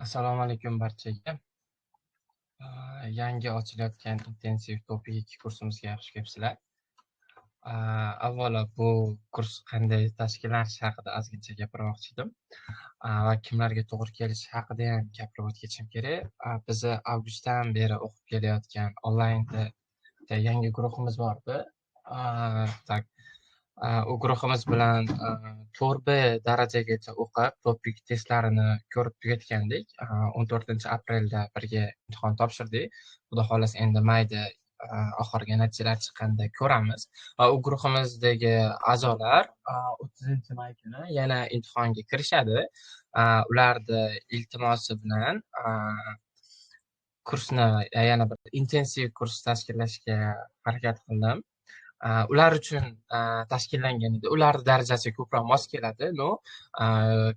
Assalomu alaykum barchaga. Yangi ochilayotgan intensiv topik kursimizga xush kelibsizlar. Avvalo bu kurs qanday tashkillanishi haqida ozgincha gapirmoqchi edim. Va kimlarga to'g'ri kelishi haqida ham gapirib o'tishim kerak. Bizni avgustdan beri o'qib kelayotgan onlaynda yangi guruhimiz bordi. Так, u guruhimiz bilan 4B darajagacha o'qib, topik testlarini ko'rib tugatgandik. 14 aprelda birga imtihon topshirdik. Xudo xohlasa endi mayda oxiriga natijalar chiqqanda ko'ramiz. Va u guruhimizdagi a'zolar 30 may kuni yana imtihonga kirishadi. Ularni iltimosi bilan kursni yana bir intensiv kurs tashkillashga harakat qildim. Ular uchun tashkillangan edi. Ularni darajasiga ko'proq mos keladi.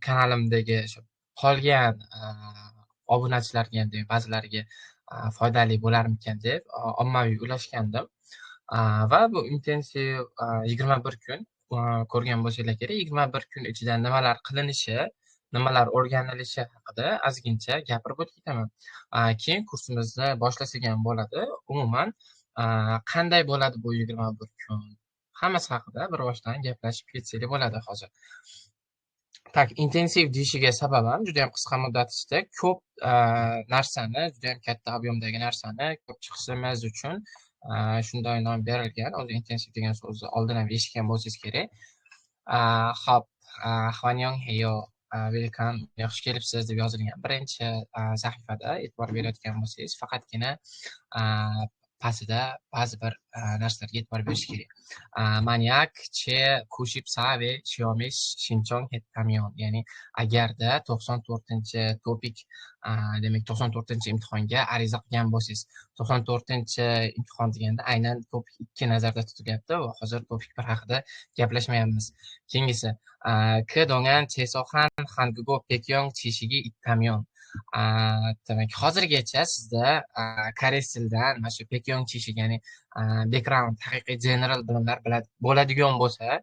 Kanalimdagi shu qolgan obunachilarga ham ba'zilariga foydali bo'larmikan deb ommaviy ulashgandim. Va bu intensiv 21 kun ko'rgan bo'lsanglar kerak. 21 kun ichida nimalar qilinishi, nimalar o'rganilishi haqida ozgincha gapirib o'tib ketaman. Keyin kursimizni boshlasak ham bo'ladi. Umuman qanday bo'ladi bu 21 kun? Hammasi haqida bir boshdan gaplashib ketsak bo'ladi hozir. Tak, intensiv deyishiga sababim juda ham qisqa muddat ichida ko'p narsani, juda ham katta ob'yomdagi narsani ko'p chiqishimiz uchun shunday nom berilgan. O'zi intensiv degan so'zni oldin ham eshitgan bo'lsangiz kerak. Hop, Hwanyong heyo, welcome, xush kelibsiz deb yozilgan birinchi sahifada e'tibor berayotgan bo'lsangiz, faqatgina pastida ba'zi bir narsalarga e'tibor berish kerak. Manyak che kushib save shiomish shinchong hetkamyon, ya'ni agarda 94-topik demak 94-imtihonga ariza qilgan bo'lsangiz, 94-imtihon deganda aynan topik 2 nazarda tutilyapti va hozir topik 1 haqida gaplashmayapmiz. Keyingisi Kedongan chesohan hangugo pekyong chishigi ittamyon. Demak, hozirgacha sizda koreys tilidan mana shu pekyong chishig, ya'ni background, haqiqiy general bilimlar bo'ladigan bo'lsa,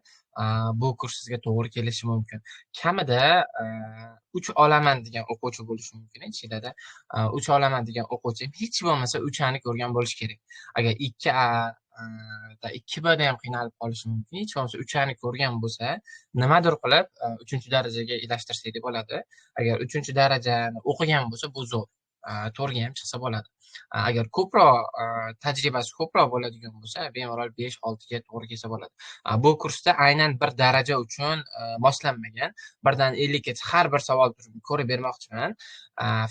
bu kurs sizga to'g'ri kelishi mumkin. Kamida 3 olaman degan o'quvchi bo'lishi mumkin. Ichida 3 olaman degan o'quvchi hech bo'lmasa 3ani ko'rgan bo'lishi kerak. Agar 2A 2Bda ham qiynalib qolishi mumkin. Hech bo'lmasa 3ani ko'rgan bo'lsa, nimadir qilib 3-darajaga ilashtirsak deb bo'ladi. Agar 3-darajani o'qigan bo'lsa, bu zo'r. 4ga ham chiqsa bo'ladi. Agar ko'proq tajribasi ko'proq bo'ladigan bo'lsa, bemalol 5-6ga to'g'ri kelsa bo'ladi. Bu kursda aynan bir daraja uchun moslanmagan. 1dan 50gacha har bir savol ko'rib bermoqchiman.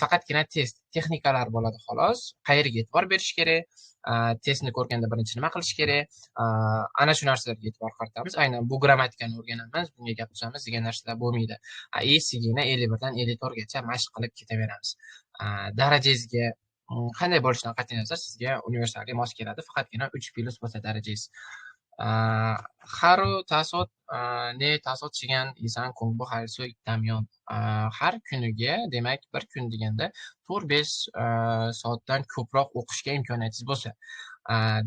Faqatgina test, texnikalar bo'ladi xolos. Qayerga e'tibor berish kerak? Testni ko'rganda birinchi nima qilish kerak? Ana shu narsalarga e'tibor qaratamiz. Aynan bu grammatikani o'rganamiz, bunga gapiramiz degan narsalar bo'lmaydi. Sigina 51dan 54gacha mashq qilib ketaveramiz. Darajangizga qanday bo'lishidan qat'iy nazar sizga universalga mos keladi. Faqatgina 3+ bo'lsa darajangiz. Haru tasot ne tasot chigan isan kongbu halsu ittamyon. Har kuniga, demak, bir kun deganda 4-5 soatdan ko'proq o'qishga imkoniyatingiz bo'lsa,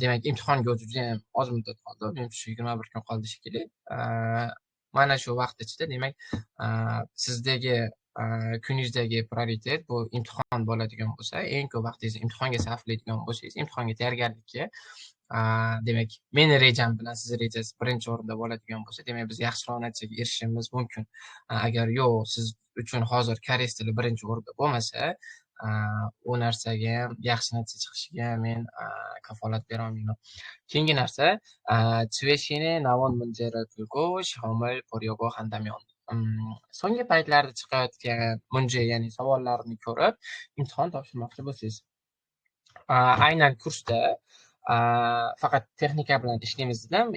demak, imtihonga o'zi juda ham oz muddat qoldi. Menimcha 21 kun qoldi shekilli. Mana shu vaqt ichida, demak, sizdagi kuningizdagi prioritet bu imtihon bo'ladigan bo'lsa, eng ko'p vaqtingizni imtihonga sarflaydigan bo'lsangiz, imtihonga tayyorgarlikka, demak, meni rejam bilan sizni rejangiz birinchi o'rinda bo'ladigan bo'lsa, demak, biz yaxshiroq natijaga erishishimiz mumkin. Agar yo'q, siz uchun hozir koreys tili birinchi o'rinda bo'lmasa, u narsaga ham yaxshi natija chiqishiga men kafolat bera olmayman. Keyingi narsa Chveshine navon munjera kulgo shomil poryogo handamyon. So'nggi paytlarda chiqayotgan munje, ya'ni savollarni ko'rib imtihon topshirmoqchi bo'lsangiz, aynan kursda faqat texnika bilan ishlaymiz dedim.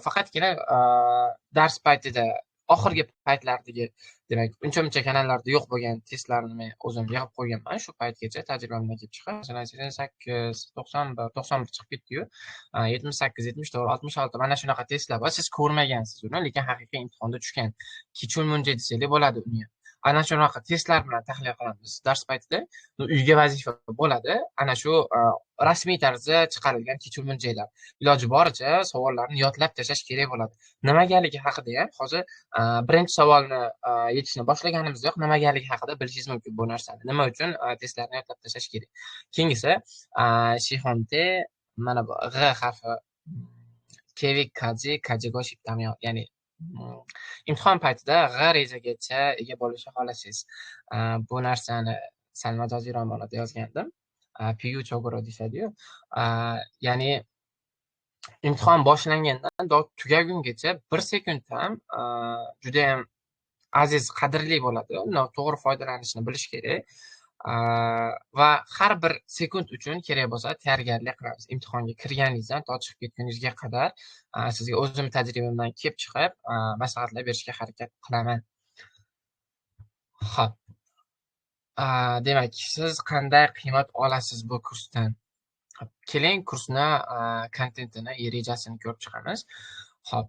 Faqatgina dars paytida oxirgi paytlardagi, demak, uncha kanallarda yo'q bo'lgan testlarni men o'zim yig'ib qo'yganman. Shu paytgacha tajribamdan kelib chiqib, masalan, 88, 91 chiqib ketdi-yu, 78, 74, 66 mana shunaqa testlar bor. Siz ko'rmagansiz uni, lekin haqiqiy imtihonda tushgan. Kichul munje desak bo'ladi uni. ana shunaqa testlar bilan tahlil qilamiz dars paytida. Uyga vazifa bo'ladi. Ana shu rasmiy tarzda chiqarilgan kechuv mo'ljallar. Iloji boricha savollarni yodlab tashlash kerak bo'ladi. Nimagaligi haqida ham hozir birinchi savolni yechishni boshlaganimizdayoq nimagaligi haqida bilishingiz mumkin bu narsani. Nima uchun testlarni yodlab tashlash kerak. Keyingisi Shihonte mana bu G harfi Kevik Kaji Kajigo Shiptamyo, ya'ni imtihon paytida G rejagacha ega bo'lishni xohlasangiz. Bu narsani sal majoziy romanida yozgandim. Piyu chogoro deyishadi-yu. Ya'ni imtihon boshlangandan tugagungacha 1 sekund ham juda ham aziz, qadrli bo'ladi. Undan to'g'ri foydalanishni bilish kerak. Va har bir sekund uchun kerak bo'lsa tayyorgarlik qilamiz. Imtihonga kirganingizdan to chiqib ketguningizga qadar sizga o'zim tajribamdan kelib chiqib maslahatlar berishga harakat qilaman. Xo'p. Demak, siz qanday qiymat olasiz bu kursdan? Keling, kursni kontentini, rejasini ko'rib chiqamiz. Xo'p.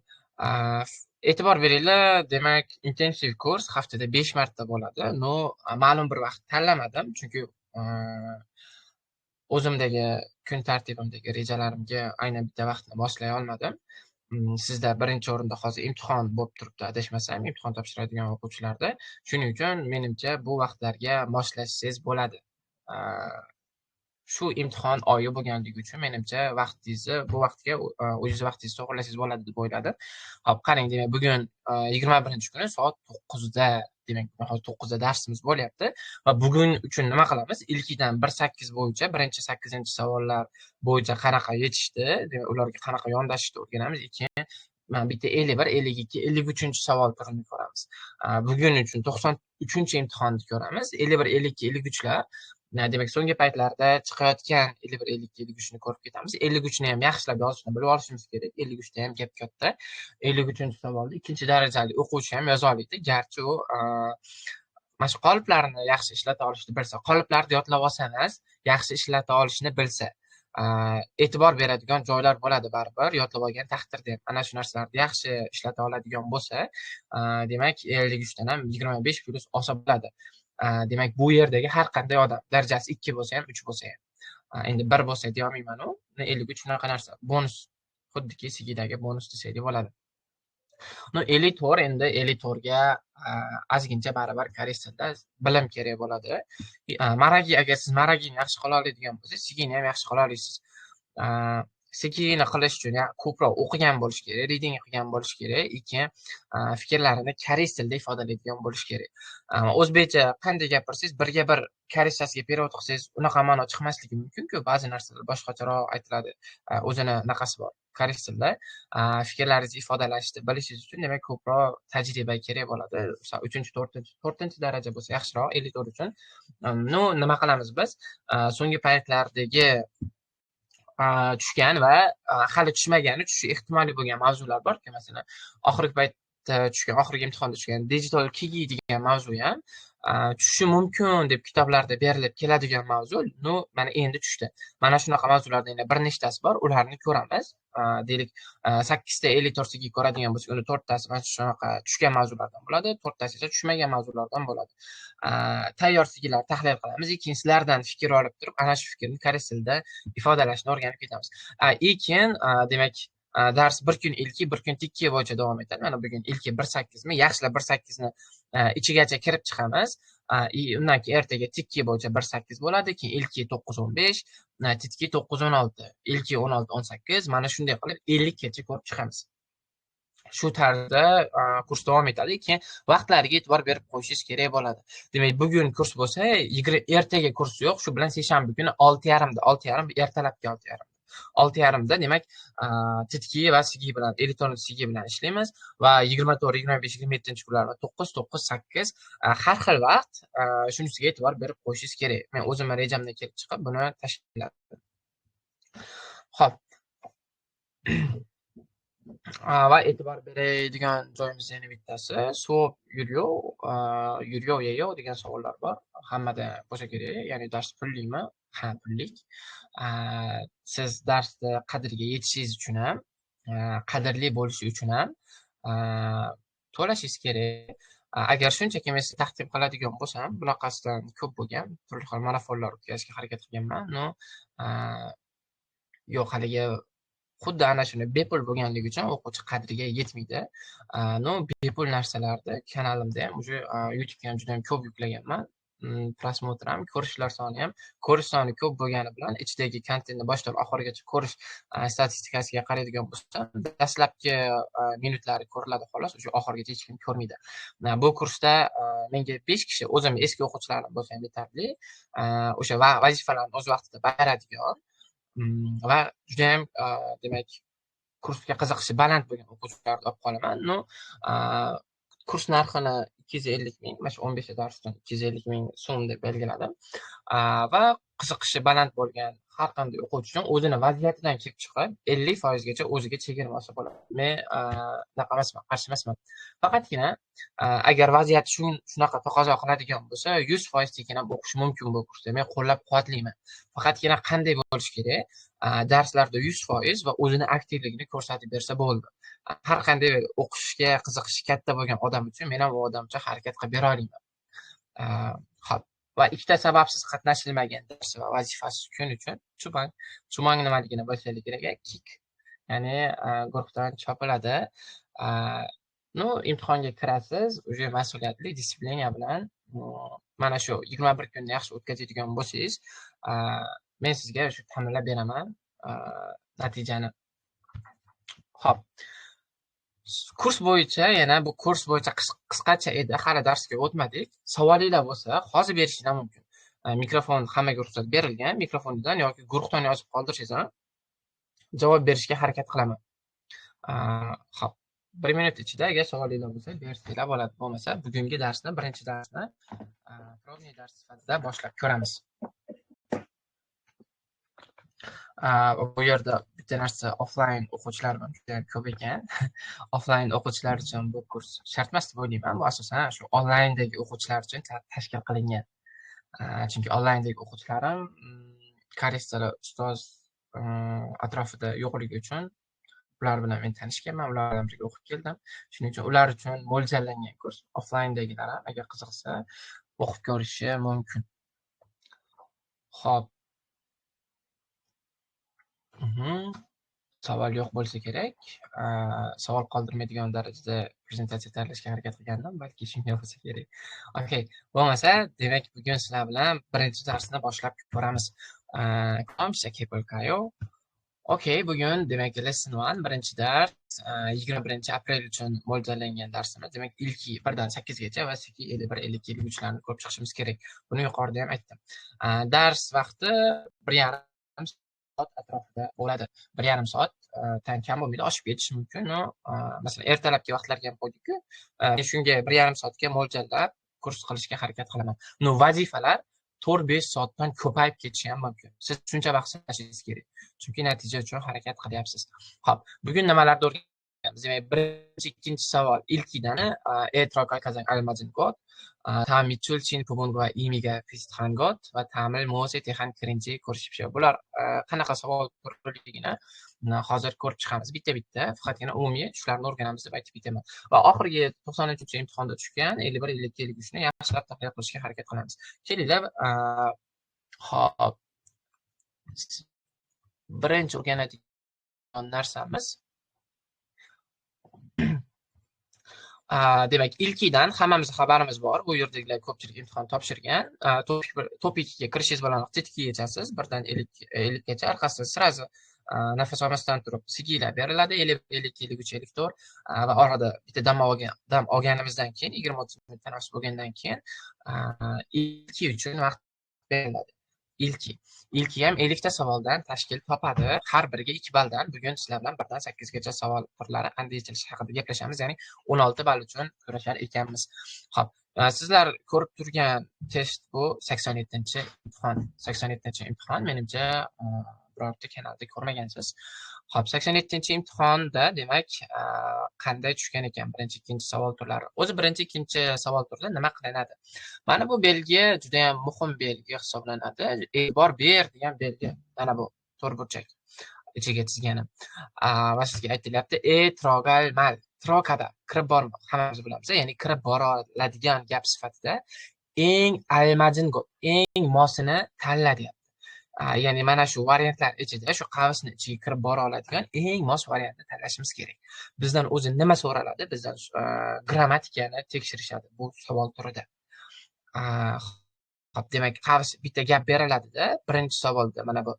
E'tibor beringlar, demak, intensiv kurs haftada 5 marta bo'ladi. Ma'lum bir vaqt tanlamadim, chunki o'zimdagi kun tartibimdagi rejalarimga aynan bitta vaqtni moslay olmadim. Sizda birinchi o'rinda hozir imtihon bo'lib turibdi, adashmasam, imtihon topshiradigan o'quvchilarda. Shuning uchun menimcha bu vaqtlarga moslashsangiz bo'ladi. Shu imtihon oyi bo'lganligi uchun menimcha vaqtingizni bu vaqtga o'zingiz vaqtingizni to'g'irlasangiz bo'ladi deb o'yladim. Hop, qarang, demak, bugun 21-kuni soat 9da, demak, hozir 9da darsimiz bo'lyapti va bugun uchun nima qilamiz? Ilkidan 1-8 bo'yicha, birinchi 8-savollar bo'yicha qanaqa yechishdi, demak, ularga qanaqa yondashishni o'rganamiz. Bitta 51, 52, 53-savol turini ko'ramiz. Bugun uchun 93-imtihonni ko'ramiz. 51, 52, 53lar demak, so'nggi paytlarda chiqayotgan 51, 52, 53ni ko'rib ketamiz. 53ni ham yaxshilab yozishni bilib olishimiz kerak. 53da ham gap katta. 53-savolni ikkinchi darajali o'quvchi ham yoza oladi, garchi u mana shu qoliplarni yaxshi ishlata olishni bilsa. Qoliplarni yodlab olsa emas, yaxshi ishlata olishni bilsa. E'tibor beradigan joylar bo'ladi baribir, yodlab olgan taqdirda ham. Ana shu narsalarni yaxshi ishlata oladigan bo'lsa, demak, 53dan ham 25 plus olsa bo'ladi. Demak, bu yerdagi har qanday odam darajasi 2 bo'lsa ham, 3 bo'lsa ham, endi 1 bo'lsa deyolmayman-u, 53 shunaqa narsa. Bonus, xuddiki sigidagi bonus desak bo'ladi. 54 endi 54ga ozgincha baribir koreys tilida bilim kerak bo'ladi. Maragi, agar siz maragini yaxshi qila oladigan bo'lsangiz, sigini ham yaxshi qila olasiz. Sigini qilish uchun ko'proq o'qigan bo'lish kerak, reading qilgan bo'lish kerak, keyin fikrlarini koreys tilida ifodalaydigan bo'lish kerak. O'zbekcha qanday gapirsangiz, birga bir koreychasiga perevod qilsangiz, unaqa ma'no chiqmasligi mumkin-ku, ba'zi narsalar boshqacharoq aytiladi. O'zini naqasi bor. Koreys tilida fikrlaringizni ifodalashni bilishingiz uchun demak ko'proq tajriba kerak bo'ladi. Misol 3-4 daraja bo'lsa yaxshiroq 54 uchun. Nima qilamiz biz? So'nggi paytlardagi tushgan va hali tushmagani, tushishi ehtimoliy bo'lgan mavzular borki, masalan, oxirgi paytda tushgan, oxirgi imtihonda tushgan digital kigi degan mavzu ham tushishi mumkin deb kitoblarda berilib keladigan mavzu, mana endi tushdi. Mana shunaqa mavzulardan yana bir nechtasi bor, ularni ko'ramiz. Deylik, 8 ta 54 sigi ko'radigan bo'lsak, uni 4 tasi mana shunaqa tushgan mavzulardan bo'ladi, 4 tasi esa tushmagan mavzulardan bo'ladi. Tayyor sigilar tahlil qilamiz, keyin sizlardan fikr olib turib, ana shu fikrni koreys tilida ifodalashni o'rganib ketamiz. Keyin demak, dars bir kun ilki, bir kun tikki bo'yicha davom etadi. Mana bugun ilki 1-8mi? Yaxshilab 1-8ni ichigacha kirib chiqamiz. Undan keyin ertaga tikki bo'yicha 1-8 bo'ladi, keyin ilki 9-15, tikki 9-16, ilki 16-18, mana shunday qilib 50 gacha ko'rib chiqamiz. Shu tarzda kurs davom etadi. Keyin vaqtlariga e'tibor berib qo'yishingiz kerak bo'ladi. Demak, bugun kurs bo'lsa, ertaga kurs yo'q. Shu bilan seshanba kuni 6:30, ertalabki 6:30. 6:30da demak, titki va sigi bilan, elektron sigi bilan ishlaymiz va 24, 25, 27-kunlarda 9-8 har xil vaqt shunisiga e'tibor berib qo'yishingiz kerak. Men o'zim rejamdan kelib chiqib buni tashladim. Xo'p. Va e'tibor beradigan joyimiz yana bittasi, so'p yuryo yeyo degan savollar bor. Hammada bo'lsa kerak, ya'ni dars pullimi? Ha, pullik. Siz darsni qadriga yetishingiz uchun ham, qadrli bo'lishi uchun ham to'lashingiz kerak. Agar shunchaki men sizni taqdim qiladigan bo'lsam, bunaqasidan ko'p bo'lgan, turli xil monofonlar o'tkazishga harakat qilganman. No, yo'q haligi xuddi ana shuni bepul bo'lganligi uchun o'quvchi qadriga yetmaydi. No, bepul narsalarni kanalimda ham уже YouTube'ga ham juda ham ko'p yuklaganman. Prosmotr ham, ko'rishlar soni ham, ko'rish soni ko'p bo'lgani bilan ichidagi kontentni boshdan oxirigacha ko'rish statistikasiga qaraydigan bo'lsam, dastlabki minutlari ko'riladi xolos, o'sha oxirigacha hech kim ko'rmaydi. Bu kursda menga 5 kishi, o'zim eski o'quvchilarim bo'lsa ham yetarli, o'sha vazifalarni o'z vaqtida bajaradigan va judayam demak kursga qiziqishi baland bo'lgan o'quvchilarni olib qolaman. No, kurs narxini 250 ming, mana shu 15 darsdan 250 ming so'm deb belgiladim. Va qiziqishi baland bo'lgan har qanday o'quvchi uchun o'zini vaziyatidan kelib chiqib 50% gacha o'ziga chegirma olsa bo'ladi. Men unaqa emasman, qarshi emasman. Faqatgina agar vaziyat shunaqa taqozo qiladigan bo'lsa, 100% tekin ham o'qish mumkin bu kursda. Men qo'llab-quvvatlayman. Faqatgina qanday bo'lish kerak? Darslarda 100% va o'zini aktivligini ko'rsatib bersa bo'ldi. Har qanday o'qishga qiziqishi katta bo'lgan odam uchun men ham u odamcha harakat qilib bera olaman. Xo'p. Va ikkita sababsiz qatnashilmagan dars va vazifasiz kun uchun chumang nimaligini bilsanglar kerak, kick. Ya'ni guruhdan chopiladi. No, imtihonga kirasiz, уже mas'uliyatli disiplina bilan mana shu 21 kunni yaxshi o'tkazadigan bo'lsangiz, men sizga shu ta'minlab beraman natijani. Xo'p. Kurs bo'yicha, yana bu kurs bo'yicha qisqacha edi, hali darsga o'tmadik. Savolinglar bo'lsa, hozir berishinglar mumkin. Mikrofon hammaga ruxsat berilgan, mikrofondan yoki guruhdan yozib qoldirsangiz ham javob berishga harakat qilaman. Xo'p. 1 minut ichida agar savolinglar bo'lsa, bersanglar bo'ladi. Bo'lmasa, bugungi darsni, birinchi darsni probniy dars sifatida boshlab ko'ramiz. Bu yerda bitta narsa, offline o'quvchilar ham juda ko'p ekan. Offline o'quvchilar uchun bu kurs shart emas deb o'ylayman. Bu asosan shu onlayndagi o'quvchilar uchun tashkil qilingan. Chunki onlayndagi o'quvchilarim koreys tili ustoz atrofida yo'qligi uchun ular bilan men tanishganman, ular bilan birga o'qib keldim. Shuning uchun ular uchun mo'ljallangan kurs. Offlayndagilar ham agar qiziqsa o'qib ko'rishi mumkin. Xo'p. Savol yo'q bo'lsa kerak. Savol qoldirmaydigan darajada prezentatsiya tayyorlashga harakat qilgandim, balki shunday bo'lsa kerak. Okay, bo'lmasa, demak bugun sizlar bilan birinchi darsni boshlab ko'ramiz. Komsa kepilkayo. Okay, bugun demak lesson 1 birinchi dars 21-aprel uchun mo'ljallangan darsimiz. Demak, ilki 1 dan 8 gacha va 51-52 larni ko'rib chiqishimiz kerak. Buni yuqorida ham aytdim. Dars vaqti 1,5 soat atrofida bo'ladi. 1,5 soatdan kam bo'lmaydi, oshib ketishi mumkin. Masalan, ertalabki vaqtlarga ham qo'ydik-ku. Shunga 1,5 soatga mo'ljallab kurs qilishga harakat qilaman. Vazifalar 4-5 soatdan ko'payib ketishi ham mumkin. Siz shuncha vaqt sarflashingiz kerak. Chunki natija uchun harakat qilyapsiz. Xo'p, bugun nimalarni o'rganamiz? Demak, birinchi, ikkinchi savol ilkidan e'tirof kazan almajin g'ot, ta'mil chulchin pubunga imiga fistxan g'ot va ta'mil mo'se texan kirinchi ko'rishibshi. Bular qanaqa savol turligini hozir ko'rib chiqamiz bitta-bitta. Faqatgina umumiy shularni o'rganamiz deb aytib ketaman. Va oxirgi 93-imtihonda tushgan 51-53 ni yaxshilab tahlil qilishga harakat qilamiz. Kelinglar, xo'p. Birinchi o'rganadigan narsamiz demak, ilkidan hammamiz xabarimiz bor. Bu yerdagilar ko'pchilik imtihon topshirgan. Topikga kirishingiz bilan tetkiga yechasiz, 1 dan 50 gacha. Orqasida sirazi nafas olmasdan turib sigiylar beriladi, 52-54 va orada bitta dam olganimizdan keyin 20-30 minut tanaffus bo'lgandan keyin ilki uchun vaqt beriladi. Ilki ham 50 ta savoldan tashkil topadi. Har biriga 2 balldan. Bugun sizlar bilan 1 dan 8 gacha savol turlari qanday yechilishi haqida gaplashamiz. Ya'ni 16 ball uchun kurashar ekanmiz. Xo'p, sizlar ko'rib turgan test bu 87-imtihon. 87-imtihon menimcha birorta kanalda ko'rmagansiz. Xo'p, 87-imtihonda demak qanday tushgan ekan birinchi, ikkinchi savol turlari. O'zi birinchi, ikkinchi savol turida nima qilinadi? Mana bu belgi juda ham muhim belgi hisoblanadi. E'tibor ber degan belgi. Mana bu to'rtburchak ichiga chizganim. Va sizga aytilyapti, trogal mal. trokada kirib bormoq hammamiz bilamiz, ya'ni kirib boradigan gap sifatida eng almajin eng mosini tanla deyapti. Ya'ni mana shu variantlar ichida shu qavsni ichiga kirib bora oladigan eng mos variantni tanlashimiz kerak. Bizdan o'zi nima so'raladi? Bizdan grammatikani tekshirishadi bu savol turida. Hop, demak, qavs bitta gap beriladi-da, birinchi savolda mana bu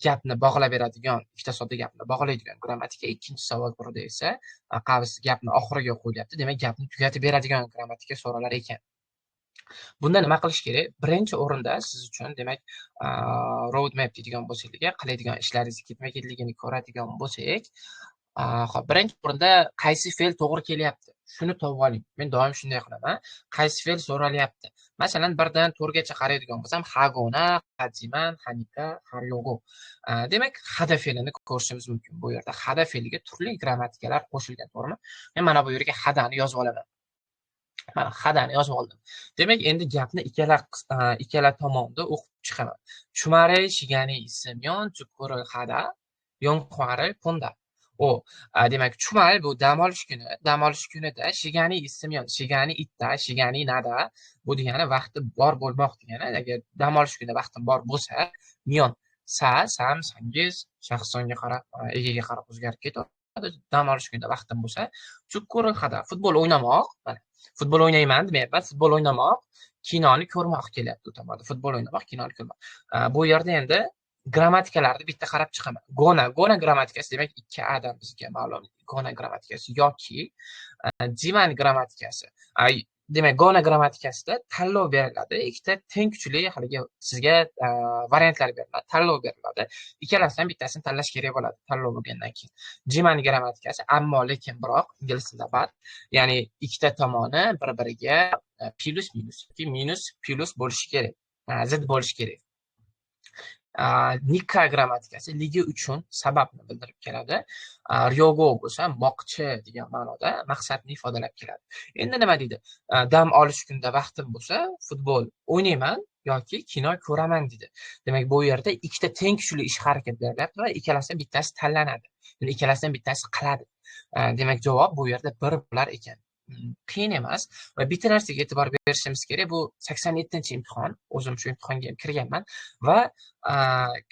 gapni bog'lab beradigan, ikkita sodda gapni bog'laydigan grammatika, ikkinchi savol turida esa qavs gapni oxiriga qo'yilyapti. Demak, gapni tugatib beradigan grammatika so'ralar ekan. Bunda nima qilish kerak? Birinchi o'rinda siz uchun, demak, road map deydigan bo'lsak, qiladigan ishlaringiz ketma-ketligini ko'radigan bo'lsak, hop, birinchi o'rinda qaysi fe'l to'g'ri kelyapti? Shuni topib oling. Men doim shunday qilaman. Qaysi fe'l so'ralyapti? Masalan, 1 dan 4 gacha qaraydigan bo'lsam, hagona, hadiman, hanika, haryogo. Demak, hada fe'lini ko'rishimiz mumkin. Bu yerda hada fe'liga turli grammatikalar qo'shilgan, to'g'rimi? Men mana bu yerga hadani yozib olaman. Mana hadani yozib oldim. Demak, endi gapni ikkala tomonda o'qib chiqaman. Chumare shigani simyon chukuri hada yonqari punda. Demak, chumal bu dam olish kuni. Dam olish kunida shigani simyon, shigani itta, shigani nada. Bu degani vaqti bor bo'lmoq degani. Agar dam olish kunida vaqtim bor bo'lsa, myon sam, sangiz, shaxsonga qarab, egaga qarab o'zgarib ketadi. Dam olish kunida vaqtim bo'lsa, chukuri hada, futbol o'ynamoq, mana futbol o'ynayman demayapman, futbol o'ynamoq, kinoni ko'rmoq kelyapti u tomonda. Futbol o'ynamoq, kinoni ko'rmoq. Bu yerda endi grammatikalarni bitta qarab chiqaman. Gona grammatikasi demak 2adan bizga ma'lum. Gona grammatikasi yoki jiman grammatikasi. Demak, gona grammatikasida tanlov beriladi. Ikkita teng kuchli haligi sizga variantlar beriladi, tanlov beriladi. Ikkalasidan bittasini tanlash kerak bo'ladi tanlov bo'lgandan keyin. Jiman grammatikasi ammo lekin biroq ingliz tilida bor. Ya'ni ikkita tomoni bir-biriga plus yoki minus plus bo'lishi kerak. Zid bo'lishi kerak. Nika grammatikasi ligi uchun sababni bildirib keladi. Ryogo bo'lsa moqchi degan ma'noda maqsadni ifodalab keladi. Endi nima deydi? Dam olish kunida vaqtim bo'lsa, futbol o'ynayman yoki kino ko'raman dedi. Demak, bu yerda ikkita teng kuchli ish harakat berilyapti va ikkalasidan bittasi tanlanadi. Ya'ni ikkalasidan bittasi qiladi. Demak, javob bu yerda bir bo'lar ekan. Qiyin emas va bitta narsaga e'tibor berishimiz kerak. Bu 87-imtihon. O'zim shu imtihonga ham kirganman va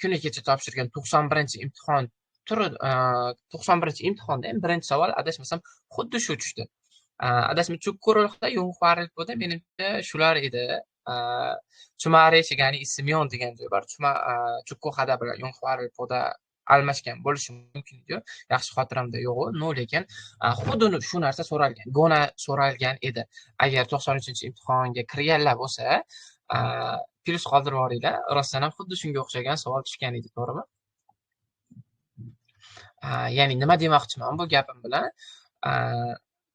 kuni kecha topshirgan 91-imtihon turi 91-imtihonda ham birinchi savol adashmasam xuddi shu tushdi. Adashma chukkurilda yonxuarilpoda menimcha shular edi. Chumare shigani ismyon degan joy bor. Chukku hada bilan yonxuarilpoda almashgan bo'lishi mumkin edi. Yaxshi xotiramda yo'q, no, lekin xuddi shu narsa so'ralgan. Gona so'ralgan edi. Agar 93-imtihonga kirganlar bo'lsa, plus qoldirib yuboringlar. Rostdan ham xuddi shunga o'xshagan savol tushgan edi, to'g'rimi? Ya'ni nima demoqchiman bu gapim bilan?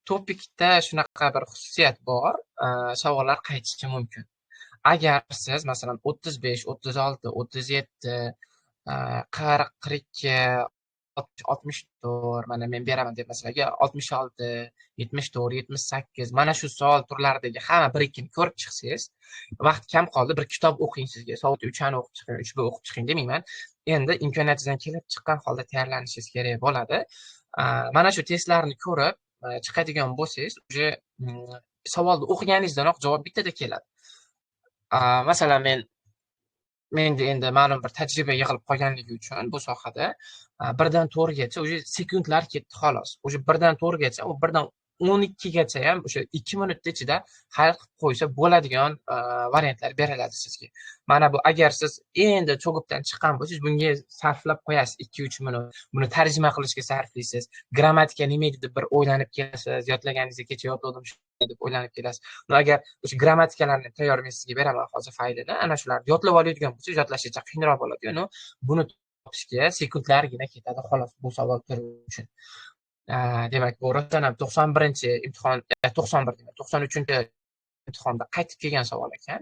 Topikda shunaqa bir xususiyat bor, savollar qaytishi mumkin. Agar siz masalan 35, 36, 37, 40, 42, 64, mana men beraman deb masalan 66, 74, 78 mana shu savol turlaridagi hamma bir-ikkini ko'rib chiqsangiz, vaqt kam qoldi, bir kitob o'qing sizga, soat 3 ni o'qib chiqing, 3 o'qib chiqing demayman. Endi imkoniyatingizdan kelib chiqqan holda tayyorlanishingiz kerak bo'ladi. Mana shu testlarni ko'rib chiqadigan bo'lsangiz, uje savolni o'qiganingizdanoq javob bittada keladi. Masalan, menda endi ma'lum bir tajriba yig'ilib qolganligi uchun bu sohada 1 dan 4 gacha uje sekundlar ketdi xolos. Uje 1 dan 4 gacha, u 1 dan 12 gacha ham o'sha 2 minutda ichida hal qilib qo'ysa bo'ladigan variantlar beriladi sizga. Mana bu agar siz endi cho'g'ibdan chiqqan bo'lsangiz, bunga sarflab qo'yasiz 2-3 minut. Buni tarjima qilishga sarflaysiz. Grammatika nima edi deb bir o'ylanib kelasiz. Yodlaganingizga kecha yodladim deb o'ylanib kelasiz. Agar o'sha grammatikalarni tayyor men sizga beraman hozir faylini. Ana shularni yodlab oladigan bo'lsangiz, yodlashga qiyinroq bo'ladi-yu. Buni topishga sekundlargina ketadi xolos bu savol turi uchun. Demak, bu rostdan ham 91-imtihon, 93-imtihonda qaytib kelgan savol ekan.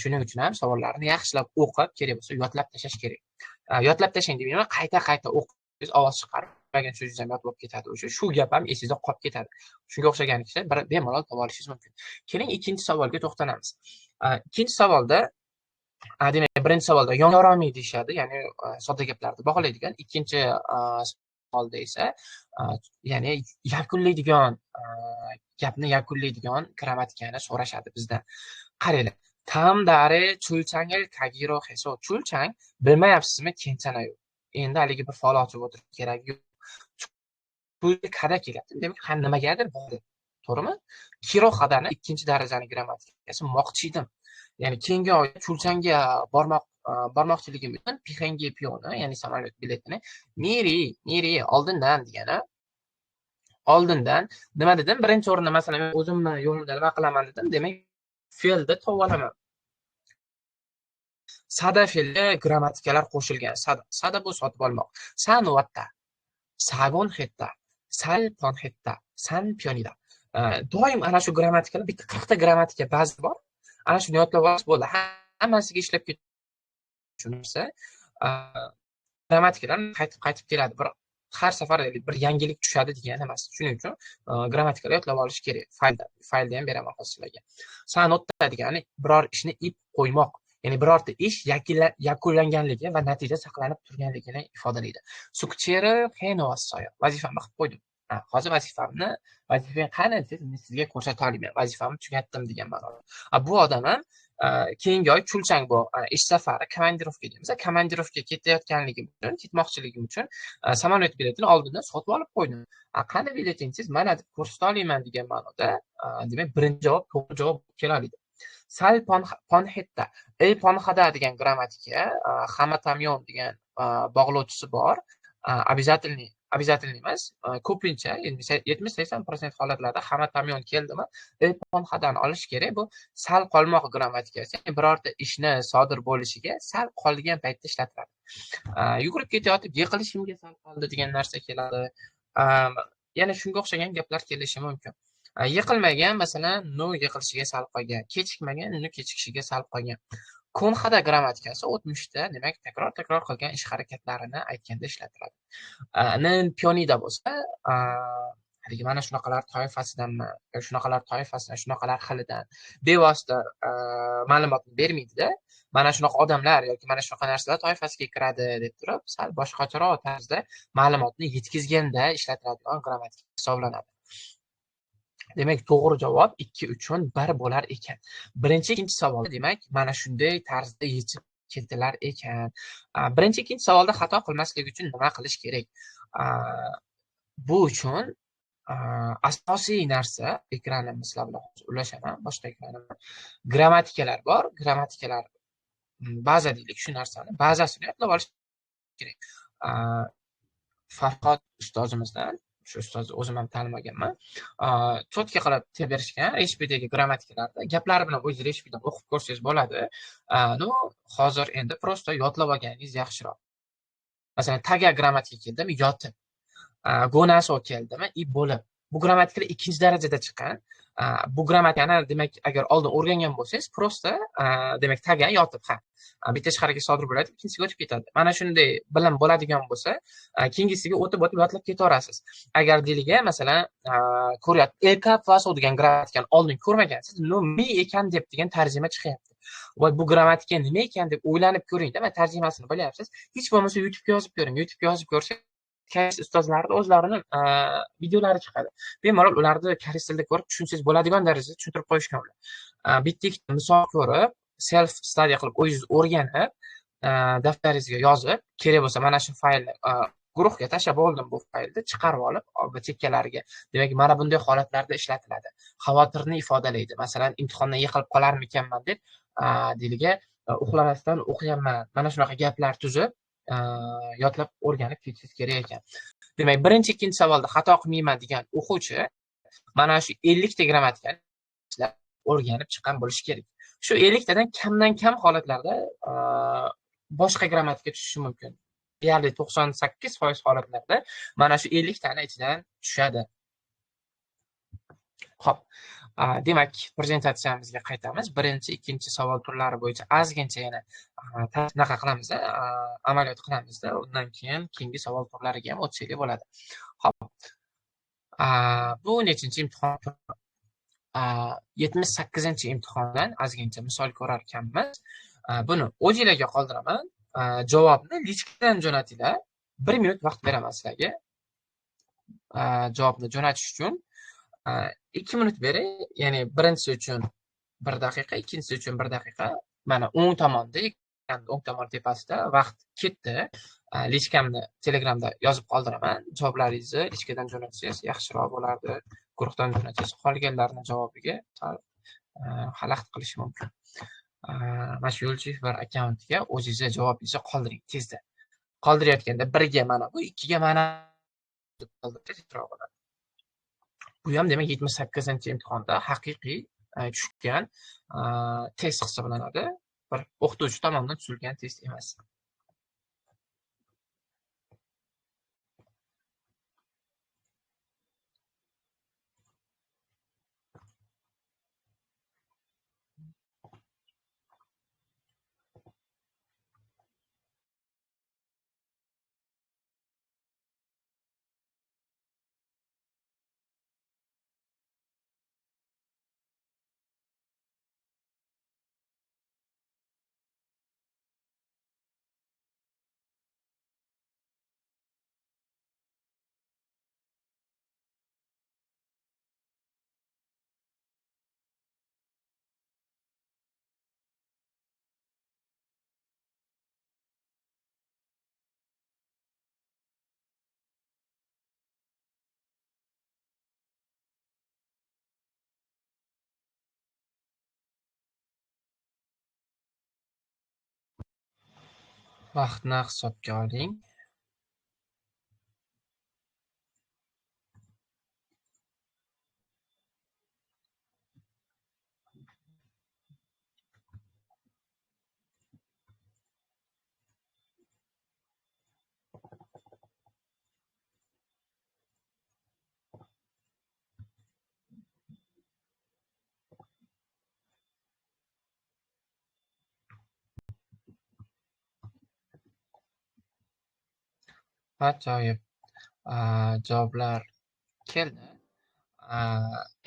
Shuning uchun ham savollarni yaxshilab o'qib, kerak bo'lsa yodlab tashlash kerak. Yodlab tashlang demayman, qayta o'qingiz, ovoz chiqarib, magan shu juda yodlab ketadi. O'sha shu gap ham esingizda qolib ketadi. Shunga o'xshagan kishilar bemalol topa olishingiz mumkin. Keling, ikkinchi savolga to'xtalamiz. Ikkinchi savolda demak, birinchi savolda yonoromiy deyishadi, ya'ni sodda gaplarni baholaydigan. Ikkinchi holda esa ya'ni yakunlaydigan gapni yakunlaydigan grammatikani so'rashadi bizdan. Qaranglar. Tamdare chulchangel kagiro heso. Chulchang bilmayapsizmi kenchanayu. Endi haligi bir faol ochib o'tirish kerak yo'q. Chulga kada keladi. Demak, ham nimagadir bordi. To'g'rimi? Kiro xadani ikkinchi darajali grammatikasi moqchidim. Ya'ni keyingi oyda chulchanga bormoqchiligim uchun pixengi piyoni, ya'ni samolyot biletini miri oldindan degani. Oldindan nima dedim? Birinchi o'rinda masalan men o'zimni yo'limda nima qilaman dedim. Demak, fe'lni tovolaman. Sada fe'lga grammatikalar qo'shilgan. Sada bu sotib olmoq. Sanovatta, sagon hetta, sal pon hetta, san pionida. Doim ana shu grammatikalar bitta 40 ta grammatika bazi bor. Ana shuni yodlab olish bo'ldi. Hammasiga ishlab tushunsa, grammatikalar qaytib keladi. Biroq har safar bir yangilik tushadi degani emas. Shuning uchun grammatikalar yodlab olish kerak. Faylda ham beraman hozir sizlarga. Sanotta degani biror ishni ip qo'ymoq. Ya'ni birorta ish yakunlanganligi va natija saqlanib turganligini ifodalaydi. Sukcheri henovasoyo. Vazifamni qilib qo'ydim. Hozir vazifamni qani deb sizga ko'rsata olaman. Vazifamni tugatdim degan ma'noda. Bu odam ham keyingi oy chulchang bu ish safari komandirovka deymiz. Komandirovka ketayotganligim uchun, ketmoqchiligim uchun samolyot biletini oldindan sotib olib qo'ydim. Qani biletingiz? Mana deb ko'rsata olaman degan ma'noda, demak, birinchi javob to'g'ri javob keladi. Sal ponhetta. Ponhada degan grammatika, xamatamyon degan bog'lovchisi bor. Обязательный emas, ko'pincha 70-80% holatlarda xamatamyon keldimi, ponhadani olish kerak. Bu sal qolmoq grammatikasi. Birorta ishni sodir bo'lishiga sal qolgan paytda ishlatiladi. Yugurib ketayotib yiqilishimga sal qoldi degan narsa keladi. Yana shunga o'xshagan gaplar kelishi mumkin. Yiqilmagan, masalan, yiqilishiga sal qolgan, kechikmagan, kechikishiga sal qolgan. Konxada grammatikasi o'tmishda, demak, takror qilgan ish harakatlarini aytganda ishlatiladi. Nin pionida bo'lsa, haligi mana shunaqalar toifasidanmi, shunaqalar toifasidan, shunaqalar xilidan bevosita ma'lumotni bermaydi-da. Mana shunaqa odamlar yoki mana shunaqa narsalar toifasiga kiradi deb turib, sal boshqacharoq tarzda ma'lumotni yetkazganda ishlatiladigan grammatika hisoblanadi. Demak, to'g'ri javob 2 uchun 1 bo'lar ekan. Birinchi, ikkinchi savol, demak, mana shunday tarzda yechib keldilar ekan. Birinchi, ikkinchi savolda xato qilmaslik uchun nima qilish kerak? Bu uchun asosiy narsa, ekranimni sizlar bilan ulashaman, boshqa ekranimda grammatikalar bor. Grammatikalar baza deylik shu narsani, bazasini yodlab olish kerak. Farhod ustozimizdan, shu ustozni o'zim ham tanlamaganman, cho'tka qilib berishgan reshpidagi grammatikalarda gaplari bilan o'zingiz reshpidan o'qib ko'rsangiz bo'ladi. Hozir endi prosta yodlab olganingiz yaxshiroq. Masalan, taga grammatika keldimi, yotib. Gonaso keldimi, bo'lib. Bu grammatikalar ikkinchi darajada chiqqan. Bu grammatikani demak, agar oldin o'rgangan bo'lsangiz, prosta demak taga yotib, bitta ish harakat sodir bo'ladi, ikkinchisiga o'tib ketadi. Mana shunday bilim bo'ladigan bo'lsa, keyingisiga o'tib yodlab ketaverasiz. Agar diliga masalan, ko'ryapti, ekap va so degan grammatikani oldin ko'rmagansiz, nima ekan deb degan tarjima chiqyapti. Va bu grammatika nima ekan deb o'ylanib ko'ring-da, va tarjimasini bilyapsiz. Hech bo'lmasa YouTube'ga yozib ko'ring. YouTube'ga yozib ko'rsangiz, koreys ustozlarning o'zlarining videolari chiqadi. Bemalol ularni koreys tilida ko'rib tushunsangiz bo'ladigan darajada tushuntirib qo'yishgan ular. Bitta ikkita misol ko'rib, self study qilib, o'zingiz o'rganib, daftaringizga yozib, kerak bo'lsa mana shu faylni guruhga tashlab oldim, bu faylni chiqarib olib, chekkalariga. Demak, mana bunday holatlarda ishlatiladi. Xavotirni ifodalaydi. Masalan, imtihondan yiqilib qolarmikanman deb, diliga uxlamasdan o'qiyapman. Mana shunaqa gaplar tuzib, yodlab o'rganib ketishingiz kerak ekan. Demak, birinchi, ikkinchi savolda xato qilmayman degan o'quvchi mana shu 50 ta grammatikani o'rganib chiqqan bo'lishi kerak. Shu 50 tadan kamdan kam holatlarda boshqa grammatika tushishi mumkin. Deyarli 98% holatlarda mana shu 50 tani ichidan tushadi. Xo'p. Demak, prezentatsiyamizga qaytamiz. Birinchi, ikkinchi savol turlari bo'yicha ozgincha yana naqa qilamiz, amaliyot qilamizda, undan keyin keyingi savol turlariga ham o'tsak bo'ladi. Xo'p. Bu nechinchi imtihon? 78-imtihondan ozgincha misol ko'rar ekanmiz. Buni o'zingizlarga qoldiraman. Javobni lichkadan jo'natinglar. 1 minut vaqt beraman sizlarga. javobni jo'natish uchun 2 minut bering. Ya'ni birinchisi uchun 1 daqiqa, ikkinchisi uchun 1 daqiqa. Mana o'ng tomonda, o'ng tomon tepasida vaqt ketdi. Lichkamni Telegramda yozib qoldiraman. Javoblaringizni lichkadan jo'natsangiz yaxshiroq bo'lardi. Guruhdan jo'natsangiz qolganlarning javobiga xalaqit qilish mumkin. Mana shu Yo'lchiyev bir akkauntiga o'zingizni javobingizni qoldiring tezda. Qoldirayotganda 1 ga mana bu, 2 ga mana deb qoldirib bo'ladi. Bu ham demak 78-imtihonda haqiqiy tushgan test hisoblanadi. Bir o'qituvchi tomonidan tuzilgan test emas. Vaqtni hisobga oling. Ajoyib. Javoblar keldi.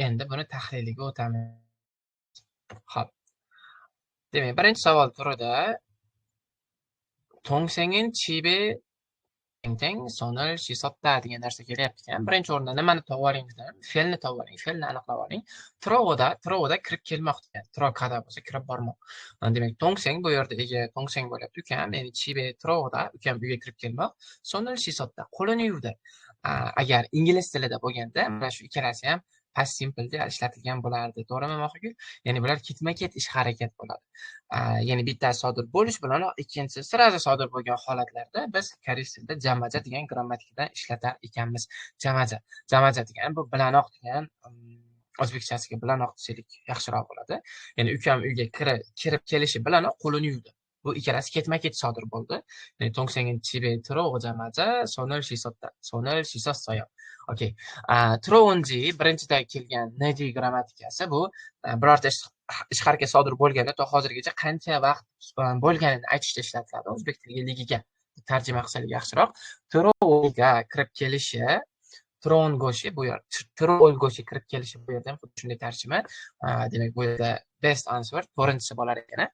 Endi buni tahliliga o'tamiz. Xo'p. Demak, birinchi savol turida 동생은 집에 땡땡 sonal shisotda degan narsa kelyapti ekan. Birinchi o'rinda nimani topib olingizdan fe'lni topib oling, fe'lni aniqlab oling. Trovoda kirib kelmoqda ekan. Trovkada bo'lsa kirib bormoq. Demak, 동생 bu yerda ega 동생 bo'lyapti, ukam. Ya'ni 집에 trovoda, ukam uyga kirib kelmoq. sonal shisotda qo'lini yuvdi. Agar ingliz tilida bo'lganda mana shu ikkalasi ham past simpleda ishlatilgan bo'lardi. To'g'rimi, Mohigul? Ya'ni bular ketma-ket ish harakat bo'ladi. Ya'ni bittasi sodir bo'lish bilan ikkinchisi sirazi sodir bo'lgan holatlarda biz koreys tilida jamaja degan grammatikadan ishlatar ekanmiz. Jamaja degani bu bilanoq degan o'zbekchasiga bilanoq desak yaxshiroq bo'ladi. Ya'ni ukam uyga kirib kelishi bilanoq qo'lini yuvdi. Bu ikkalasi ketma-ket sodir bo'ldi. 동생은 집에 들어오자마자 손을 씻었어요. Okey. 들어온지 birinchida kelgan NG grammatikasi bu birorta ish harakat sodir bo'lganda to hozirgacha qancha vaqt bo'lganini aytishda ishlatiladi. O'zbek tiliga ligiga tarjima qilsak yaxshiroq. 들어오가 kirib kelishi, 들어온것이 bu yer 들어올것이 kirib kelishi bu yerda ham xuddi shunday tarjima. Demak, bu yerda best answer to'rtinchisi bo'lar ekan.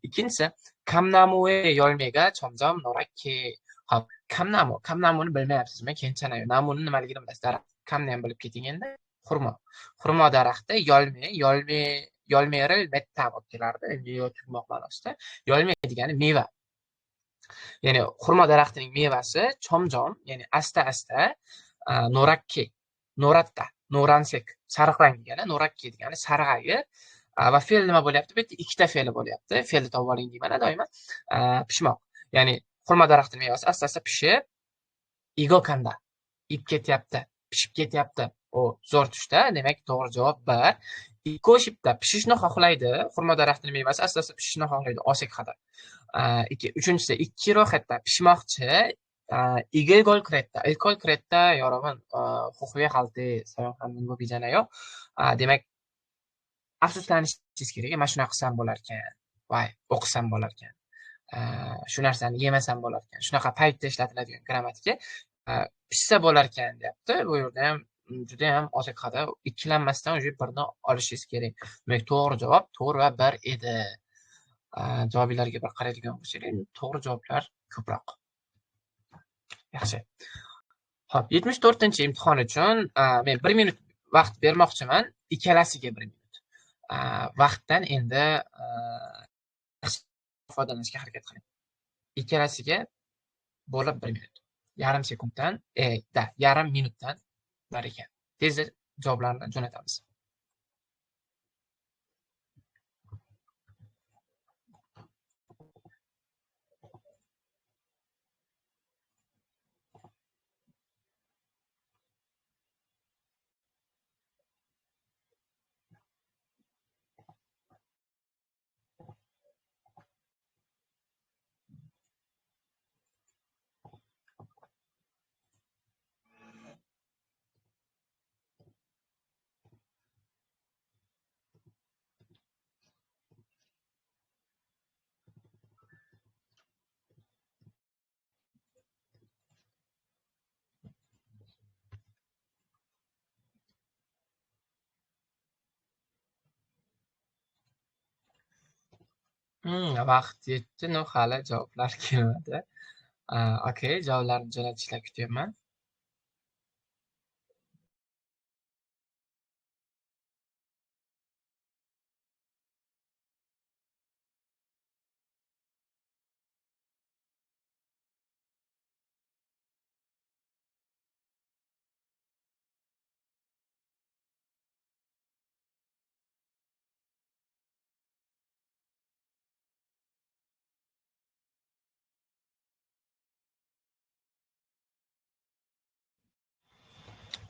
ikkinchisi 감나무의 열매가 점점 노랗게. Hop, kamnamuni bilmayapsizmi? Kenchanayu. Namuni nimaligini bilasiz. Daraxt. Kamni ham bilib keting endi. Xurmo daraxti yolme를 맺다 bo'lib kelardi. Meva tugmoq ma'nosida. Yolme degani meva. Ya'ni xurmo daraxtining mevasi chomjom, ya'ni asta-asta no'ransek, sariq rang degani, norakki degani sarg'ayib. Va fe'l nima bo'lyapti? Bu yerda ikkita fe'li bo'lyapti. Fe'lni topib oling deyman doimo. Pishmoq. Ya'ni xurmo daraxtining mevasi asta-asta pishib, igokanda, ketyapti, pishib ketyapti. O zo'r tushda. Demak, to'g'ri javob 1. Ikoshibda pishishni xohlaydi. Xurmo daraxtining mevasi asta-asta pishishni xohlaydi. Osekxada. Uchinchisi ikki ro'yxatda pishmoqchi. ilkol kiretda 여러분 huquqiy xalti sayohatning bu bijanayo. Demak, afsuslanishingiz kerak. Mana shunaqa qilsam bo'lar ekan. Voy, o'qisam bo'lar ekan. Shu narsani yemasam bo'lar ekan. Shunaqa paytda ishlatiladigan grammatika pishsa bo'lar ekan deyapti. Bu yerda ham juda ham ochiqada ikkilanmasdan o'sha birni olishingiz kerak. Demak, to'g'ri javob 4 va 1 edi. Javoblarga bir qaraydigan bo'lsak, to'g'ri javoblar ko'proq. Yaxshi. Hop, 74-imtihon uchun men 1 minut vaqt bermoqchiman. Ikkalasiga 1 minut. Vaqtdan endi yaxshi foydalanishga harakat qiling. Ikkalasiga bo'lib 1 minut. Yarim sekunddan, yarim minutdan bor ekan. Tezda javoblarni jo'natamiz. Vaqt yetdi, hali javoblar kelmadi. Okey, javoblarni jo'natishlar kutyapman.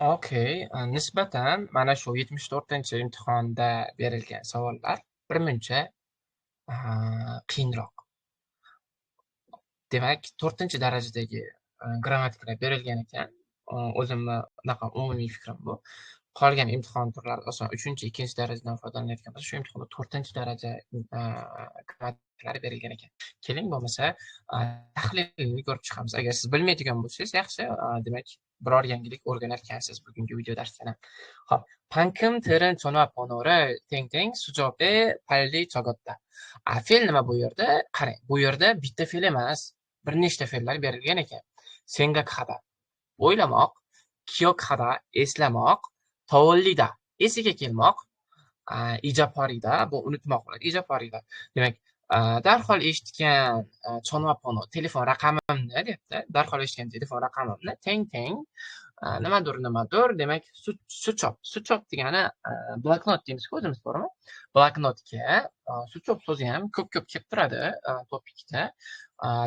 Okey, nisbatan mana shu 74-imtihonda berilgan savollar birmuncha qiyinroq. Demak, 4-darajadagi grammatikalar berilgan ekan. O'zimni umumiy fikrim bu. Qolgan imtihon turlari oson. 3-chi, 2-chi darajadan foydalanayotgan bo'lsa, shu imtihonda 4-daraja grammatikalar berilgan ekan. Keling, bo'lmasa tahlilni ko'rib chiqamiz. Agar siz bilmaydigan bo'lsangiz, yaxshi, demak, biror yangilik o'rganar ekansiz bugungi video darsdan ham. Xo'p, 방금 들은 전화 번호를 땡땡 수접에 빨리 적었다. Fe'l nima bu yerda? Qarang, bu yerda bitta fe'l emas, bir nechta fe'llar berilgan ekan. 생각하다, o'ylamoq, 기억하다, eslamoq, 떠올리다, esiga kelmoq, ijoparida, bu unutmoq bo'ladi, ijoparida. Demak, darhol eshitgan chonvapono, telefon raqamimni deyapti. Darhol eshitgan telefon raqamimni teng nimadir, demak, suchop degani bloknot deymiz-ku o'zimiz, to'g'rimi? Bloknotga suchop so'zi ham ko'p kelib turadi topikda.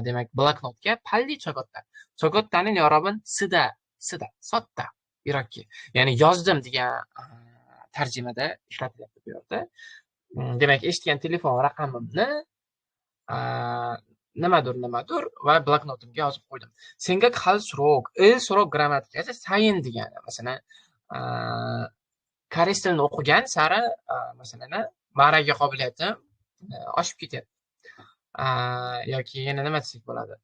Demak, bloknotga palli chog'otda. Chog'ottaning yorobin sida, sotda yoki, ya'ni yozdim degan tarjimada ishlatilyapti bu yerda. Demak, eshitgan telefon raqamimni nimadir va bloknotimga yozib qo'ydim. 생각할수록, ilsroq grammatikasi sayin degani. Masalan, koreys tilini o'qigan sari masalan ma'raga qobiliyatim oshib ketyapti. Yoki yana nima desak bo'ladi?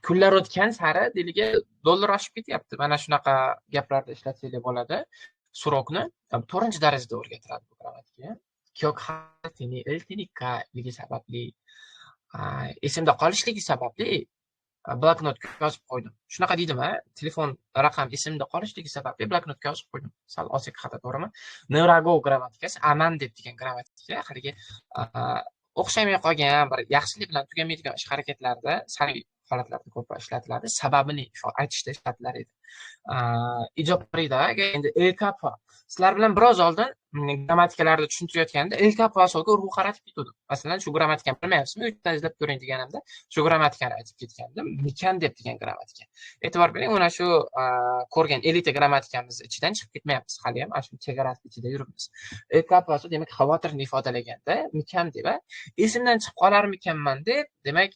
Kunlar o'tgan sari diliga dollar oshib ketyapti. Mana shunaqa gaplarda ishlatsanglar bo'ladi. Surokni 4-darajada o'rgatiladi bu grammatika. 기억하더니 일테니까 ligi sababli, esimda qolishligi sababli bloknotga yozib qo'ydim. Shunaqa deydimi? Telefon raqam esimda qolishligi sababli bloknotga yozib qo'ydim. Sal osik xato, to'g'rimi? Neurago grammatikasi aman deb degan grammatika, haligi o'xshamay qolgan bir yaxshilik bilan tugamaydigan ish harakatlarda salbiy holatlarda ko'proq ishlatiladi. Sababini aytishda ishlatilar edi. Ijobaridaga endi LKP. Sizlar bilan biroz oldin grammatikalarni tushuntirayotganda LKP so'zga urg'u qaratib ketdim. Masalan, shu grammatikani bilmayapsizmi? Uydan izlab ko'ring deganimda, shu grammatikani aytib ketgandim. Mikan deb degan grammatika. E'tibor bering, mana shu ko'rgan elita grammatikamiz ichidan chiqib ketmayapmiz hali ham, shu chegarasi ichida yuribmiz. LKP demak xavotirni ifodalaganda mikan deb, esimdan chiqib qolarmikanman deb, demak,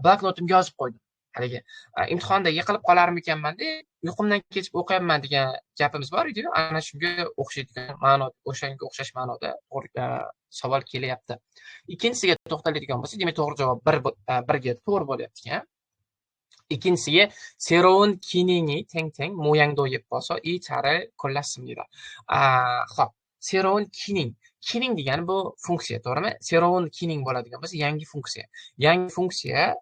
bloknotimga yozib qo'ydim. Haligi imtihonda yiqilib qolarmikanman deb, uyqumdan kechib o'qiyapman degan gapimiz bor edi-ku, ana shunga o'xshaydigan ma'no, o'shanga o'xshash ma'noda savol kelyapti. Ikkinchisiga to'xtaladigan bo'lsak, demak, to'g'ri javob 1ga to'g'ri bo'lyapti ekan. ikkinchisiga 새로운 기능이 탱탱 모양도 예뻐서 이 차를 골랐습니다. Xo'p, 새로운 기능. Kining degani bu funksiya, to'g'rimi? 새로운 기능 bo'ladigan bo'lsa, yangi funksiya. Yangi funksiya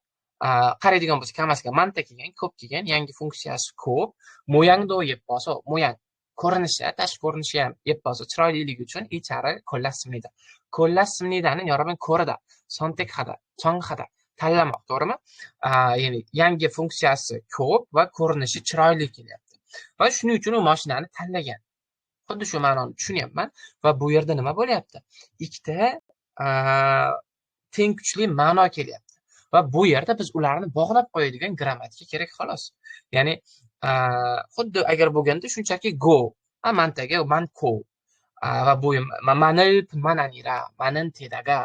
qaraydigan bo'lsak, hammasiga manta kelgan, ko'p kelgan, yangi funksiyasi ko'p, mo'yangda yeb bo'lsa, mo'yang ko'rinishi, tashqi ko'rinishi ham yeb bo'lsa, chiroyliligi uchun ichari ko'llas simlida. Ko'llas simlidani yaraman ko'rida, sontek hada, chong hada tanlamoq, to'g'rimi? Ya'ni yangi funksiyasi ko'p va ko'rinishi chiroyli kelyapti. Va shuning uchun u mashinani tanlagan. Xuddi shu ma'noni tushunyapman va bu yerda nima bo'lyapti? Ikkita teng kuchli ma'no kelyapti. Va bu yerda biz ularni bog'lab qo'yadigan grammatika kerak xolos. Ya'ni xuddi agar bo'lganda shunchaki go, mantaga man ko va bu manil mananira, manin tedaga.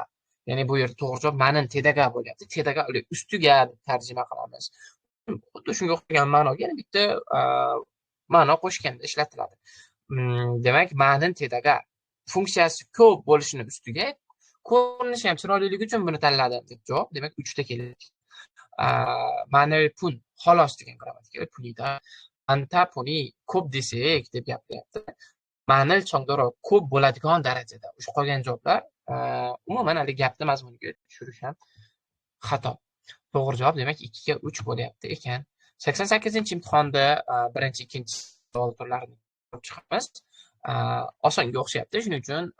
Ya'ni bu yerda to'g'ri javob manin tedaga bo'lyapti. Tedaga ustiga deb tarjima qilamiz. Xuddi shunga o'xshagan ma'noga yana bitta ma'no qo'shganda ishlatiladi. Demak, manin tedaga funksiyasi ko'p bo'lishini ustiga ko'rinishi ham chiroyliligi uchun buni tanladim deb javob. Demak, 3 ta keladi. Manil pun xolos degan grammatika punida anta puni ko'p desak deb gapiryapti. Manil chongdoro ko'p bo'ladigan darajada. O'sha qolgan javoblar umuman hali gapni mazmuniga tushirish ham xato. To'g'ri javob demak 2 ga 3 bo'lyapti ekan. 88-imtihonda birinchi, ikkinchi savol turlarini ko'rib chiqamiz. Osonga o'xshayapti, shuning uchun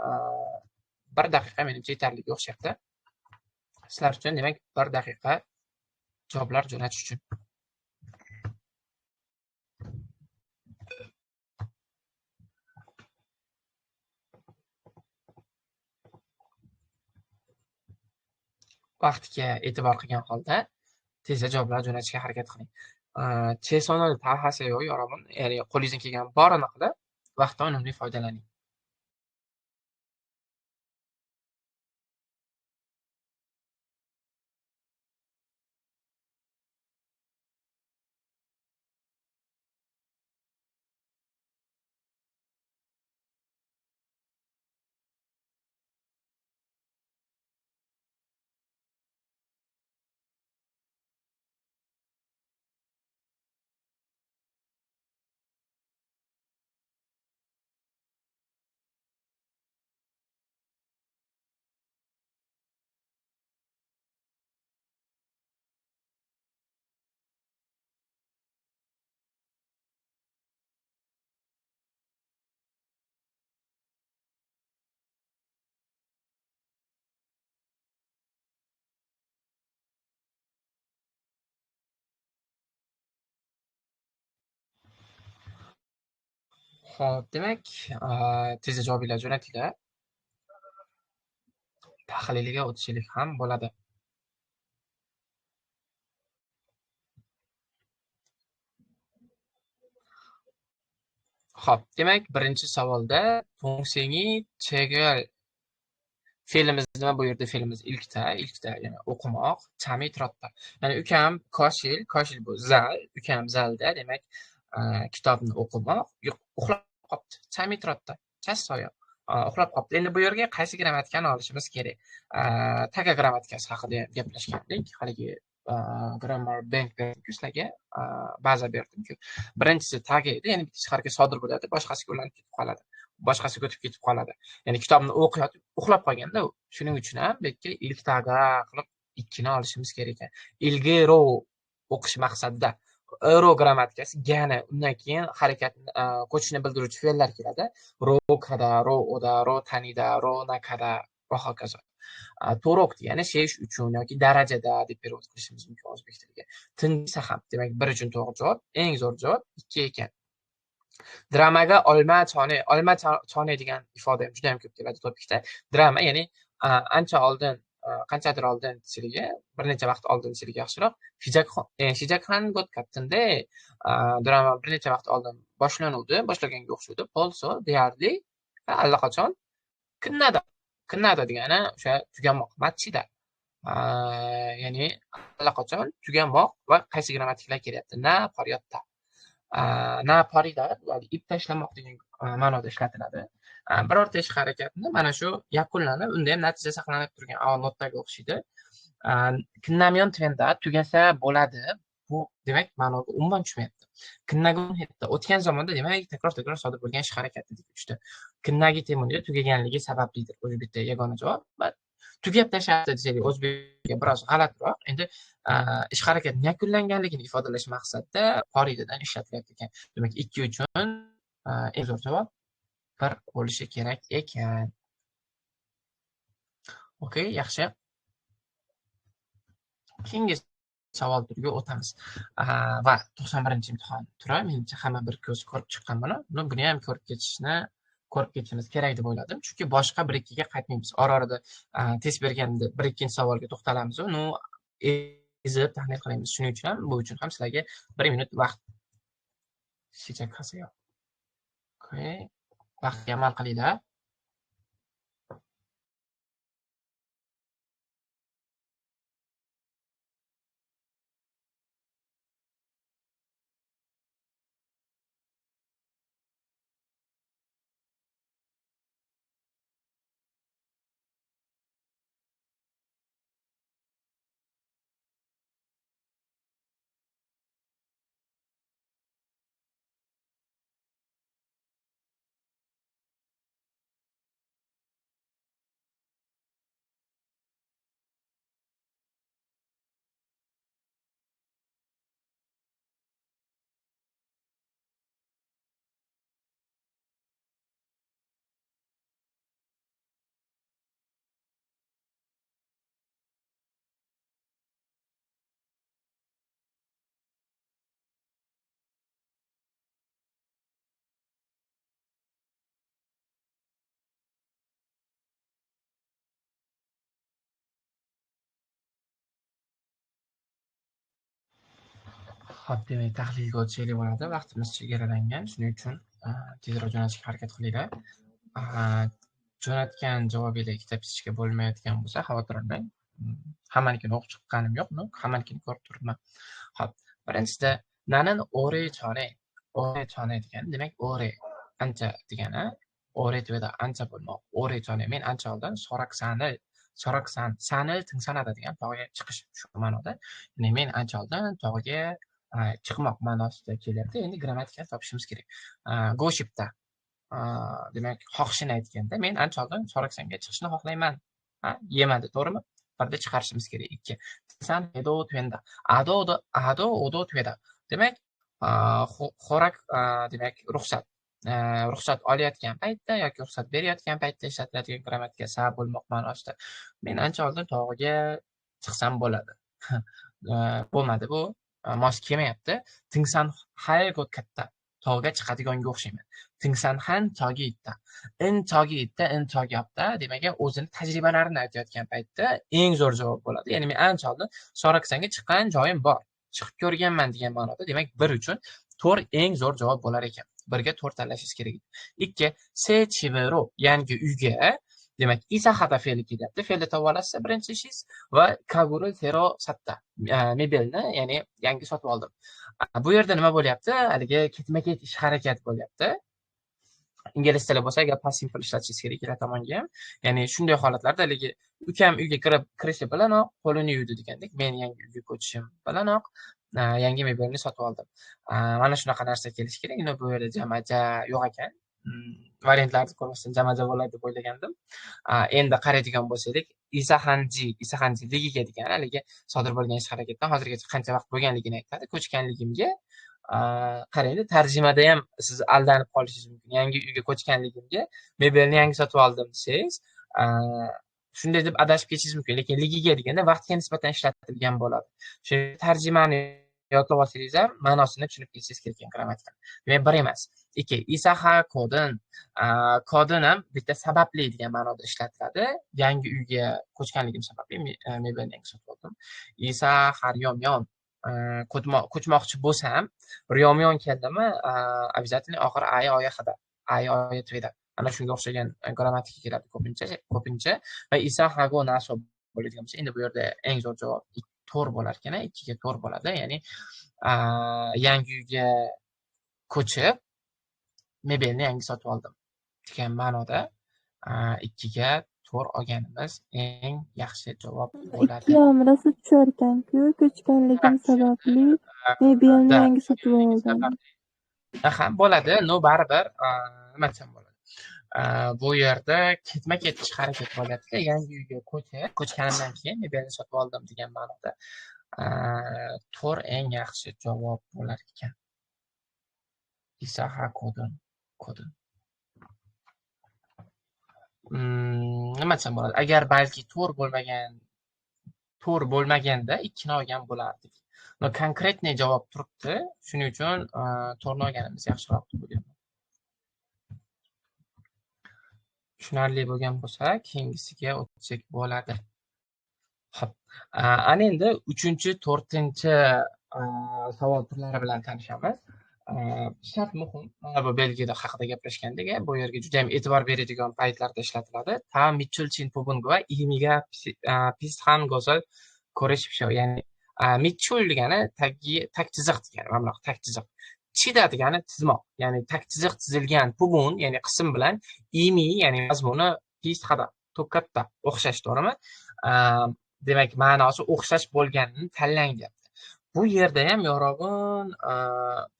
1 daqiqa menimcha yetarliga o'xshayapti. Sizlar uchun demak 1 daqiqa javoblar jo'natish uchun. Vaqtga e'tibor qilgan holda tezda javoblar jo'natishga harakat qiling. Chesonol tahasayo yoraman, ya'ni qo'lingizdan kelgan borini qilib, vaqtdan unumli foydalaning. Xo'p, demak, tezda javobinglar jo'natinglar. Tahliliga o'tishlik ham bo'ladi. Xo'p, demak, birinchi savolda funksiyangi chegel fe'limiz nima bu yerda? Fe'limiz ilkta, ya'ni o'qimoq, chami trotda. Ya'ni ukam koshil bu zal, ukam zalda, demak, kitobni o'qimoq, uxlab qopti. Chami trotda, chastoyo. Uxlab qopti. Endi bu yerga qaysi grammatikani olishimiz kerak? Taga grammatikasi haqida gaplashgandik. Haligi grammar bank berdim sizlarga, baza berdim-ku. Birinchisi tagi edi, ya'ni bitta harakat sodir bo'ladi, boshqasiga ulanib ketib qoladi. Boshqasiga o'tib ketib qoladi. Ya'ni kitobni o'qiyotib uxlab qolganda u. Shuning uchun ham bu yerga ilk taga qilib 2 ni olishimiz kerak ekan. Ilgaro o'qish maqsadida ro grammatikasi gani, undan keyin harakatni ko'chishni bildiruvchi fe'llar keladi. Ro kada, ro oda, ro tanida, ro nakada va hokazo. To'roq degani seyish uchun yoki darajada deb perevod qilishimiz mumkin o'zbek tiliga. Tinsa ham, demak 1 uchun to'g'ri javob, eng zo'r javob 2 ekan. Dramaga olma chone degan ifoda ham juda ham ko'p keladi topikda. Drama ya'ni ancha oldin, qanchadir oldin desiliga, bir necha vaqt oldin desiliga yaxshiroq. Shijak gotkatinde drama bir necha vaqt oldin boshlaganga o'xshaydi. Polso deyarli allaqachon Knada degani o'sha tugamoq, matchida. Ya'ni allaqachon tugamoq va qaysi grammatikalar kelyapti? Na pariyotda. Na parida ip tashlamoq degan ma'noda ishlatiladi. Birorta ish harakatni mana shu yakunlanib, unda ham natija saqlanib turgan notdagi o'xshaydi. Knamyon tvenda tugasa bo'ladi. Bu demak ma'noga umuman tushmayapti. Knagun hetda o'tgan zamonda demak takror sodir bo'lgan ish harakati deb tushdi. Knagi temunida tugaganligi sabablidir. O'zi bitta yagona javob. tugab tashlayapti desak o'zbekcha biroz g'alatiroq. Endi ish harakati yakunlanganligini ifodalash maqsadida xorijadan ishlatilyapti ekan. Demak, 2 uchun eng zo'r javob 1 bo'lishi kerak ekan. Okey, yaxshi. Keyingi savol turiga o'tamiz. Va 91-imtihon turi, menimcha hamma bir ko'z ko'rib chiqqan buni. Buni ham ko'rib ketishimiz kerak deb o'yladim. Chunki boshqa 1-2 ga qaytmaymiz. Ora-orada test berganda 1-2 savolga to'xtalamiz, ezib tahlil qilamiz. Shuning uchun ham, bu uchun ham sizlarga 1 minut vaqt chechak qilsa yo'q. Okey. Vaqtga amal qilinglar. Xo'p, demak, tahlilga o'tishlik bo'ladi. Vaqtimiz chegaralangan. Shuning uchun tezroq jo'natishga harakat qilinglar. Jo'natgan javobinglar ikkita pisishga bo'lmayotgan bo'lsa, xavotir olmang. Hammanikini o'qib chiqqanim yo'q, hammanikini ko'rib turibman. Xo'p, birinchisida nanin o're chore. O're chore degani, demak, o're ancha degani, o're tuveda ancha bo'lmoq. O're chore. Men ancha oldin sanil tingsanadi degan tog'ga chiqish shu ma'noda. Ya'ni men ancha oldin tog'ga chiqmoq ma'nosida kelyapti. Endi grammatikani topishimiz kerak. Go'shipda demak, xohishini aytganda, men ancha oldin Soraksanga chiqishni xohlayman. Yemadi, to'g'rimi? Birda chiqarishimiz kerak. 2. San edo twenda. Ado odo tweda. Demak, xo'rak demak, ruxsat olayotgan paytda yoki ruxsat berayotgan paytda ishlatiladigan grammatika sa bo'lmoq ma'nosida. Men ancha oldin tog'ga chiqsam bo'ladi. Bo'lmadi bu. Mos kelmayapti. Tingsan haygo katta. Tog'ga chiqadiganga o'xshayman. Tingsan han togi itta. In togi itta, in togi yapta. Demak, o'zini tajribalarini aytayotgan paytda eng zo'r javob bo'ladi. Ya'ni men ancha oldin Soraksanga chiqqan joyim bor. Chiqib ko'rganman degan ma'noda. Demak, 1 uchun 4 eng zo'r javob bo'lar ekan. 1 ga 4 tanlashingiz kerak. 2. Se chivero, yangi uyga. Demak, isahada fe'li kelyapti. Fe'lni topib olasiz birinchi ishingiz va kaguru tero satta. Mebelni, ya'ni yangi sotib oldim. Bu yerda nima bo'lyapti? Haligi ketma-ket ish harakat bo'lyapti. Ingliz tili bo'lsa, agar past simple ishlatishingiz kerak ikkala tomonga ham. Ya'ni shunday holatlarda haligi ukam uyga kirishi bilanoq qo'lini yuvdi degandek, men yangi uyga ko'chishim bilanoq yangi mebelni sotib oldim. Mana shunaqa narsa kelishi kerak. Bu yerda jamaja yo'q ekan. Variantlarni ko'rmasdan jamaja bo'ladi deb o'ylagandim. Endi qaraydigan bo'lsak, isahanji ligiga degan haligi sodir bo'lgan ish harakatdan hozirgacha qancha vaqt bo'lganligini aytadi. Ko'chganligimga qaraydi, tarjimada ham siz aldanib qolishingiz mumkin. Yangi uyga ko'chganligimga mebelni yangi sotib oldim desangiz, shunday deb adashib ketishingiz mumkin. Lekin ligiga deganda vaqtga nisbatan ishlatilgan bo'ladi. Shu tarjimani yodlab olsangiz ham ma'nosini tushunib ketishingiz kerak ekan grammatika. Demak, 1 emas. 2. Isaha kodin ham bitta sababli degan ma'noda ishlatiladi. Yangi uyga ko'chganligim sababli mebelni yangi sotib oldim. Isa haryomyon ko'chmoqchi bo'lsam, ryomyon keldimi, обязательно oxiri ay oya hada. Ay oya tveda. Ana shunga o'xshagan grammatika keladi ko'pincha. Va isa hago naso bo'ladigan bo'lsa, endi bu yerda eng zo'r javob 4 bo'lar ekan, 2 ga 4 bo'ladi. Ya'ni yangi uyga ko'chib mebelni yangi sotib oldim degan ma'noda 2 ga 4 olganimiz eng yaxshi javob bo'ladi. 2 ham rosa tushar ekan-ku, ko'chganligim sababli mebelni yangi sotib oldim. Bo'ladi, baribir nima desam bo'ladi. Bu yerda ketma-ket ish harakat bo'lyapti. Yangi uyga ko'chganimdan keyin mebelni sotib oldim degan ma'noda. To'r eng yaxshi javob bo'lar ekan. Isaha kodin. Nima desam bo'ladi? Agar balki to'r bo'lmaganda ikkini olgan bo'lardik. No, konkretniy javob turibdi. Shuning uchun to'rni olganimiz yaxshiroq deb o'ylayman. Tushunarli bo'lgan bo'lsa, keyingisiga o'tsak bo'ladi. Xo'p, ana endi 3-chi, 4-chi savol turlari bilan tanishamiz. Shart muhim. Mana bu belgida haqida gaplashgandek, bu yerga juda ham e'tibor beradigan paytlarda ishlatiladi. Ta mitchulchin pubunga imiga pishan go'zal ko'rishibsho. Ya'ni mitchul degani tag chiziq degani, mana bunaqa tag chiziq. Chida degani chizmoq, ya'ni tag chiziq chizilgan pubun, ya'ni qism bilan imi, ya'ni mazmuni pishada, to'katda o'xshash, to'g'rimi? Demak, ma'nosi o'xshash bo'lganini tanlang deyapti. Bu yerda ham yorug'in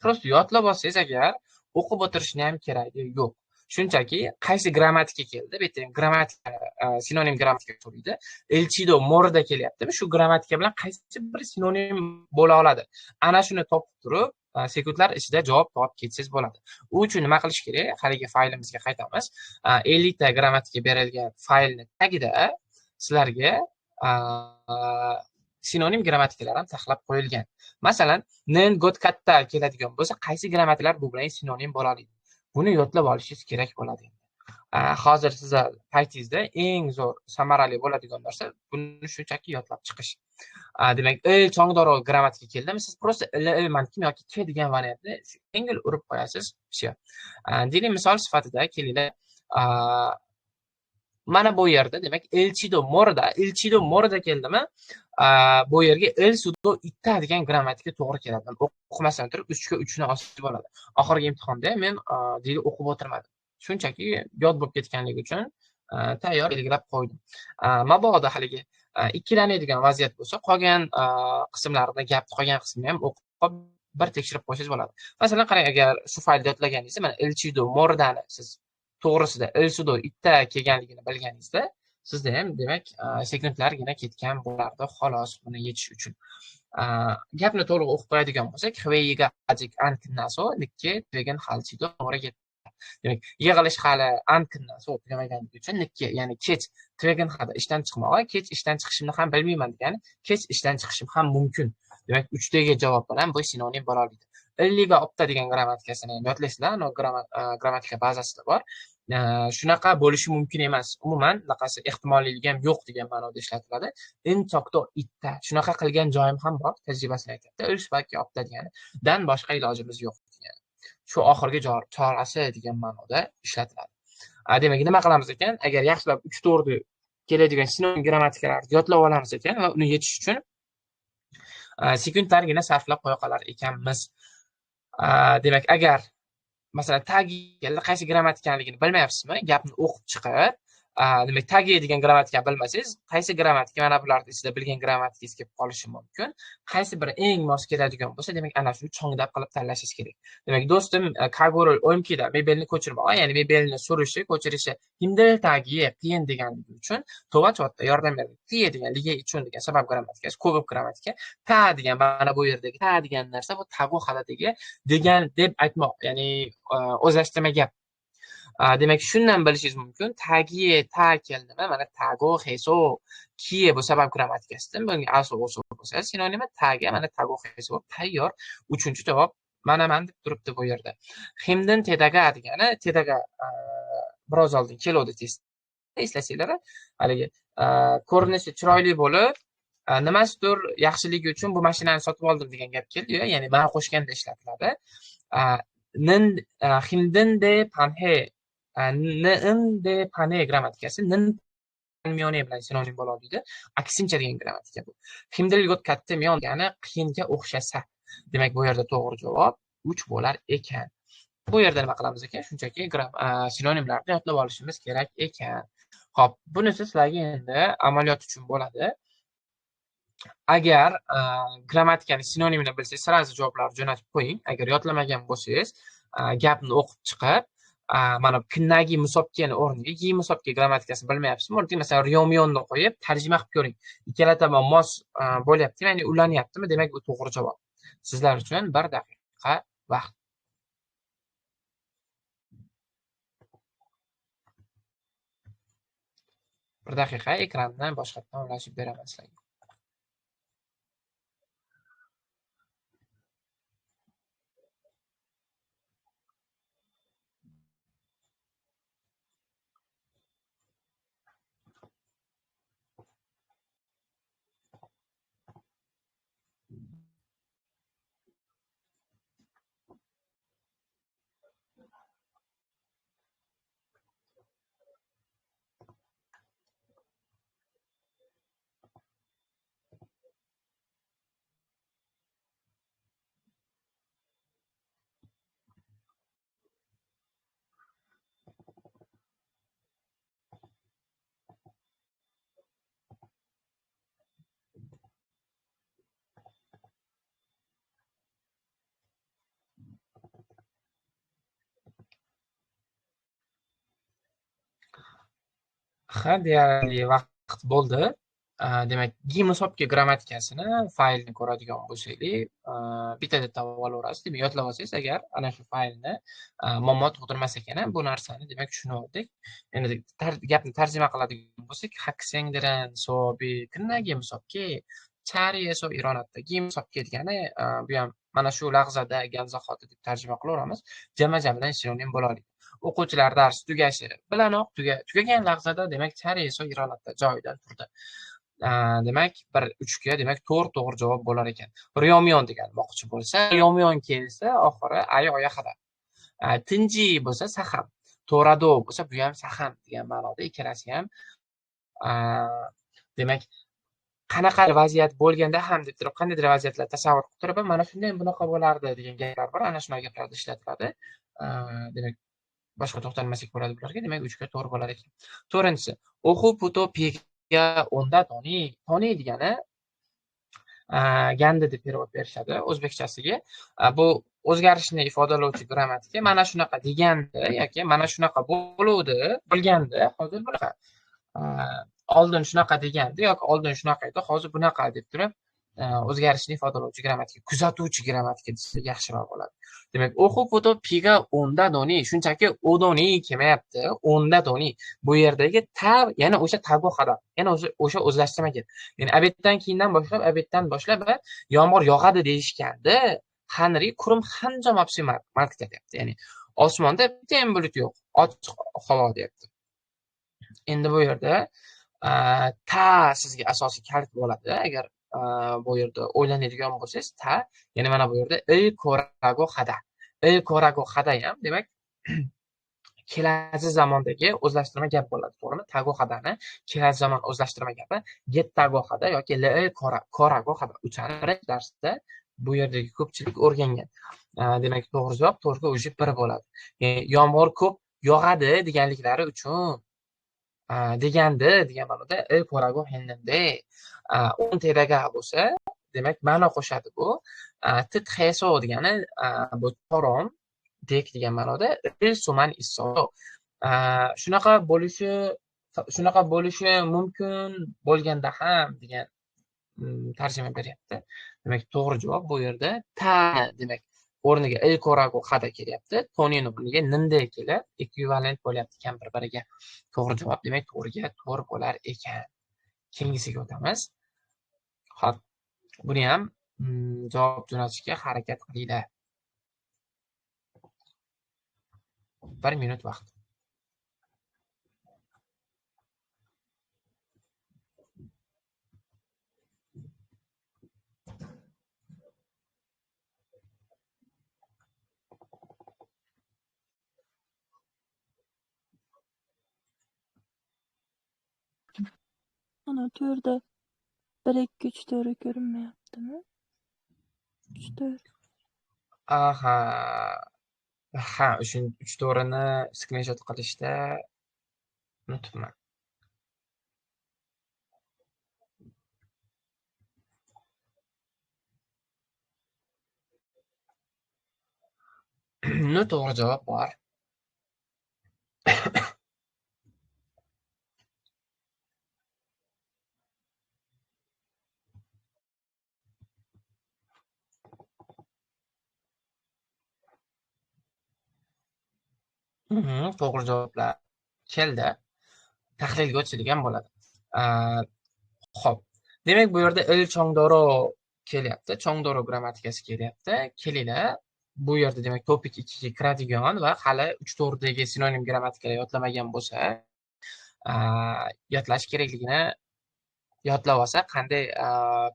prosta yodlab olsangiz agar o'qib o'tirishni ham keragi yo'q. Shunchaki qaysi grammatika keldi, bu yerda grammatika sinonim grammatika so'raydi. Elchido morda kelyaptimi? Shu grammatika bilan qaysi bir sinonim bo'la oladi? Ana shuni topib turib, sekundlar ichida javob topib ketsangiz bo'ladi. U uchun nima qilish kerak? Haligi faylimizga qaytamiz. 50 ta grammatika berilgan faylni tagida sizlarga sinonim grammatikalar ham saqlab qo'yilgan. Masalan, nen got katta keladigan bo'lsa, qaysi grammatikalar bu bilan sinonim bo'la oladi? Buni yodlab olishingiz kerak bo'ladi. Hozir sizlar paytingizda eng zo'r samarali bo'ladigan narsa buni shunchaki yodlab chiqish. Demak, chongdoro grammatika keldimi, siz prosta mankim yoki ke degan variantni yengil urib qo'yasiz. Diniy misol sifatida kelinglar. Mana bu yerda demak elchido morda keldimi? Bu yerga el sudo itta degan grammatika to'g'ri keladi. O'qimasdan turib 3 ga 3 ni olsa bo'ladi. Oxirgi imtihonda men dili o'qib o'tirmadim. Shunchaki yod bo'lib ketganligi uchun tayyor belgilab qo'ydim. Mabodo haligi ikkilanadigan vaziyat bo'lsa, qolgan qismlarini, gapni qolgan qismini ham o'qib bir tekshirib qo'ysangiz bo'ladi. Masalan, qarang, agar shu faylni yodlaganingizda, mana elchido mordani siz to'g'risida el sudo itta kelganligini bilganingizda, sizda ham demak sekundlargina ketgan bo'lardi, xolos buni yechish uchun. Gapni to'liq o'qib qo'yadigan bo'lsak, hveyiga ajik ankinnaso nikke degan halchido to'g'ri ketdi. Demak, yig'ilish hali ankinnaso tugamaganligi uchun nikke, ya'ni kech tvegan hada ishdan chiqmog'i, kech ishdan chiqishimni ham bilmayman degani, kech ishdan chiqishim ham mumkin. Demak, 3 dagi javob bilan bu sinonim bo'la oladi. Illiga opta degan grammatikasini yodlaysizlar, grammatika bazasida bor. Shunaqa bo'lishi mumkin emas. Umuman bunaqasi ehtimolligi ham yo'q degan ma'noda ishlatiladi. Inchokto itta. Shunaqa qilgan joyim ham bor, tajribasini aytadi. Ilshbaki opta degani dan boshqa ilojimiz yo'q degan. Shu oxirgi chorasi degan ma'noda ishlatiladi. Demak, nima qilamiz ekan? Agar yaxshilab 3-4 keladigan sinonim grammatikalarni yodlab olamiz ekan va uni yechish uchun sekundlargina sarflab qo'ya qolar ekanmiz. Demak, agar masalan tagi qaysi grammatikaligini bilmayapsizmi? Gapni o'qib chiqib, demak tagi degan grammatikani bilmasangiz, qaysi grammatika mana bularning ichida bilgan grammatikangiz kelib qolishi mumkin. Qaysi biri eng mos keladigan bo'lsa, demak ana shuni chongdab qilib tanlashingiz kerak. Demak, do'stim Kagorul Oymkida mebelni ko'chirmoq, ya'ni mebelni ko'chirishi hindil tagi qiyin deganligi uchun Tovachotda yordam berdi. Qiyin deganligi uchun degan sabab grammatikasi, ko'p grammatika. Ta degan mana bu yerdagi ta degan narsa bu tagu halatigi degan deb aytmoq, ya'ni o'zlashtirma gap. Demak, shundan bilishingiz mumkin. Tagi ta keldimi? Mana tago heso kiye bu sabab grammatikasidan bunga aso bo'lsa, sinonimi taga mana tago heso tayyor. 3-chi javob mana deb turibdi bu yerda. Himdan tedaga degani, tedaga biroz oldin kelodi test. Eslasanglar, haligi ko'rinishi chiroyli bo'lib, nimasidir yaxshiligi uchun bu mashinani sotib oldim degan gap keldi-yu, ya'ni mana qo'shganda ishlatiladi. Himdan de panhe de pane grammatikasi nin mione bilan sinonim bo'la oladi. Aksincha degan grammatika bu. Himdil got katta mion degani qiyinga o'xshasa. Demak, bu yerda to'g'ri javob 3 bo'lar ekan. Bu yerda nima qilamiz ekan? Shunchaki sinonimlarni yodlab olishimiz kerak ekan. Xo'p, bunisi sizlarga endi amaliyot uchun bo'ladi. Agar grammatikani sinonimini bilsangiz, sразу javoblarni jo'natib qo'ying. Agar yodlamagan bo'lsangiz, gapni o'qib chiqib, mana kundagi musobkani o'rniga gi musobka grammatikasini bilmayapsizmi? O'rniga masalan ryomyonni qo'yib tarjima qilib ko'ring. Ikkala tomon mos bo'lyaptimi, ya'ni ulanyaptimi? Demak, bu to'g'ri javob. Sizlar uchun 1 daqiqa vaqt. Bir daqiqa ekranni boshqatdan ulashib beraman sizlarga. Ha, deyarli vaqt bo'ldi. Demak, gi musobqa grammatikasini faylni ko'radigan bo'lsak, bitta deb olaverasiz. Demak, yodlab olsangiz agar ana shu faylni muammo tug'dirmas ekan, bu narsani demak tushunib oldik. Endi gapni tarjima qiladigan bo'lsak, haksengdiran sobi kundagi musobqa chari eso ironatdagi musobqa degani bu ham mana shu lahzada ganzahoti deb tarjima qilaveramiz. Jama-jamdan sinonim bo'la oladi. O'quvchilar dars tugashi bilanoq tugagan lahzada demak chariso irolatda joyidan turdi. Demak 1-3 ga demak 4 to'g'ri javob bo'lar ekan. Ryomyon degan moqchi bo'lsa, ryomyon kelsa oxiri ay oyoqada. Tinji bo'lsa saham. To'rado bo'lsa bu ham saham degan ma'noda ikkalasi ham demak qanaqa vaziyat bo'lganda ham deb turib qandaydir vaziyatlar tasavvur qilib turib mana shunday bunaqa bo'lardi degan gaplar bor. Ana shunaqa gaplarda ishlatiladi. Demak boshqa to'xtalmasak bo'ladi bularga. Demak 3 ga to'g'ri bo'lar ekan. 4-inchisi o'qu puto pega onda toni. Toni degani gandi deb perevod berishadi o'zbekchasiga. Bu o'zgarishni ifodalovchi grammatika. Mana shunaqa degandi yoki mana shunaqa bo'luvdi, bilgandi, hozir bunaqa. Oldin shunaqa degandi yoki oldin shunaqa edi, hozir bunaqa deb turib o'zgarishni ifodalovchi grammatika, kuzatuvchi grammatika desak yaxshiroq bo'ladi. Demak, o'qu puto piga onda doni, shunchaki odoni kelmayapti, onda doni. Bu yerdagi ta yana o'sha tago xada, yana o'sha o'zlashtirma keldi. Ya'ni abetdan boshlab yomg'ir yog'adi deyishganda, Henry kurum hanjam apsi mark ketyapti. Ya'ni osmonda bitta ham bulut yo'q, ochiq havo deyapti. Endi bu yerda ta sizga asosiy kalit bo'ladi. Agar bu yerda o'ylanadigan bo'lsangiz, ta, ya'ni mana bu yerda ko'rago xada. Ko'rago xada ham demak kelasi zamondagi o'zlashtirma gap bo'ladi, to'g'rimi? Tago xadani kelasi zamon o'zlashtirma gapi get tago xada yoki korago xada. Uchani birinchi darsda bu yerdagi ko'pchilik o'rgangan. Demak, to'g'ri javob 4 ga o'zi 1 bo'ladi. Yomg'ir ko'p yog'adi deganliklari uchun degandi degan ma'noda ko'rago hendinde. Un tedaga bo'lsa, demak ma'no qo'shadi bu. Tit heso degani bu toron dek degan ma'noda suman isso. Shunaqa bo'lishi mumkin bo'lganda ham degan tarjima beryapti. Demak, to'g'ri javob bu yerda ta demak o'rniga ko'rago xada kelyapti. Tonini o'rniga ninde kelib ekvivalent bo'lyapti kampir biriga. To'g'ri javob demak 4 ga 4 bo'lar ekan. Keyingisiga o'tamiz. Xo'p, buni ham javob jo'natishga harakat qilinglar. 1 minut vaqt. Ana 4'da 1, 2, 3, 4 ko'rinmayaptimi? 3, 4. Aha. Ha, 3 to'rini screenshot qilishda unutibman. To'g'ri javob bor. To'g'ri javoblar keldi. Tahlilga o'tadigan bo'ladi. Xo'p. Demak, bu yerda il chongdoro kelyapti. Chongdoro grammatikasi kelyapti. Kelinglar. Bu yerda demak topik 2 ga kiradigan va hali 3-4dagi sinonim grammatikalar yodlamagan bo'lsa, yodlash kerakligini yodlab olsa qanday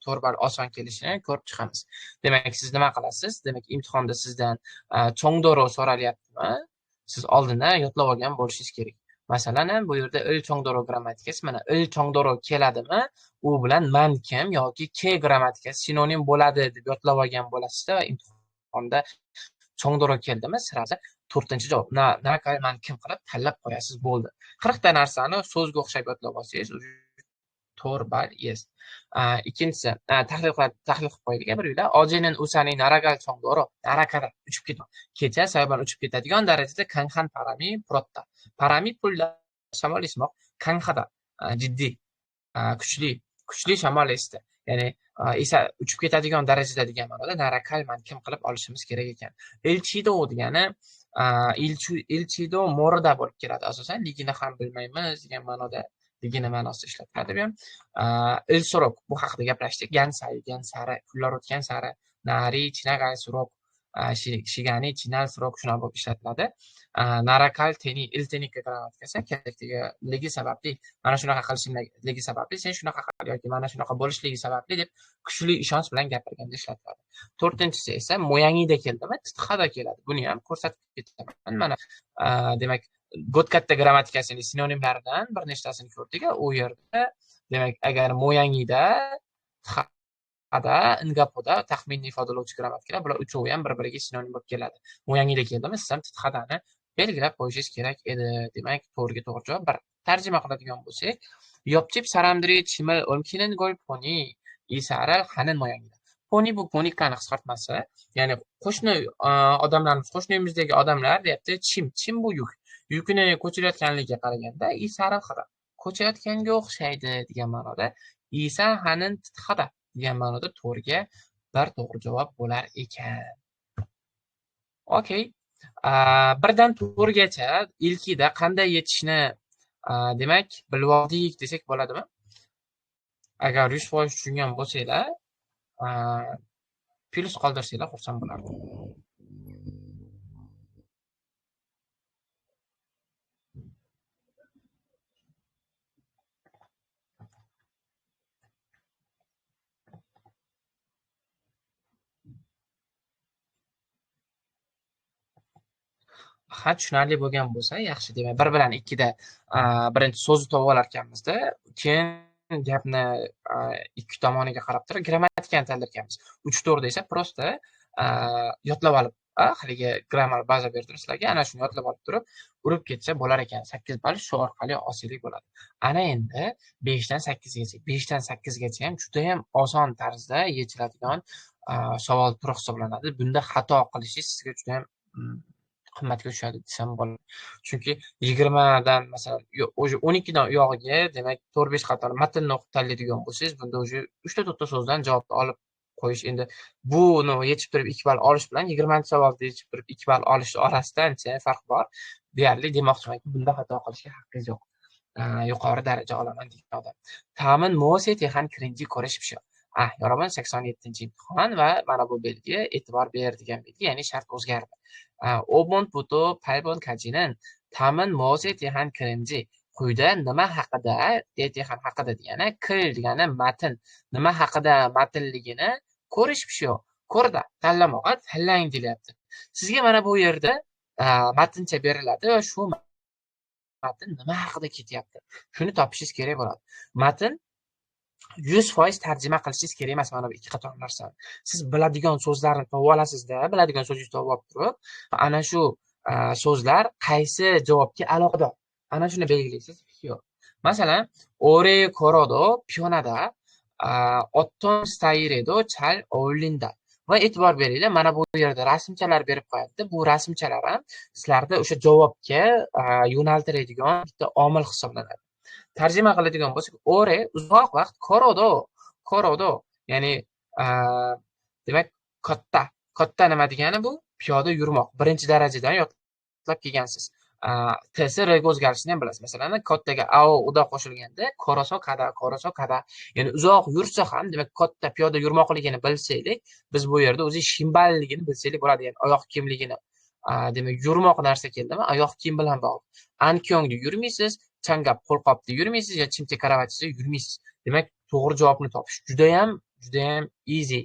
to'g'ri oson kelishini ko'rib chiqamiz. Demak, siz nima qilasiz? Demak, imtihonda sizdan chongdoro so'ralyaptimi? Siz oldindan yodlab olgan bo'lishingiz kerak. Masalan, bu yerda il chongdoro grammatikasi, mana il chongdoro keladimi? U bilan man kim yoki ke grammatikasi sinonim bo'ladi deb yodlab olgan bo'lasizda va imtihonda chongdoro keldimi? Sirasi 4-javob. Man kim qilib tanlab qo'yasiz, bo'ldi. 40 ta narsani so'zga o'xshab yodlab olsangiz, to'g'ri bal yes. Ikkinchisi, tahlil qilib qo'yaylik bir uyda. Ojining usaning naragal chongdoro, narakada uchib ketdi. Kecha sayoban uchib ketadigan darajada kanxan parami protta. Parami pulda shamol esmoq, kanxada jiddiy, kuchli shamol esdi. Ya'ni esa uchib ketadigan darajada degan ma'noda narakal man kim qilib olishimiz kerak ekan. Elchido degani ilchido morida bo'lib keladi. Asosan ligini ham bilmaymiz degan ma'noda ligini ma'nosida ishlatiladi. Bu ham il surok, bu haqida gaplashdik. Gan sari, kunlar o'tgan sari, nari chinagal surok, shigani chinal surok shuna bo'lib ishlatiladi. Narakal teni, il tenika grammatikasi kerakligi sababli, mana shunaqa qilishimligi sababli, sen shunaqa qil yoki mana shunaqa bo'lishligi sababli deb kuchli ishonch bilan gapirganda ishlatiladi. 4-si esa moyangida keldimi, titxada keladi. Buni ham ko'rsatib ketaman. Mana demak, Godkatta grammatikasining sinonimlaridan bir nechtasini ko'rdik. U yerda demak, agar moyangida, titxada, ingapoda taxminni ifodalovchi grammatikalar, bular uchovi ham bir-biriga sinonim bo'lib keladi. Moyangida keldimi, siz ham titxadani belgilab qo'yishingiz kerak edi. Demak, to'g'ri javob. Bir tarjima qiladigan bo'lsak, yopchib saramdiri chimil o'lkinin gol poni isara xanin moyangida. Poni bu ponikani qisqartmasi, ya'ni qo'shni odamlarimiz, qo'shni uyimizdagi odamlar deyapti, chim bu yukini ko'chirayotganligiga qaraganda isariqada ko'chayotganga o'xshaydi degan ma'noda, isa hanin titxada degan ma'noda to'g'riga bir to'g'ri javob bo'lar ekan. Okey. 1dan 4gacha ilkida qanday yetishni demak bilib oldik desak bo'ladimi? Agar 100% tushungan bo'lsanglar, plus qoldirsanglar xursand bo'lardim. Tushunarli bo'lgan bo'lsa, yaxshi. Demak, 1 bilan 2da birinchi so'zni topib olar ekanmizda, keyin gapni ikki tomoniga qarab turib grammatikani tanlar ekanmiz. 3-4da esa prosta yodlab olib, haligi grammar baza berdim sizlarga, ana shuni yodlab olib turib, urib ketsa bo'lar ekan. 8 ball shu orqali olsangiz bo'ladi. Ana endi 5dan 8gacha, 5dan 8gacha ham juda ham oson tarzda yechiladigan savol turi hisoblanadi. Bunda xato qilishingiz sizga juda ham qimmatga tushadi desam bo'ladi. Chunki 20dan masalan 12dan uyog'iga demak 4-5 qator matnni o'qib tanlaydigan bo'lsangiz, bunda 3-4ta so'zdan javobni olib qo'yish. Endi buni yechib turib 2 ball olish bilan 20-savolni yechib turib 2 ball olish orasida ancha farq bor. Deyarli demoqchimanki, bunda xato qilishga haqqingiz yo'q. Yuqori daraja olaman degan odam. Ta'min mo'set yaxan kirinchi ko'rish pishyo. Yo'qman 87-imtihon va mana bu belgi e'tibor ber degan belgi, ya'ni shart o'zgardi. 5번부터 8번까지는 담은 무엇에 대한 글인지 quyida nima haqida degani kil degani matn, nima haqida matnligini ko'rish pishyo. Ko'rda tanlamoqqa tanlang deyapti. Sizga mana bu yerda matncha beriladi va shu matn nima haqida ketyapti, shuni topishingiz kerak bo'ladi. Matn 100% tarjima qilishingiz kerak emas mana bu ikki qator narsani. Siz biladigan so'zlarni topib olasizda, biladigan so'zni topib olib turib, ana shu so'zlar qaysi javobga aloqador, ana shuni belgilaysiz. Masalan, ore korodo piyonada otton stayledo chal o'ylinda. va e'tibor beringlar, mana bu yerda rasmchalar berib qo'yapti. Bu rasmchalar ham sizlarda o'sha javobga yo'naltiradigan bitta omil hisoblanadi. Tarjima qiladigan bo'lsak, ore uzoq vaqt ko'rdi. Ko'rdi. Ya'ni demak katta. Katta nima degani bu? Piyoda yurmoq. Birinchi darajadan yodlab kelgansiz. T'si r'ga o'zgarishini ham bilasiz. Masalan, kattaga ao uda qo'shilganda ko'raso kada. Ya'ni uzoq yursa ham, demak katta piyoda yurmoqligini bilsaylik, biz bu yerda o'zi shimballigini bilsaylik bo'ladi. Ya'ni oyoq kiyimligini. Demak, yurmoq narsa keldimi? Oyoq kiyim bilan bog'liq. Ankyongda yurmaysiz, changab qo'lqopda yurmaysiz, yo chimcha karavotda yurmaysiz. Demak, to'g'ri javobni topish judayam easy.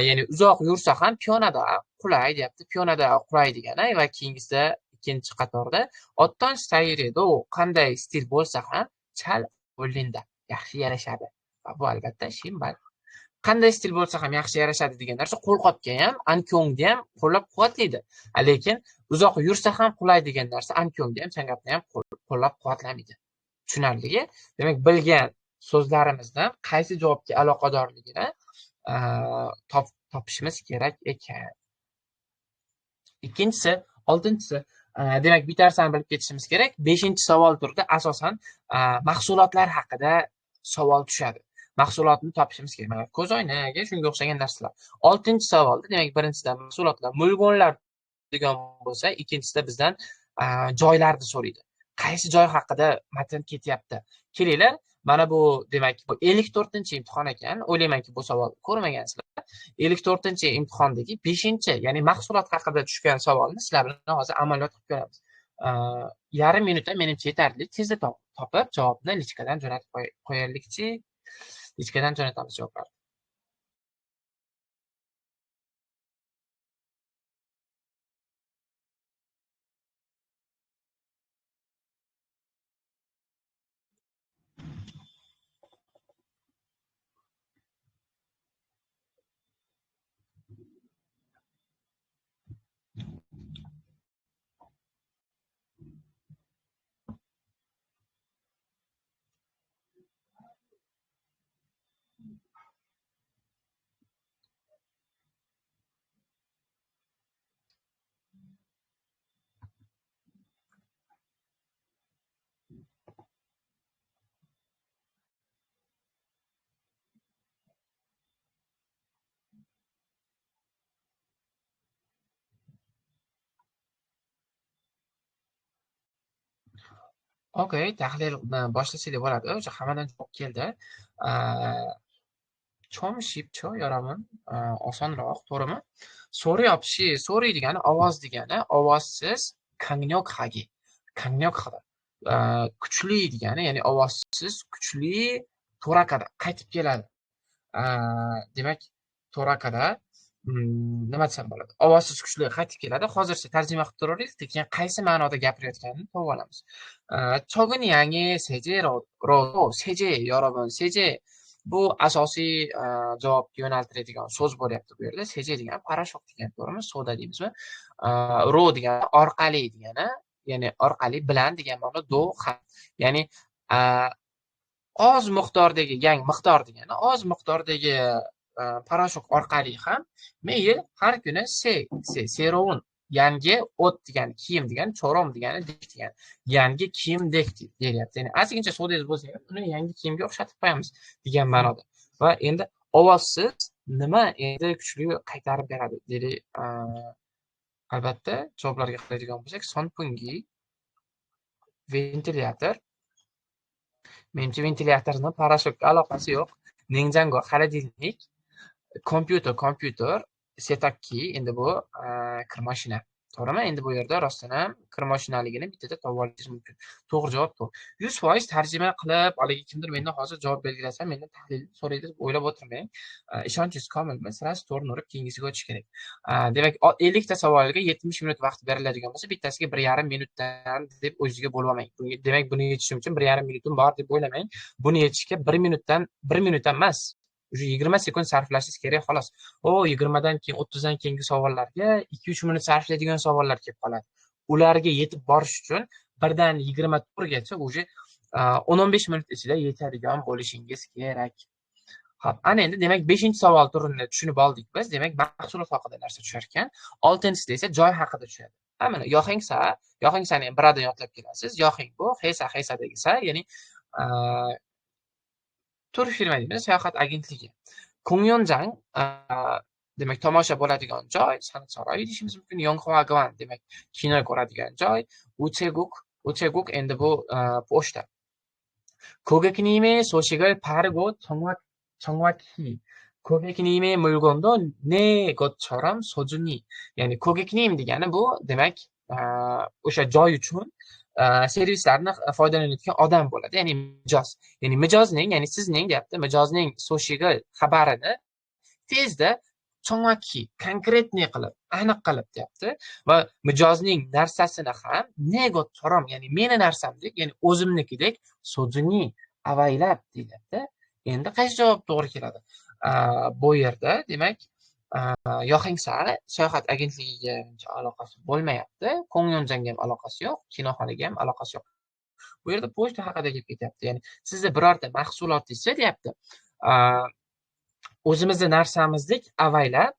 Ya'ni uzoq yursa ham piyonada qulay deyapti. Piyonada qulay degani va keyingisida ikkinchi qatorda otdan sayrido qanday stil bo'lsa ham chal o'linda yaxshi yarashadi. Va bu albatta shimbal. Qanday stil bo'lsa ham yaxshi yarashadi degan narsa qo'lqopga ham, ankyongda ham qo'llab-quvvatlaydi. Lekin uzoq yursa ham qulay degan narsa ankyongda ham, changapda ham qo'llab-quvvatlamaydi. Tushunarligi? Demak, bilgan so'zlarimizdan qaysi javobga aloqadorligini topishimiz kerak ekan. Ikkinchisi, oltinchisi, demak, bitta narsani bilib ketishimiz kerak. 5-savol turida asosan mahsulotlar haqida savol tushadi. Mahsulotni topishimiz kerak. Mana ko'zoynak, shunga o'xshagan narsalar. 6-savolda, demak, birinchisidan mahsulotlar, mulgonlar degan bo'lsa, ikkinchisida bizdan joylarni so'raydi. Qaysi joy haqida matn ketyapti? Kelinglar, mana bu demak, bu 54-imtihon ekan. O'ylaymanki, bu savolni ko'rmagansizlar. 54-imtihondagi 5, ya'ni mahsulot haqida tushgan savolni sizlar bilan hozir amaliyot qilib ko'ramiz. Yarim minutda menimcha yetarli. Tezda topib javobni lichkadan jo'natib qo'yaylikchi. Lichkadan jo'natamiz javoblarni. Okay, tahlilni boshlasak bo'ladi. O'sha hammadan javob keldi. Chom shipcho yoraman, osonroq, to'g'rimi? So'ri degani ovoz degani, ovozsiz kangnyoq hagi. Kangnyoq hagi. Kuchli degani, ya'ni ovozsiz kuchli to'rakada qaytib keladi. Demak, to'rakada nima desam bo'ladi? Ovozsiz kuchli qaytib keladi. Hozircha tarjima qilib turaylik, keyin qaysi ma'noda gapirayotganini topib olamiz. Chog'in yangi seje ro seje yoraman, seje bu asosiy javobga yo'naltiradigan so'z bo'lyapti bu yerda. Seje degan parashok degan, to'g'rimi? Soda deymizmi? Ro degan orqali degani, ya'ni orqali bilan degan ma'no, do ham. Ya'ni oz miqdordagi, yangi miqdor degani oz miqdordagi parashok orqali ham mayli har kuni serovun, yangi o't degani, kiyim degani, chorom degani, dek degani, yangi kiyimdek deyilyapti. Ya'ni ozgincha so'dangiz bo'lsa ham uni yangi kiyimga o'xshatib qo'yamiz degan ma'noda. Va endi ovozsiz nima endi kuchli qaytarib beradi dedi. Albatta javoblarga qaraydigan bo'lsak, sonpungi ventilyator. Menimcha ventilyatorni parashokka aloqasi yo'q. Ningjango xolodilnik, kompyuter, setakki, endi bu kir mashina. To'g'rimi? Endi bu yerda rostdan ham kir mashinaligini bittada topib olishingiz mumkin. To'g'ri javob bu. 100% tarjima qilib, haligi kimdir mendan hozir javob belgilasa, mendan tahlil so'raydi deb o'ylab o'tirmang. Ishonchingiz komilmi? Sirasi to'g'rini urib keyingisiga o'tish kerak. Demak, 50 ta savolga 70 minut vaqt beriladigan bo'lsa, bittasiga 1,5 minutdan deb o'zingizga bo'lib olmang. Demak, buni yechishim uchun 1,5 minutim bor deb o'ylamang. Buni yechishga 1 minutdan emas, 20 sekund sarflashingiz kerak xolos. 20dan keyin 30dan keyingi savollarga 2-3 minut sarflaydigan savollar kelib qoladi. Ularga yetib borish uchun 1dan 24gacha 10-15 minut ichida yetadigan bo'lishingiz kerak. Hop, ana endi demak 5-savol turini tushunib oldik biz. Demak, mahsulot haqida narsa tushar ekan. 6-sida esa joy haqida tushadi. Mana yohingsa, yohingsani ham birdan yodlab kelasiz. Yohing bu, hesa sa, ya'ni tur firma deymiz, sayohat agentligi. Kungyonjang demak tomosha bo'ladigan joy, san'at saroyi deyishimiz mumkin. Yonghwagwan demak kino ko'radigan joy. Ucheguk endi bu pochta. 고객님의 소식을 빠르고 정확히 고객님의 물건도 내 것처럼 소중히 ya'ni 고객님 degani bu demak o'sha joy uchun servislarni foydalanayotgan odam bo'ladi, ya'ni mijoz. Ya'ni mijozning, ya'ni sizning deyapti, mijozning so'shig'i xabarini tezda 정확히 konkretniy qilib, aniq qilib deyapti va mijozning narsasini ham negot처럼 ya'ni meni narsamdek, ya'ni o'zimnikidek so'zini avaylab deyapti. Endi qaysi javob to'g'ri keladi? Bu yerda demak yohingsa sayohat agentligiga aloqasi bo'lmayapti, Kongyonjanga ham aloqasi yo'q, kinoxonaga ham aloqasi yo'q. Bu yerda pochta haqida gap ketyapti. Ya'ni sizda birorta mahsulotingizni deyapti, o'zimizni narsamizdek avaylab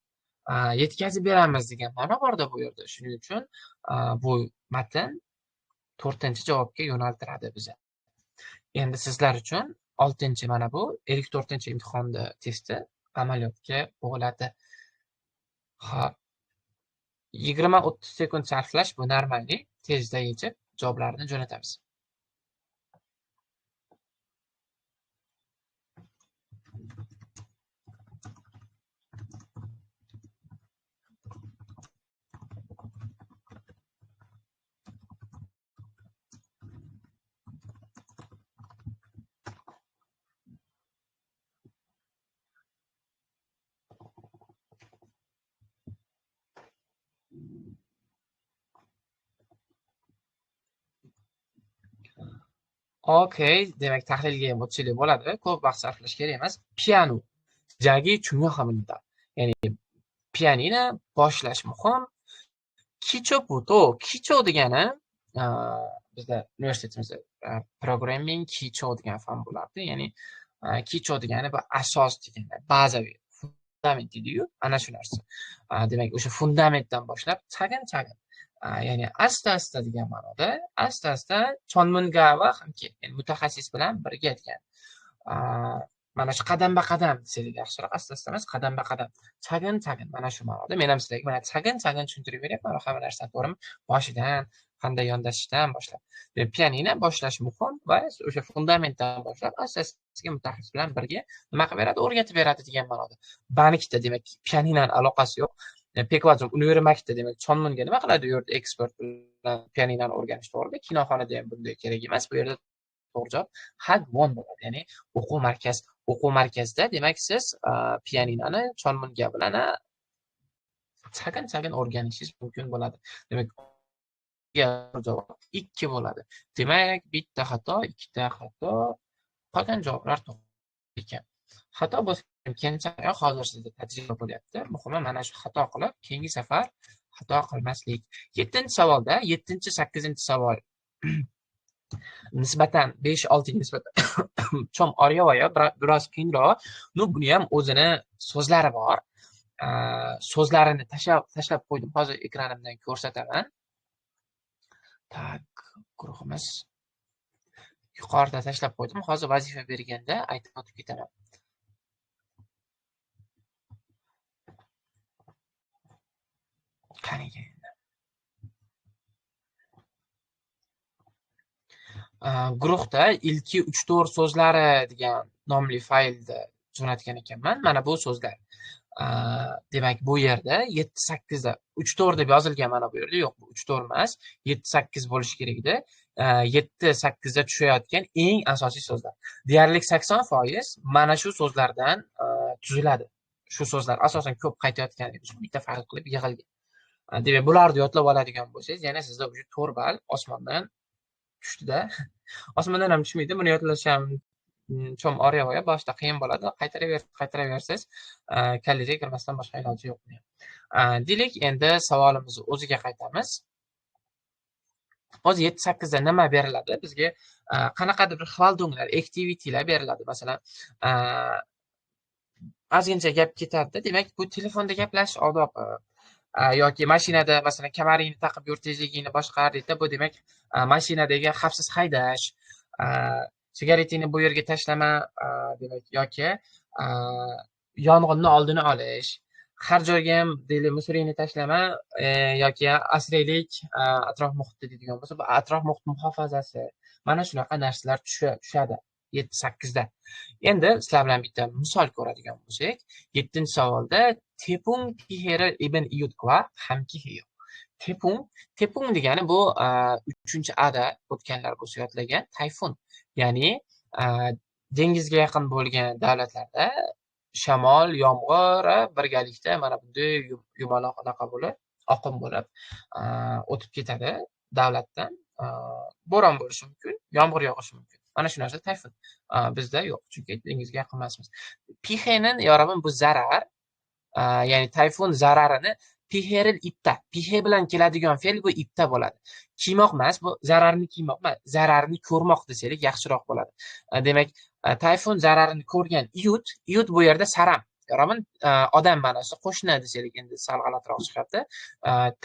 yetkazib beramiz degan ma'no borda bu yerda. Shuning uchun bu matn 4-javobga yo'naltiradi bizni. Endi sizlar uchun 6 mana bu 54-imtihonni testi amaliyotga bo'ladi. Xo'p. 20-30 sekund sarflash bu normalniy, tezda yechib javoblarni jo'natamiz. Okay, demak tahlilga ham o'tishlik bo'ladi. Ko'p vaqt sarflash kerak emas. Piano jagi 중요합니다. Ya'ni pianino boshlash muhim. Kicho degani bizda universitetimizda programming kicho degan fan bo'lardi. Ya'ni kicho degani bu asos degani, bazaviy, fundament deydi-yu, ana shu narsa. Demak, o'sha fundamentdan boshlab chagin ya'ni asta degan ma'noda, asta chonmunga va hamki, ya'ni mutaxassis bilan birga degan. Mana shu qadam-qadam desak yaxshiroq, asta emas, qadam-qadam. Chagin mana shu ma'noda. Men ham sizlarga mana chagin tushuntirib beryapman, hamma narsani to'g'rimi? Boshidan, qanday yondashishdan boshlab. Pianino boshlash muhim va o'sha fundamentdan boshlab asta-sekin mutaxassis bilan birga nima qilib beradi? O'rgatib beradi degan ma'noda. Bankda demak pianinoning aloqasi yo'q. Pekvazon Univermakda demak chonmunga nima qiladi? U yerda ekspert bilan pianinoni o'rganish to'g'rida. Kinoxonada ham bunday kerak emas. Bu yerda to'g'ri javob Hagwon bo'ladi. Ya'ni o'quv markazida demak siz pianinoni chonmunga bilan chagin o'rganishingiz mumkin bo'ladi. Demak, javob 2 bo'ladi. Demak, bitta xato, ikkita xato, qolgan javoblar to'g'ri ekan. Xato bo'lsa ham keyinchalik hozir sizda tajriba bo'lyapti. Muhimi mana shu xato qilib, keyingi safar xato qilmaslik. 7-savolda, 7-8-savol nisbatan 5-6 ga nisbatan chom oryovoya biroz qiyinroq. Buni ham o'zini so'zlari bor. So'zlarini tashlab qo'ydim. Hozir ekranimdan ko'rsataman. Tak, guruhimiz yuqorida tashlab qo'ydim. Hozir vazifa berganda aytib o'tib ketaman. Qaniga endi. Guruhda ilki 3-4 so'zlari degan nomli faylda jo'natgan ekanman. Mana bu so'zlar. Demak, bu yerda 7-8 da 3-4 deb yozilgan mana bu yerda. Yo'q, bu 3-4 emas, 7-8 bo'lish kerak edi. 7-8 da tushayotgan eng asosiy so'zlar. Deyarli 80% mana shu so'zlardan tuziladi. Shu so'zlar asosan ko'p qaytayotganligi uchun bitta fayl qilib yig'ilgan. Demak, bularni yodlab oladigan bo'lsangiz, yana sizda o'sha 4 ball osmondan tushdi-da. Osmondan ham tushmaydi. Buni yodlash ham chom oryovoya boshida qiyin bo'ladi. Qaytaraversangiz, kalliga kirmasdan boshqa iloji yo'q. Deylik, endi savolimizni o'ziga qaytamiz. Hozir 7-8 da nima beriladi? Bizga qanaqadir bir xvaldunglar, aktivitilar beriladi. Masalan, ozgincha gap ketadi. Demak, bu telefonda gaplashish odobi. Yoki mashinada masalan kamaringni taqib yur, tezligingni boshqar deydi. Bu demak mashinadagi xavfsiz haydash, sigaretingni bu yerga tashlama, demak yoki yong'inni oldini olish. Har joyga ham deylik musorringni tashlama, yoki asraylik atrof muhitda deydigan bo'lsa, bu atrof muhit muhofazasi. Mana shunaqa narsalar tushadi 7-8da. Endi sizlar bilan bitta misol ko'radigan bo'lsak, 7-savolda tepung piheri ibn iyudkva hamki hiyo. Tepung degani bu 3-ada o'tganlar bo'lsa yodlagan tayfun. Ya'ni dengizga yaqin bo'lgan davlatlarda shamol, yomg'ir birgalikda mana bunday yumaloq anaqa bo'lib, oqim bo'lib o'tib ketadi davlatdan. Bo'ron bo'lishi mumkin, yomg'ir yog'ishi mumkin. Mana shu narsa tayfun. Bizda yo'q, chunki dengizga yaqin emasmiz. Pihenin yorabim bu zarar, ya'ni tayfun zararini piheril ipta. Pihe bilan keladigan fe'l bu ipta bo'ladi. Kiymoq emas, bu zararni kiymoq emas, zararni ko'rmoq desak yaxshiroq bo'ladi. Demak, tayfun zararini ko'rgan iyut bu yerda saram. Yorabim odam ma'nosi, qo'shni desak endi sal g'alatiroq chiqadi.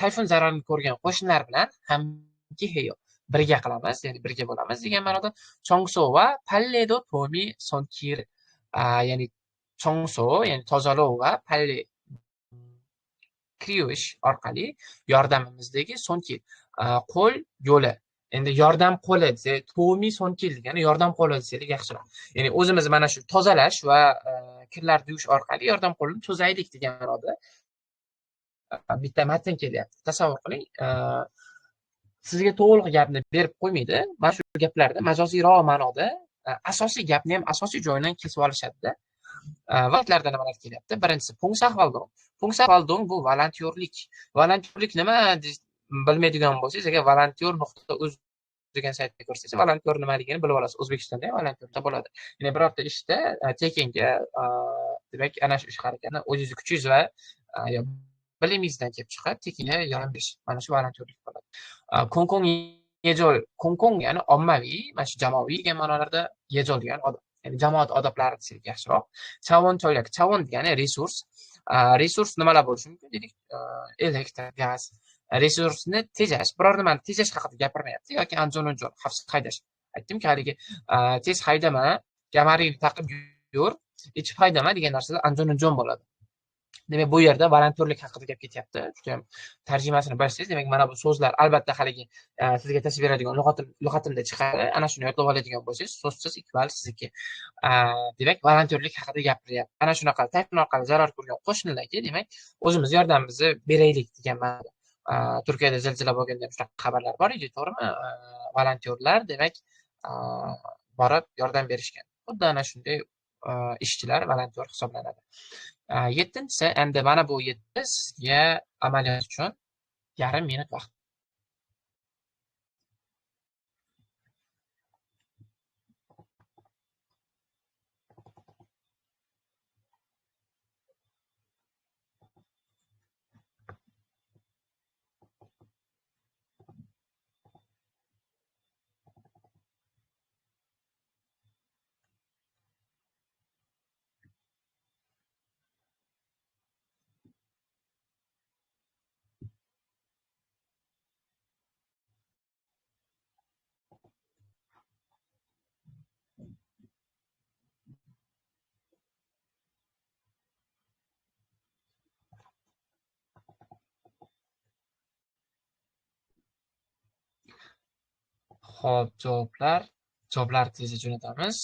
Tayfun zararini ko'rgan qo'shnilar bilan hamki heyo. Birga qilamiz, ya'ni birga bo'lamiz degan ma'noda chongso va palledo tomi sonkir, ya'ni chongso, ya'ni tozalov va palle kirish orqali yordamimizdagi sonkil, qo'l yo'li. Endi yordam qo'li desa, tomi sonkil degani yordam qo'li desak yaxshiroq. Ya'ni o'zimiz mana shu tozalash va kirlarni yuvish orqali yordam qo'lini cho'zaylik degan ma'noda bitta matn kelyapti. Tasavvur qiling, sizga to'liq gapni berib qo'ymaydi. Mana shu gaplarda majoziyroq ma'noda asosiy gapni ham asosiy joyidan kesib olishadi-da. Vaqtlarda nimalar kelyapti? Birinchisi Pungsahvaldong. Pungsahvaldong bu volontyorlik. Volontyorlik nima bilmaydigan bo'lsangiz, agar volontyor.uz degan saytga kirsangiz, volontyor nimaligini bilib olasiz. O'zbekistonda ham volontyorda bo'ladi. Ya'ni birorta ishda tekinga, demak, ana shu ish harakatni o'zingiz kuchingiz va bilimingizdan kelib chiqib, tekinga yordam berish. Mana shu volontyorlik bo'ladi. Konkong yejol, konkong ya'ni ommaviy, mana shu jamoaviy degan ma'nolarda, yejol degani odam. Ya'ni jamoat odoblari desak yaxshiroq. Chavon choylak. Chavon degani resurs. Resurs nimalar bo'lishi mumkin dedik? Elektr, gaz. Resursni tejash, biror nimani tejash haqida gapirmayapti yoki anjon-unjon xavfsiz haydash. Aytdimki, haligi tez haydama, kamaringni taqib yur, ichib haydama degan narsalar anjon-unjon bo'ladi. Demak, bu yerda volontyorlik haqida gap ketyapti. Juda ham tarjimasini bilsangiz, demak, mana bu so'zlar albatta haligi sizga tashib beradigan lug'atimda chiqadi. Ana shuni yodlab oladigan bo'lsangiz, so'zsiz iqbal sizniki. Demak, volontyorlik haqida gapiryapti. Ana shunaqa tayfun orqali zarar ko'rgan qo'shnilarga, demak, o'zimiz yordamimizni beraylik degan ma'noda. Turkiyada zilzila bo'lganda shunaqa xabarlar bor edi, to'g'rimi? Volontyorlar demak borib yordam berishgan. Xuddi ana shunday ishchilar volontyor hisoblanadi. 7-si, endi mana bu 7 sizga amaliyot uchun yarim minut vaqt. Xo'p, javoblar tezda jo'natamiz.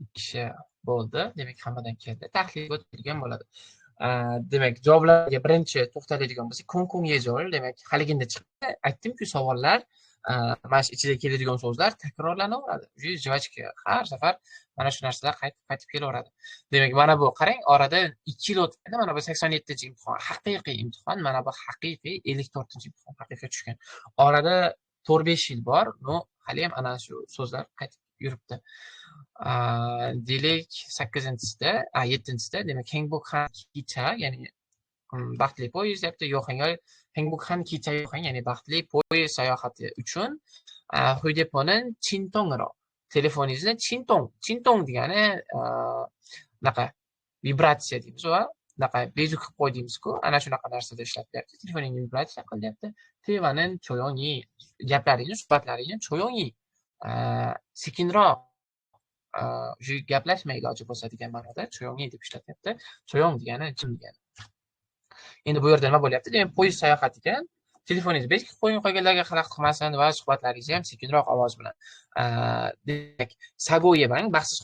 2 kishi bo'ldi. Demak, hammadan keldi. Tahlil o'tkazilgan bo'ladi. Demak, javoblarga birinchi to'xtaladigan bo'lsak, konkong yejol, demak, haligida chiqdi. Aytdim-ku, savollar mana shu ichida keladigan so'zlar takrorlanaveradi. Jivachka har safar mana shu narsalar qaytib kelaveradi. Demak, mana bu qarang, orada 2 yil o'tdi. Mana bu 87-imtihon, haqiqiy imtihon, mana bu haqiqiy 54-imtihon haqiqiy tushgan. Orada 4-5 yil bor, no, hali ham ana shu so'zlar qaytib yuribdi. Deylik 8-sida, 7-sida, demak, Hengbukhan Kicha, ya'ni baxtli poyezd deyapti, yo'qangal Hengbukhan Kicha yo'qang, ya'ni baxtli poyezd sayohati uchun Huydeponin Chintongro. Telefoningizni Chintong degani bunaqa vibratsiya deymiz va bunaqa bezuk qilib qo'y deymiz-ku, ana shunaqa narsada ishlatyapti. Telefoningni vibratsiya qil deyapti. Tevanin cho'yongi, gaplaringni, suhbatlaringni cho'yongi. Sekinroq shu gaplashma iloji bo'lsa degan ma'noda cho'yongi deb ishlatyapti. Cho'yong degani jim degani. Endi bu yerda nima bo'lyapti? Demak, poyezd sayohatiga telefoningizni beshik qo'yganlarga xalaqit qilmasin va suhbatlaringizni ham sekinroq ovoz bilan. Demak, sago yebang, baxtsiz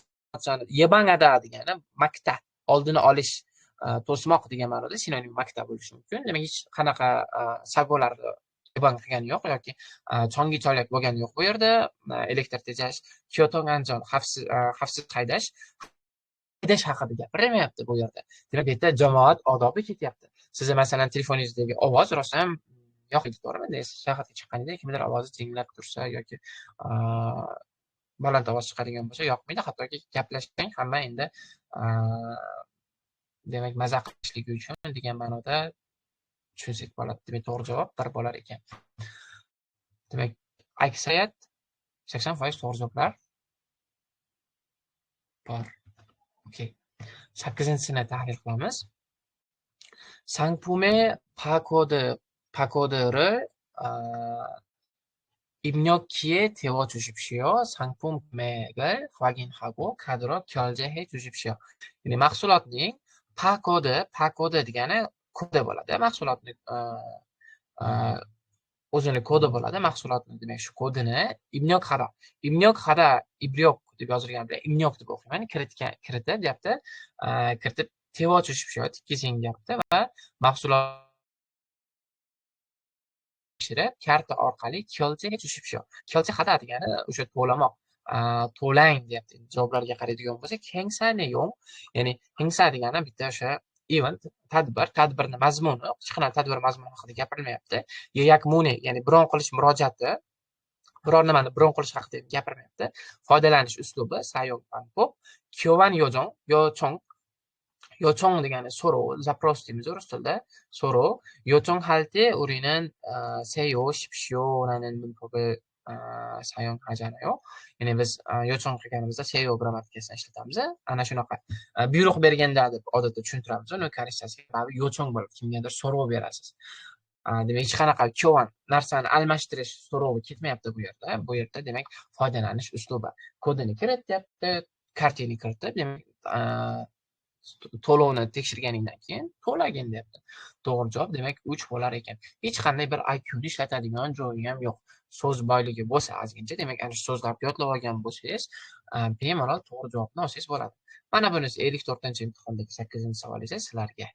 yebangada degani makta, oldini olish, to'smoq degan ma'noda sinonim makta bo'lishi mumkin. Demak, hech qanaqa sagolarni yebang qilgani yo'q yoki chongi cholak bo'lgani yo'q bu yerda. Elektr tejash, Kyoto Anjon xavfsiz haydash haqida gapirmayapti bu yerda. Demak, bu yerda jamoat odobi ketyapti. Sizni masalan telefoningizdagi ovoz rosa ham yoqmaydi, to'g'rimi? Endi sayohatga chiqqaningizda kimdir ovozi jinglab tursa yoki baland ovoz chiqadigan bo'lsa yoqmaydi. Hattoki gaplashsang hamma endi demak maza qilishligi uchun degan ma'noda tushunsak bo'ladi. Demak, to'g'ri javob bir bo'lar ekan. Demak, aksariyat 80% to'g'ri javoblar bor. Okey. 8-sini tahlil qilamiz. 상품의 바코드를 입력키에 대워 주십시오. 상품 금액을 확인하고 카드로 결제해 주십시오. Ya'ni mahsulotning bakoodi degani kodi bo'ladi. Mahsulotning o'zini kodi bo'ladi. Mahsulotning demak shu kodini ibnyok deb yozilgan bilan ibnyok deb o'qiyman. Kiritib deyapti. Kiritib tevo tushibsho kesin deyapti va mahsulot tekshirib karta orqali kelchaga tushibsho. Kelcha qada degani o'sha to'lamoq. To'lang deyapti. Javoblarga qaraydigan bo'lsak, hengsaneyong, ya'ni hengsa degani bitta o'sha event, tadbirni mazmuni, hech qanday tadbir mazmuni haqida gapirilmayapti. Yakmuni, ya'ni biron qilish murojaati, biror nimani biron qilish haqida gapirmayapti. Foydalanish uslubi sayong pangpop, kyovan 요청 degani so'rov, zaпрос deymiz rus tilida. So'rov. 요청할 때 우리는 세요, 십시오라는 문법을 사용하잖아요. Ya'ni biz 요청 qilganimizda seyo grammatikasini ishlatamiz. Ana shunaqa buyruq berganda deb odatda tushuntiramiz. Uni korrekt 요청 bo'lib kimgadir so'rov berasiz. Demak, hech qanaqa kyovan narsani almashtirish so'rovi ketmayapti bu yerda. Bu yerda demak foydalanish uslubi. Kodini kirityapti, kartini kiritib, demak to'lovni tekshirganingdan keyin to'lagin deyapti. To'g'ri javob demak 3 bo'lar ekan. Hech qanday bir IQni ishlatadigan joyi ham yo'q. So'z boyligi bo'lsa ozgincha, demak ana shu so'zlarni yodlab olgan bo'lsangiz, bemalol to'g'ri javobni olsangiz bo'ladi. Mana bunisi 54-imtihondagi 8-savol esa sizlarga.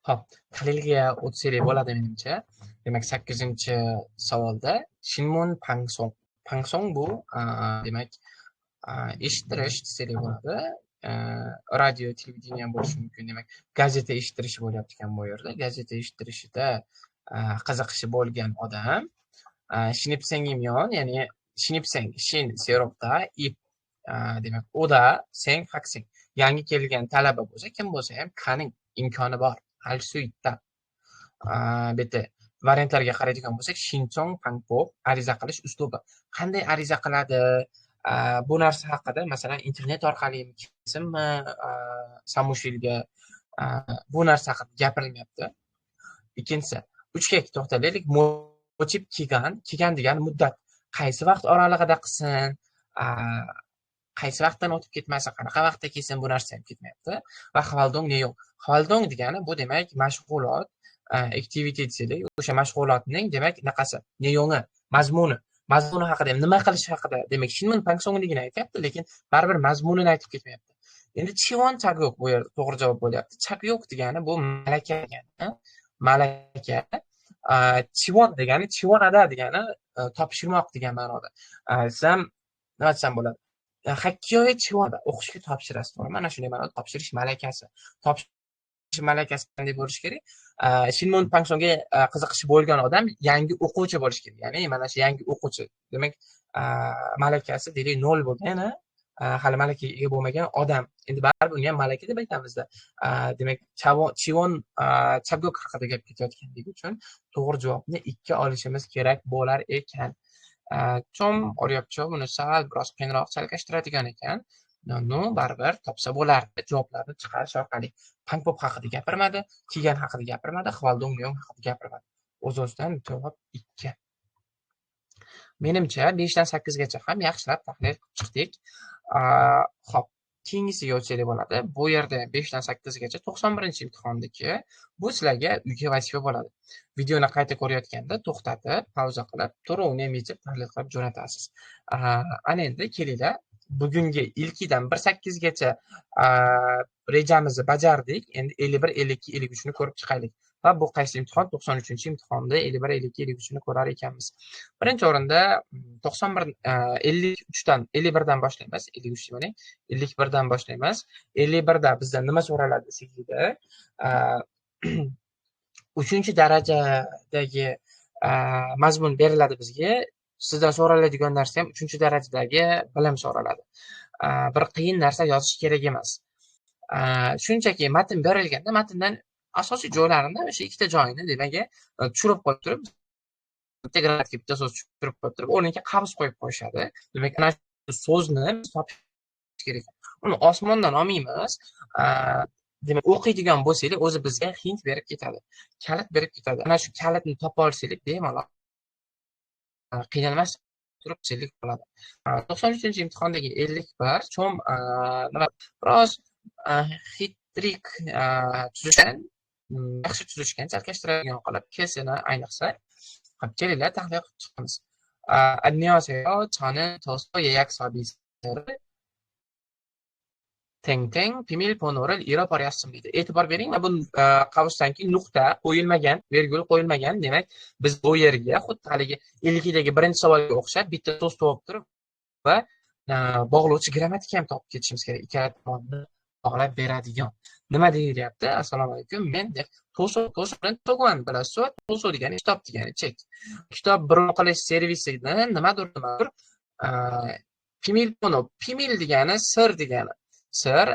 Hop, tahlilga o'tsak bo'ladi menimcha. Demak, 8-savolda Shinmun Pangsong. Pangsong bu demak eshittirish desak bo'ladi. Radio, televideniya ham bo'lishi mumkin. Demak, gazeta eshittirishi bo'lyapti ekan bu yerda. Gazeta eshittirishida qiziqishi bo'lgan odam Shinipsengimyon, ya'ni Shinipseng, shin serobda ip demak, oda seng haksing. Yangi kelgan talaba bo'lsa, kim bo'lsa ham qaning imkoni bor. Hal suyitda. Bitta variantlarga qaraydigan bo'lsak, Shinchong Pangpop ariza qilish uslubi. Qanday ariza qiladi? Bu narsa haqida masalan internet orqali kesimmi, samushilga bu narsa haqida gapirilmayapti. Ikkinchisi, 3 ga to'xtalaylik. Mochib kelgan degan muddat qaysi vaqt oralig'ida qilsin, qaysi vaqtdan o'tib ketmasa, qanaqa vaqtda kelsin, bu narsa ham ketmayapti. Va Hvaldong ne yo'q. Hvaldong degani bu demak mashg'ulot, activity desak, o'sha mashg'ulotning demak naqasi, neyo'ngi, mazmuni haqida ham, nima qilish haqida. Demak, Shinmun Pangsongligini aytyapti, lekin baribir mazmunini aytib ketmayapti. Endi Chiwon Chagyok bu yerda to'g'ri javob bo'lyapti. Chagyok degani bu malaka degani. Malaka. Chiwon degani, chivonada degani topshirmoq degan ma'noda. Siz ham nima desam bo'ladi? Hakkiyoyi chivonda o'qishga topshirasiz, to'g'ri? Mana shunday ma'noda topshirish malakasi. Topshirish malakasi qanday bo'lishi kerak? Shinmun Pangsongga qiziqishi bo'lgan odam yangi o'quvchi bo'lishi kerak. Ya'ni mana shu yangi o'quvchi. Demak, malakasi deylik 0 bo'lgan, hali malakaga ega bo'lmagan odam. Endi baribir uni ham malaka deb aytamizda. Demak, Chiwon Chagyok haqida gap ketayotganligi uchun to'g'ri javobni 2 olishimiz kerak bo'lar ekan. Chom oryapti, buni sal biroz qiyinroq chalkashtiradigan ekan. No, baribir topsa bo'lardi. Javoblarni chiqarish orqali. Pangpop haqida gapirmadi, Kigan haqida gapirmadi, Hvaldong Neong haqida gapirmadi. O'z-o'zidan javob 2. Menimcha 5 dan 8 gacha ham yaxshilab tahlil qilib chiqdik. Xo'p, keyingisiga o'tsak bo'ladi. Bu yerda 5 dan 8 gacha 91-imtihondagi bu sizlarga uyga vazifa bo'ladi. Videoni qayta ko'rayotganda to'xtatib, pauza qilib, to'rovni ham yechib tahlil qilib jo'natasiz. Ana endi kelinglar, bugungi ilkidan 1-8 gacha rejamizni bajardik. Endi 51, 52, 53 ni ko'rib chiqaylik. Va bu qaysi imtihon? 93-imtihonda 51, 52, 53 ni ko'rar ekanmiz. Birinchi o'rinda 53 dan 51 dan boshlaymiz. 53 demang, 51 dan boshlaymiz. 51 da bizdan nima so'raladi desak, 3-darajadagi mazmun beriladi bizga. Sizdan so'raladigan narsa ham 3-darajadagi bilim so'raladi. Bir qiyin narsa yozish kerak emas. Shunchaki matn berilganda matndan asosiy joylarini o'sha ikkita joyini demak tushirib qo'yib turib, integrativ bitta so'z tushirib qo'yib turib, o'rniga qavs qo'yib qo'yishadi. Demak, ana shu so'zni topish kerak. Uni osmondan olmaymiz. Demak, o'qiydigan bo'lsangiz, o'zi bizga hint berib ketadi. Kalit berib ketadi. Ana shu kalitni topa olsangiz, bemalol qiynalmas turib chilik bo'ladi. 93-imtihondagi 51 chom nima biroz xitrik tuzishdan, yaxshi tuzishgan, chalkashtiradigan qilib kesini ayniqsa qilib kelinglar, tahlil qilib chiqamiz. 안녕하세요. 저는 도서의 약속이세요. Teng bimir번호를 잃어버렸습니다. E'tibor bering, bu qavsdan keyin nuqta qo'yilmagan, virgul qo'yilmagan. Demak, biz bu yerga xuddi haligi ilkidagi birinchi savolga o'xshab bitta so'z topib turib va bog'lovchi grammatika ham topib ketishimiz kerak. Ikkala tomonni bog'lab beradigan. Nima deyilyapti? Assalomu alaykum. Men to'so bilan to'g'on bilasizmi? To'so degani kitob degani, chek. Kitob biron qilish servisidan nimadir pimil degani sir degani. Sir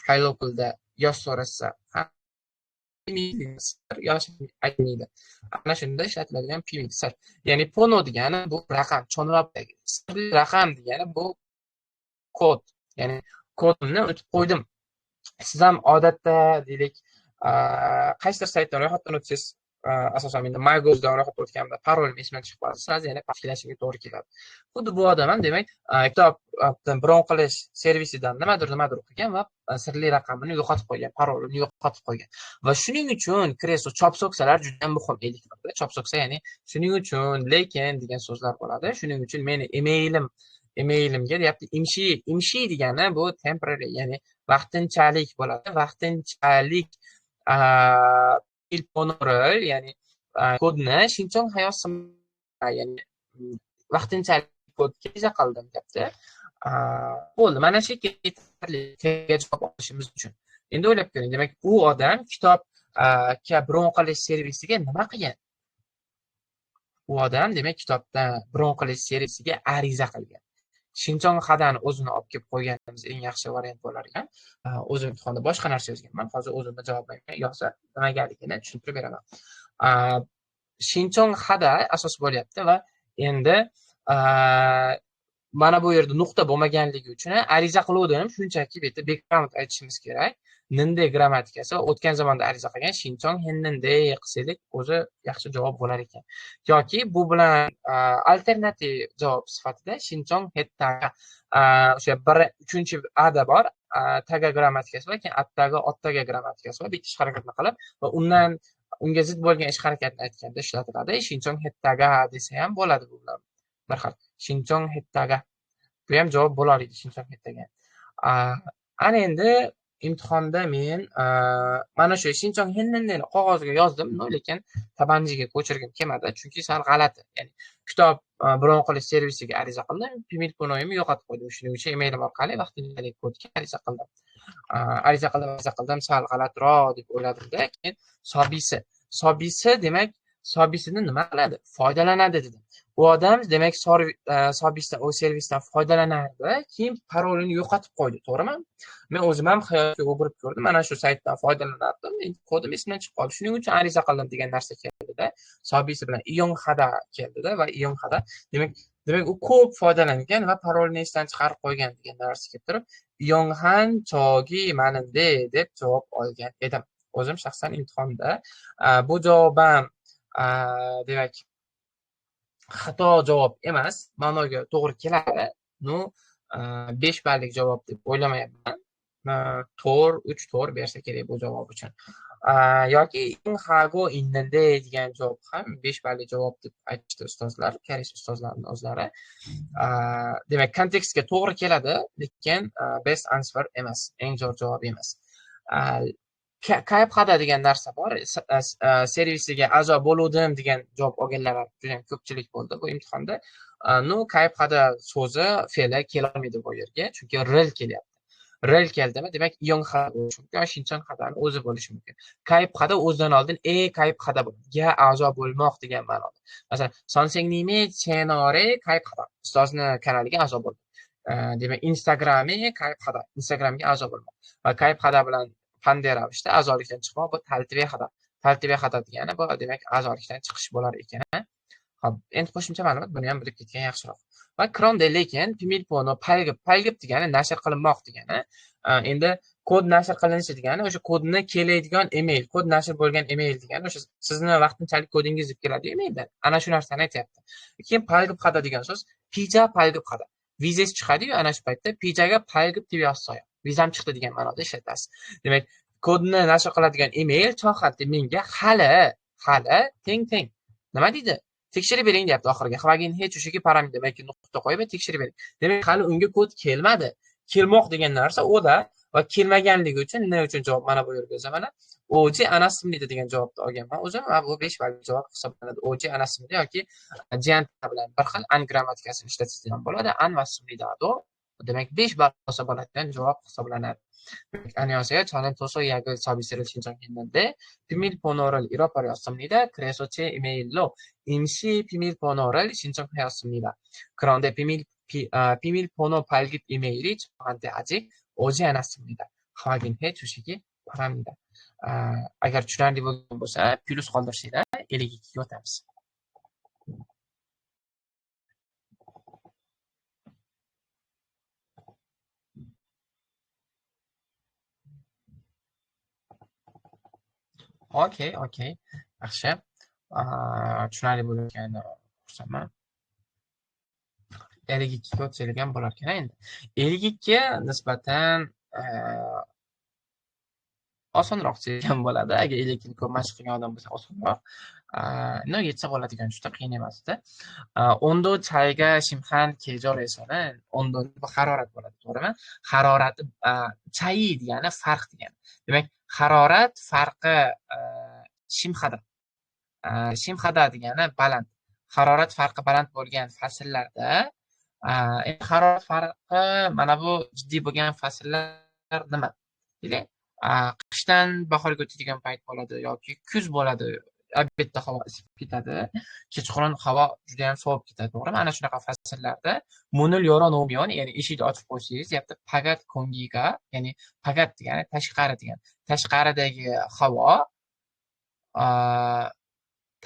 haylokulda yosh so'rasa yosh aytmaydi. Ana shunda ishlatiladigan pimil sir. Ya'ni pono degani bu raqam, cho'nroqdagi. Sirli raqam degani bu kod. Ya'ni kodimni unutib qo'ydim. Siz ham odatda deylik, qaysidir saytdan ro'yxatdan o'tsangiz, asosan menda MyGo'dan ro'yxatdan o'tganimda parolim esimdan chiqib qoladi. Siz yana tiklashingiz to'g'ri keladi. Xuddi bu odam ham demak, kitobdan biron qilish servisidan nimadir o'qigan va sirli raqamini yo'qotib qo'ygan, parolini yo'qotib qo'ygan. Va shuning uchun kreso chop so'ksalar juda ham muhim e'tiborda. Chop so'ksa ya'ni shuning uchun, lekin degan so'zlar bo'ladi. Shuning uchun meni emailimga deyapti, imshi degani bu temporary, ya'ni vaqtinchalik bo'ladi. Vaqtinchalik ilponori, ya'ni kodni Shinchong Hayosim, ya'ni vaqtinchalik kodga iza qildim deyapti. Bo'ldi, mana shu yetarli javob olishimiz uchun. Endi o'ylab ko'ring, demak, u odam kitobga biron qilish servisiga nima qilgan? U odam demak kitobdan biron qilish servisiga ariza qilgan. Shinchong Xadani o'zini olib kelib qo'yganimiz eng yaxshi variant bo'lar ekan. O'zim imtihonda boshqa narsa yozganman. Hozir o'zimni javobimga yozsa nimagaligini tushuntirib beraman. Shinchong hada asos bo'lyapti va endi mana bu yerda nuqta bo'lmaganligi uchun ariza qiluvdim shunchaki bu yerda background aytishimiz kerak. Ninde grammatikasi o'tgan zamonda ariza qilgan Shinchong henninde qilsak o'zi yaxshi javob bo'lar ekan. Yoki bu bilan alternativ javob sifatida Shinchong hettaga o'sha uchinchi ada bor, taga grammatikasi va keyin attagi ottaga grammatikasi va bitta ish harakatni qilib va unga zid bo'lgan ish harakatni aytganda ishlatiladi. Shinchong hettaga desa ham bo'ladi bu bilan. Bir xil. Shinchong hettaga. Bu ham javob bo'lardi Shinchong hettaga. Ana endi imtihonda men mana shu Shinchong hennindeni qog'ozga yozdim, lekin tabanjiga ko'chirgim kelmadi, chunki sal g'alati. Ya'ni kitob bron qilish servisiga ariza qildim, Pimilponoyimni yo'qotib qo'ydim. Shuning uchun emailim orqali vaqtinchalik kodga ariza qildim. Ariza qildim, sal g'alatiroq deb o'yladim-da, keyin sobisi demak, sobisidan nima qiladi? Foydalanadi dedim. U odam demak sobisdan, o servisdan foydalanardi, keyin parolini yo'qotib qo'ydi, to'g'rimi? Men o'zim ham hayotga o'girib ko'rdim, mana shu saytdan foydalanardim, endi kodim esimdan chiqib qoldi. Shuning uchun ariza qildim degan narsa keldi-da. Sobisi bilan Iyonxada keldi-da va Iyonxada demak u ko'p foydalangan va parolini esdan chiqarib qo'ygan degan narsa kelib turib, Iyonxan chogi maninde deb javob olgan edim. O'zim shaxsan imtihonda bu javobim demak xato javob emas, ma'noga to'g'ri keladi. 5 ballik javob deb o'ylamayapman. 3 to'g'ri bersa kerak bu javob uchun. Yoki inhago inninde degan javob ham 5 ballik javob deb aytishdi ustozlar, koreys ustozlarning o'zlari. Demak, kontekstga to'g'ri keladi, lekin best answer emas, eng zo'r javob emas. KFHda degan narsa bor. Servisiga a'zo bo'luvdim degan javob olganlar juda ko'pchilik bo'ldi bu imtihonda. KFHda so'zi fe'li kelolmaydi bu yerga, chunki rel kelyapti. Rel keldimi, demak Iyonxa bo'lishi mumkin, Shinchong xadani o'zi bo'lishi mumkin. KFHda o'zidan oldin KFHda bo'ladi. Ga a'zo bo'lmoq degan ma'noda. Masalan, Sonsengni chenore KFHda, ustozni kanaliga a'zo bo'ldi. Demak, Instagram'i KFHda, Instagramga a'zo bo'lmoq. Va KFHda bilan qanday ravishda a'zolikdan chiqmoq? Bu taltibexada degani bu demak a'zolikdan chiqish bo'lar ekan. Xo'p, endi qo'shimcha ma'lumot, buni ham bilib ketgan yaxshiroq. Va kronda lekin Pimilpono palgib degani nashr qilinmoq degani. Endi kod nashr qilinishi degani o'sha kodni keladigan email, kod nashr bo'lgan email degani o'sha sizni vaqtinchalik kodingiz deb keladi emaildan. Ana shu narsani aytyapti. Keyin palgib degan so'z pija palgib. Vizas chiqadi-yu, ana shu paytda pijaga palgib deb yozsa, vizam chiqdi degan ma'noda ishlatasiz. Demak, kodni nashr qiladigan email cho'xatdi menga hali teng. Nima deydi? Tekshirib bering deyapti oxiriga. Xvagin hech o'shaga parametr demak nuqta qo'yib tekshirib bering. Demak, hali unga kod kelmadi. Kelmoq degan narsa o'da va kelmaganligi uchun nima uchun javob mana bu yerga yozaman. OJ anasimlida degan javobni olganman. O'zim bu 5 balli javob hisoblanadi. OJ anasimlida yoki jianta bilan bir xil an grammatikasini ishlatsangiz ham bo'ladi. An va simlida demak 5 ball olsa bo'ladigan javob hisoblanadi. 안녕하세요. 저는 도서 이야기 서비스를 신청했는데 비밀번호를 잃어버렸습니다. 그래서 제 이메일로 임시 비밀번호를 신청하였습니다. 그런데 비밀번호 발급 이메일이 저한테 아직 오지 않았습니다. 확인해 주시기 바랍니다. agar tushunarli bo'lgan bo'lsa, plus qoldirsanglar 52 ga o'tamiz. Okey. Yaxshi. Tushunarli bo'lganini xursandman. 52 ga o'tsak bo'lar ekan endi. 52 ga nisbatan osonroq chekkan bo'ladi. Agar 52 ni ko'p mashq qilgan odam bo'lsa osonroq. No yetsa bo'ladigan juda qiyin emasdi. 온도 차이가 심한 계절에서는 온도 harorat bo'ladi, to'g'rimi? Harorati chayi degani farq degani. Demak, harorat farqi shimxada degani baland. Harorat farqi baland bo'lgan fasllarda harorat farqi mana bu jiddiy bo'lgan fasllar nima? Qishdan bahorga o'tadigan payt bo'ladi yoki kuz bo'ladi. Albatta havo isib ketadi. Kechqurun havo juda ham sovib ketadi, to'g'rimi? Ana shunaqa fasllarda munul yo'ronomiyon, ya'ni eshikni ochib qo'ysangiz, deyapti pagat kongiga, ya'ni pagat degani tashqari degani. Tashqaridagi havo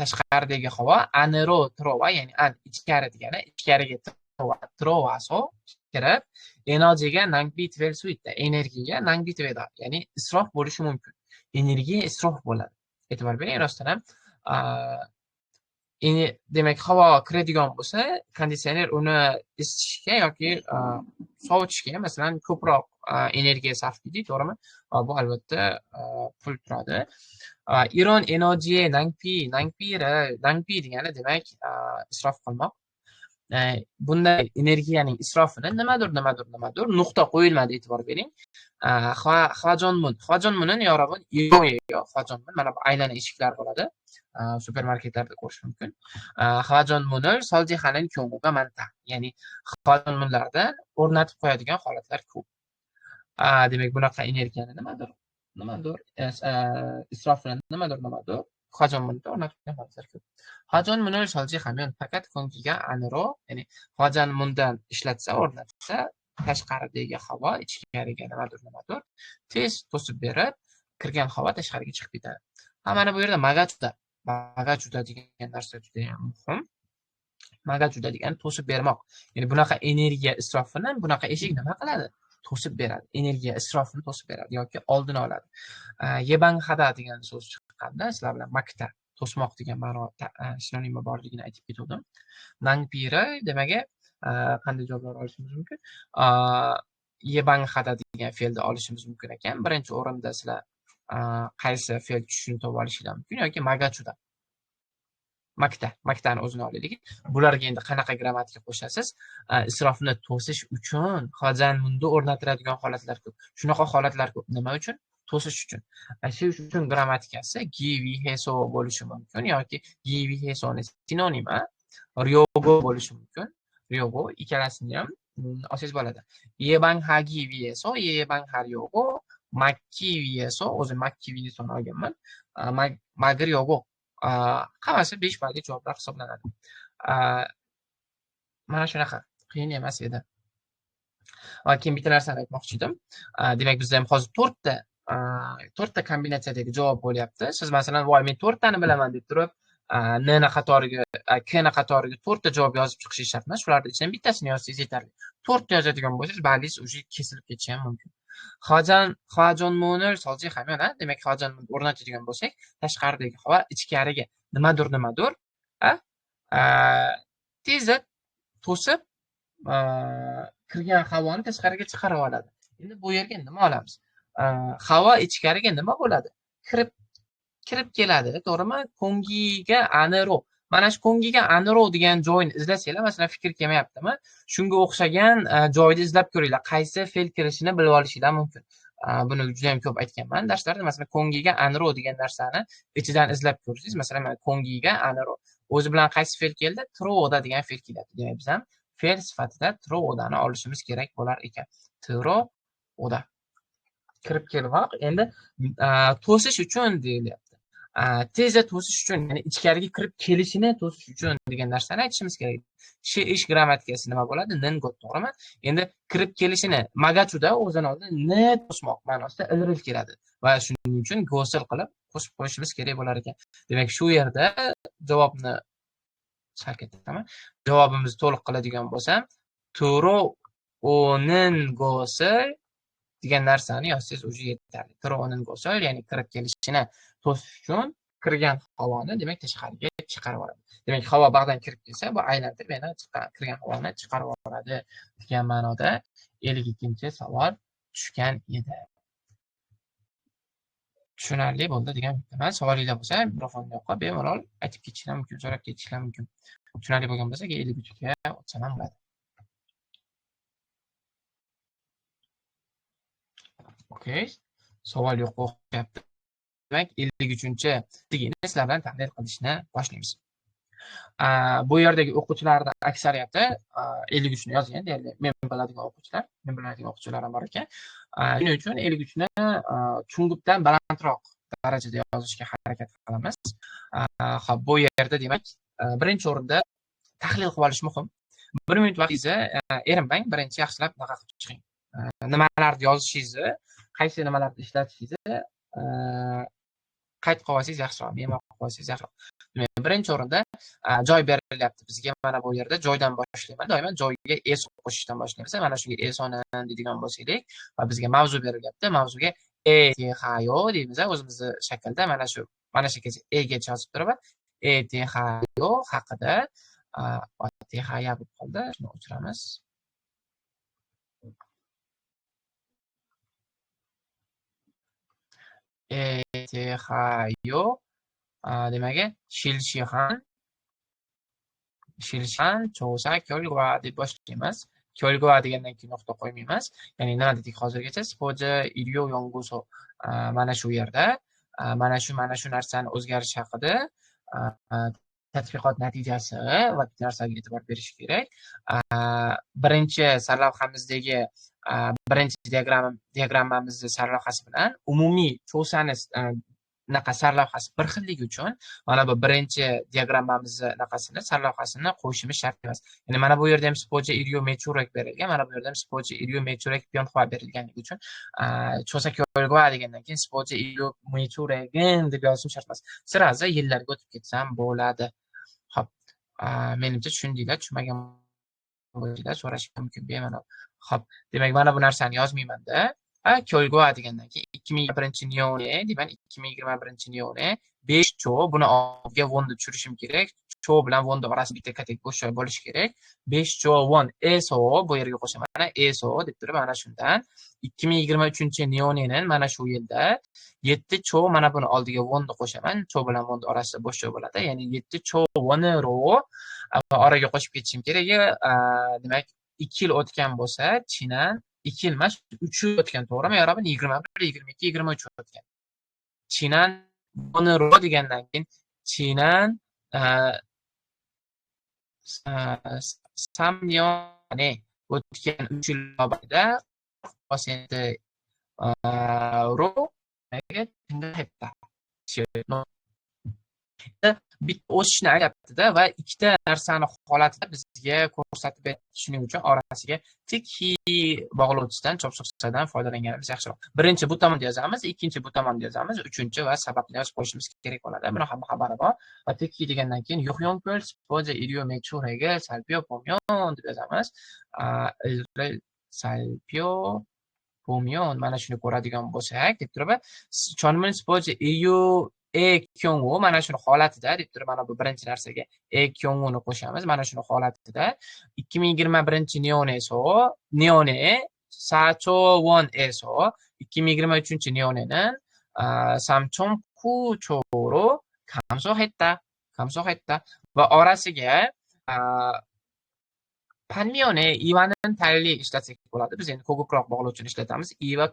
tashqaridagi havo anirotrova, ya'ni ichkari degani ichkariga trovaso kirib, energiyaga nangbitvelsuitda energiyaga nangbitvelda, ya'ni isrof bo'lishi mumkin. Energiya isrof bo'ladi. E'tibor bering, rostdan ham demak, havo kiradigan bo'lsa, konditsioner uni isitishga yoki sovutishga masalan ko'proq energiya sarf qiladi, to'g'rimi? Bu albatta pul turadi. Iron enerjiye nangpi degani demak isrof qilmoq. Bunday energiyaning isrofini nimadir nuqta qo'yilmadi, e'tibor bering. Hvajonmun yorobun hvajonmun, mana bu aylana eshiklar bo'ladi. Supermarketlarda ko'rish mumkin. Hvajonmunul soljihanin ko'muga manta, ya'ni hvajonmunlarda o'rnatib qo'yadigan holatlar ko'p. Demak, bunaqa energiyani nimadir isrofini nimadir hvajonmunda o'rnatib qo'ygan holatlar ko'p. Hvajonmunul soljihamin faqat kongiga aniro, ya'ni hvajonmundan ishlatsa, o'rnatsa, tashqaridagi havo ichkariga nimadir tez to'sib berib, kirgan havo tashqariga chiqib ketadi. Mana bu yerda magachuda degan narsa juda ham muhim. Magachuda degani to'sib bermoq. Ya'ni bunaqa energiya isrofini bunaqa eshik nima qiladi? To'sib beradi. Energiya isrofini to'sib beradi yoki oldini oladi. Yebanghada degan so'z chiqqanda sizlar bilan makta, to'smoq degan ma'no sinonimi borligini aytib ketdim. Nangpiri demaga qanday javoblar olishimiz mumkin? Yebanghada degan fe'lni olishimiz mumkin ekan. Birinchi o'rinda sizlar qaysi fe'l tushishini topib olishinglar mumkin yoki magachuda. Maktani o'zini olaylik. Bularga endi qanaqa grammatika qo'shasiz? Isrofni to'sish uchun hvajonmunda o'rnatiladigan holatlar ko'p. Shunaqa holatlar ko'p. Nima uchun? To'sish uchun. Shu uchun grammatikasi givi heso bo'lishi mumkin yoki givi hesoni sinonimi ryogo bo'lishi mumkin. Ryogo ikkalasini ham olsangiz bo'ladi. Yebang ha givi heso, yebang ha ryogo, makki vieso, o'zi makki viesoni olganman. Magir yogo. Hammasi 5 balli javoblar hisoblanadi. Mana shunaqa, qiyin emas edi. Keyin bitta narsani aytmoqchi edim. Demak, bizda ham hozir 4 ta kombinatsiyadagi javob bo'lyapti. Siz masalan, voy men 4 tani bilaman deb turib, n na qatoriga, k na qatoriga 4 ta javob yozib chiqishingiz shart emas. Shulardan ichidan bittasini yozsangiz yetarli. 4 ta yozadigan bo'lsangiz, ballingiz уже kesilib ketishi ham mumkin. Hvajonmunul soljihamin, demak hvajonmun o'rnatadigan bo'lsak, tashqaridagi havo ichkariga nimadir tezda to'sib kirgan havoni tashqariga chiqarib oladi. Endi bu yerga nima olamiz? Havo ichkariga nima bo'ladi? Kirib keladi, to'g'rimi? Kongiga aniro. Mana shu kongiga aniro degan joyni izlasanglar, masalan, fikr kelmayaptimi? Shunga o'xshagan joyni izlab ko'ringlar. Qaysi fe'l kirishini bilib olishinglar mumkin. Buni juda ham ko'p aytganman darslarda. Masalan, kongiga aniro degan narsani ichidan izlab ko'rsangiz, masalan, kongiga aniro o'zi bilan qaysi fe'l keldi? Troda degan fe'l keladi. Demak, biz ham fe'l sifatida trodani olishimiz kerak bo'lar ekan. Troda. Kirib kelmoq. Endi to'sish uchun deyilyapti. Tezda to'sish uchun, ya'ni ichkariga kirib kelishini to'sish uchun degan narsani aytishimiz kerak. Shu ish grammatikasi nima bo'ladi? Ningot, to'g'rimi? Endi kirib kelishini magachuda o'zidan oldin ni to'smoq ma'nosida ilril keladi va shuning uchun go'sil qilib qo'shib qo'yishimiz kerak bo'lar ekan. Demak, shu yerda javobni javobimizni to'liq qiladigan bo'lsam, turo onin go'sil degan narsani yozsangiz o'zi yetarli. Tronin go'sil, ya'ni kirib kelishini to'sish uchun kirgan havoni demak tashqariga chiqarib oladi. Demak, havo bag'dan kirib kelsa, bu aylantirib yana kirgan havoni chiqarib oladi degan ma'noda 52-savol tushgan edi. Tushunarli bo'ldi degan umiddaman. Savolinglar bo'lsa, mikrofonni yoqqa bemalol aytib ketishinglar mumkin, so'rab ketishinglar mumkin. Tushunarli bo'lgan bo'lsa, 53ga o'tsam ham bo'ladi. Okay. Savol yo'q o'qyapti. Demak, 53-ligini sizlar bilan tahlil qilishni boshlaymiz. Bu yerdagi o'quvchilarning aksariyati 53 ni yozgan, deyarli men biladigan o'quvchilar ham bor ekan. Shuning uchun 53 ni chungupdan balandroq darajada yozishga harakat qilamiz. Xo'p, bu yerda demak, birinchi o'rinda tahlil qilib olish muhim. 1 minut vaqtingizni erinmang, birinchi yaxshilab naqa qilib chiqing. Nimalarni yozishingizni, qaysi nimalarni ishlatishingizni qayd qilib olsangiz yaxshiroq, memo qilib olsangiz yaxshiroq. birinchi o'rinda joy berilyapti bizga. Mana bu yerda joydan boshlayman. Doimo joyga es qo'shishdan boshlaymiz. Mana shunga esonin deydigan bo'lsak va bizga mavzu berilyapti. Mavzuga ETHyo deymiz. O'zimizni shaklda mana shu egacha yozib turib ETHyo haqida THya bo'lib qoldi. Shuni o'chiramiz. ETHyo demak, Shilshan, Chosa, Kyolgwa deb boshlaymiz. Kyolgwa degandan keyin nuqta qo'ymaymiz. Ya'ni nima dedik hozirgacha? Spoja Iryo Yonguso mana shu yerda mana shu narsani o'zgarish haqida tadqiqot natijasi va narsaga e'tibor berish kerak. Birinchi sarlavhamizdagi birinchi diagrammamizni sarlavhasi bilan umumiy Chosani sarlavhasi bir xilligi uchun mana bu birinchi diagrammamizni sarlavhasini qo'yishimiz shart emas. Ya'ni mana bu yerda ham Spoja Iryo Mechurek berilgan, mana bu yerda ham Spoja Iryo Mechurek Pyonhwa berilganligi uchun Chosa Kyolgwa degandan keyin Spoja Iryo Mechuregin deb yozishim shart emas. Sirazi yillarga o'tib ketsam bo'ladi. Xo'p, menimcha tushundinglar, tushunmagan bo'lsanglar so'rashim mumkin bemalol. Xo'p, demak mana bu narsani yozmayman-da. Kyolgwa degandan keyin 2021-niyone deyman, 2021-niyone 5 cho, buni oldiga wonni tushirishim kerak. Cho bilan wonni orasida bitta katek bo'sh joy bo'lishi kerak. 5 cho won eso bu yerga qo'shaman. Mana eso deb turib mana shundan 2023-niyoneni mana shu yilda 7 cho mana buni oldiga wonni qo'shaman. Cho bilan wonni orasida bo'sh joy bo'ladi. Ya'ni 7 cho wonni ro oraga qo'shib ketishim kerak. Demak 2 yil o'tgan bo'lsa, chinan 2 yil emas, 3 yil o'tgan, to'g'rimi? Yo'qmi? 21, 22, 23 o'tgan. Chinan buni ro degandan keyin chinan samyone o'tgan 3 yil mobaynida % ro hetta bitta o'sishni aytyapti-da va ikkita narsani holatida bizga ko'rsatib beradi. Shuning uchun orasiga tikhi bog'lovchidan, chopsoqchadan foydalanganimiz yaxshiroq. Birinchi bu tomonda yozamiz, ikkinchi bu tomonda yozamiz, uchinchi va sababni yozib qo'yishimiz kerak bo'ladi. Buni hamma xabari bor. Va tikhi degandan keyin Yo'qyonko'l Spoja Iryo Mechurega salpyo pomyon deb yozamiz. Salpyo pomyon mana shuni ko'radigan bo'lsak, deb turib, Chonmin Spoja Iryo kyongu mana shuni holatida deb turib, mana bu birinchi narsaga kyonguni qo'shamiz. Mana shuni holatida 2021-niyone niyone sacho won eso 2023-niyoneni samchom ku choro kamsohetta va orasiga panmiyone ivanin tayinli ishlatsak bo'ladi. Biz endi ko'proq bog'lovchini ishlatamiz. Iva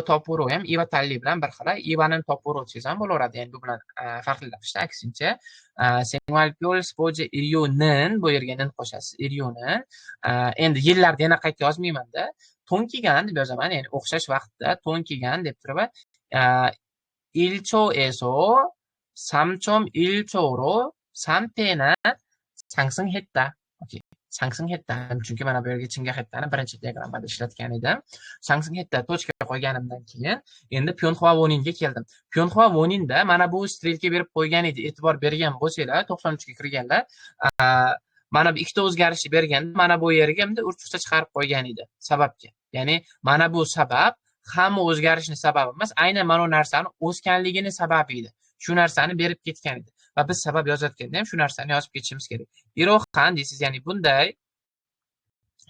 topuro ham iva tayinli bilan bir xil. Ivanin topuro ham bo'laveradi. Endi bu bilan farqlashda aksincha Sengwalpyol Spoja Iryonin bu yerga nin qo'shasiz. Iryonin endi yillarni yana qayta yozmayman-da. To'n kelgan deb yozaman. Ya'ni o'xshash vaqtda to'n kelgan deb turib, ilcho eso samchom ilchoro sampena 상승했다. Okay. 상승했다. Chunki mana bu yerga Chingahеттani birinchi diagrammada ishlatgan edim. 상승했다 tochka qo'yganimdan keyin endi Pyonhwa Woninga keldim. Pyonhwa Woninda mana bu strelka berib qo'ygan edi. E'tibor bergan bo'lsanglar, 93 ga kirganlar, mana bu ikkita o'zgarishni berganda mana bu yerga endi urchukcha chiqarib qo'ygan edi sababga. Ya'ni mana bu sabab hamma o'zgarishning sababi emas, aynan mana bu narsani o'sganligini sababi edi. Shu narsani berib ketgan edi. Va biz sabab yozayotganda ham shu narsani yozib ketishimiz kerak. Irohan deysiz, ya'ni bunday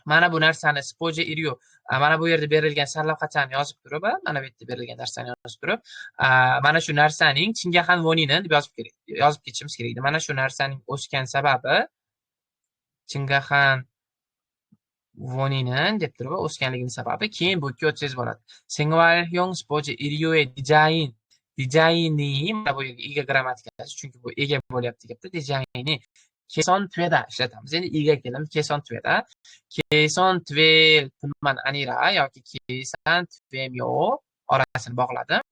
mana bu narsani Spoja Iryo mana bu yerda berilgan sarlavhachani yozib turib, mana bu yerda berilgan narsani yozib turib, mana shu narsaning Chingahan Wonini deb yozib ketishimiz kerak. Mana shu narsaning o'sgan sababi Chingahan Wonini deb turib, o'sganligining sababi keyin bu ikki o'tsangiz bo'ladi. Sengwalhyong Spoja Iryoe dizayni mana bu yerga ega grammatikasi, chunki bu ega bo'lyapti gapda. Dizayni keson tveda ishlatamiz. Endi ega kelamiz. Keson tve punman anira yoki kesan tvemyo orasini bog'ladim.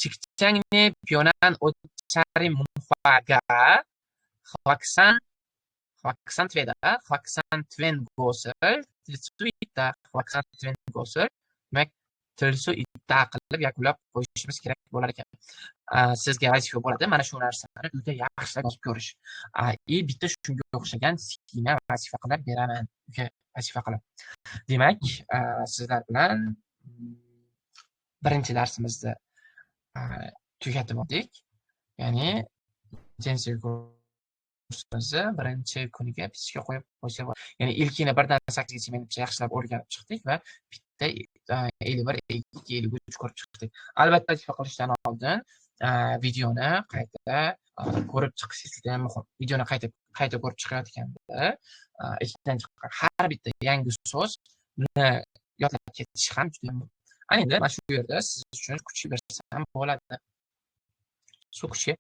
Chikchangni pyonan ochari munhwaga hwaksan tven gosel tritsuyta hwaksan tven gosel. Demak, tilsu bitta qilib yakunlab qo'yishimiz kerak bo'lar ekan. Sizga vazifa bo'ladi mana shu narsani uyda yaxshilab yozib ko'rish. И bitta shunga o'xshagan kichkina vazifa qilib beraman uyga vazifa qilib. Demak, sizlar bilan birinchi darsimizni tugatib oldik. Ya'ni intensiv kursimizni birinchi kuniga bitishga qo'yib qo'ysa bo'ladi. Ya'ni ilkini 1 dan 8 gacha menimcha yaxshilab o'rganib chiqdik va bitta 51, 52, 53 ko'rib chiqdik. Albatta vazifa qilishdan oldin videoni qayta ko'rib chiqishingiz juda ham muhim. Videoni qayta ko'rib chiqayotganda esdan chiqqan har bitta yangi so'zni yodlab ketish ham juda ham muhim. Ana endi mana shu yerda siz uchun kuch bersam bo'ladi. Shu kuchi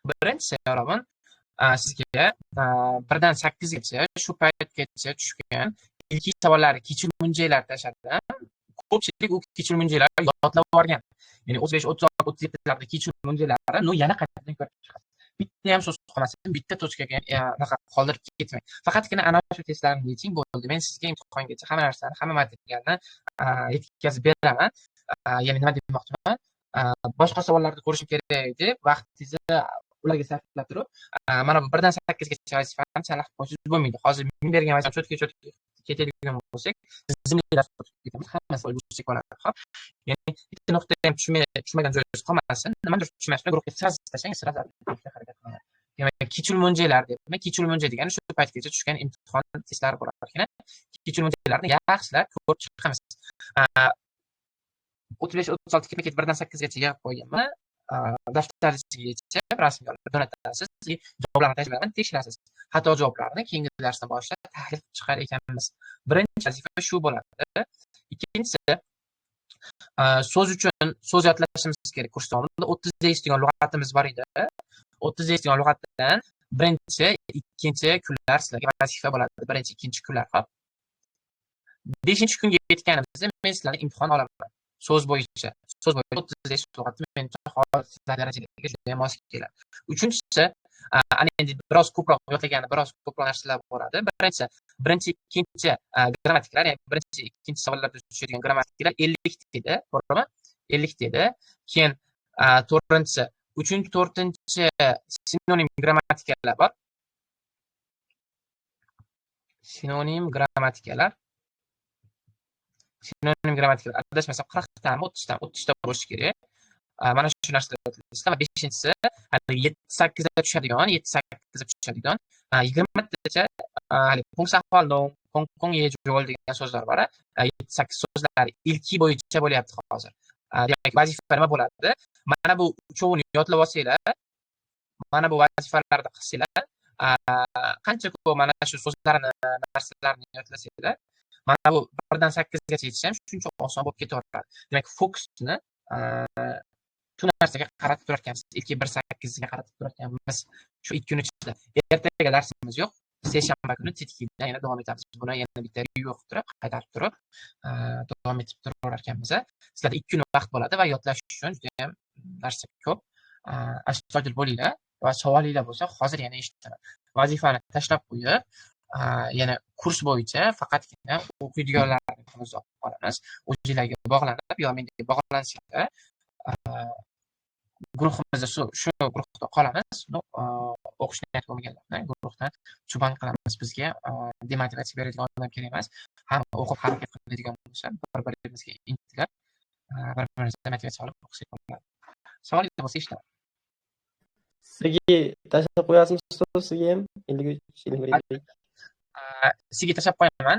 birinchisi yo'lovin sizga 1 dan 8 gacha shu paytgacha tushgan ilk savollar kechirmunjaylar tashladim. Ko'pchilik u kechirmunjaylarni yodlab olgan. Ya'ni 35, 36, 37larda kechirmunjaylari yana qaytadan ko'rib chiqasiz. Bitta ham so'z qolmasin, bitta tochkaga qoldirib ketmang. Faqatgina ana shu testlarni yeching bo'ldi. Men sizga imtihongacha hamma narsani, hamma materialni yetkazib beraman. Ya'ni nima demoqchiman? Boshqa savollarni ko'rishim kerak deb vaqtingizni ularga sarflab turib, mana bu 1 dan 8 gacha vazifani chalaq qo'yishingizz bo'lmaydi. Hozir men bergan vazifani cho'tka ketadigan bo'lsak, tizimli dars o'tib ketamiz. Hammasi bo'lsa bo'ladi. Xo'p. Ya'ni bitta nuqta ham tushmagan joyingiz qolmasin. Nimadir tushunmasdan guruhga sira tashlang, sira harakat qilinglar. Demak, kechirmunjaylar deyapman. Kechirmunjay degani shu paytgacha tushgan imtihon testlari bo'lar ekan. Kechirmunjaylarni yaxshilab ko'rib chiqamiz. 35, 36 ketma-ket 1 dan 8 gacha yig'ib qo'yganman. Daftaringizga yechib rasmga olib jo'natasiz. Javoblarni tajribadan tekshirasiz. Xato javoblarni keyingi darsdan boshlab tahlil chiqar ekanmiz. Birinchi vazifa shu bo'ladi. Ikkinchisi so'z uchun so'z yodlashimiz kerak. Kurs davomida 30 deydigan lug'atimiz bor edi. 30 deydigan lug'atdan birinchi, ikkinchi kunlar sizlarga vazifa bo'ladi. Birinchi, ikkinchi kunlar. Xo'p. 5-kunga yetganimizda men sizlarga imtihon olaman. So'z bo'yicha 30 deydigan lug'atni menimcha hozir darajalarga juda ham mos keladi. Uchinchisi, ana endi biroz ko'proq yodlagani, biroz ko'proq narsalar bo'ladi. Birinchi, ikkinchi grammatiklar, ya'ni birinchi, ikkinchi savollarda tushadigan grammatiklar 50 dedi, to'g'rimi? 50 dedi. Keyin 4-chi, 3-chi, 4-chi sinonim grammatikalar bor. Sinonim grammatikalar adashmasam 40 tami, 30 ta bo'lishi kerak. Mana shu narsalar yodlaysiz. Va 5-chisi 7-8 da tushadigan, 7-8 da tushadigan 20 tacha hali punkt ahvol, punkt yejol degan so'zlar bor. 7-8 so'zlar ilki bo'yicha bo'lyapti hozir. Demak, vazifa nima bo'ladi? Mana bu uchovini yodlab olsanglar, mana bu vazifalarni qilsanglar, qancha ko'p mana shu so'zlarni, narsalarni yodlasanglar, mana bu 1 dan 8 gacha yetish ham shuncha oson bo'lib ketaveradi. Demak, fokusni shu narsaga qaratib turarkanmiz. Ilk 1-8 ga qaratib turarkanmiz. Shu 2 kun ichida. Ertaga darsimiz yo'q. Seshanba kuni tetiklikdan yana davom etamiz. Buni yana bitta review qilib turib, qaytarib turib, davom etib turaverarkanmiz. Sizlarda 2 kun vaqt bo'ladi va yodlash uchun juda ham narsa ko'p. Astoydil bo'linglar va savolinglar bo'lsa, hozir yana eshitaman. Vazifani tashlab qo'yib, yana kurs bo'yicha faqatgina o'qiydiganlarni izoh olamiz. O'zingizlarga bog'lanib yo menga bog'lansanglar, guruhimizda shu guruhda qolamiz. O'qishni niyat qilmaganlarni guruhdan chuban qilamiz. Bizga demotivatsiya beradigan odam kerak emas. Hamma o'qib harakat qiladigan bo'lsa, bir-birimizga intilib, bir-birimizga motivatsiya olib o'qisak bo'ladi. Savolingiz bo'lsa eshitaman. Sizga tashlab qo'yasizmi ustoz, sizga ham 53. Sizga tashlab qo'yaman.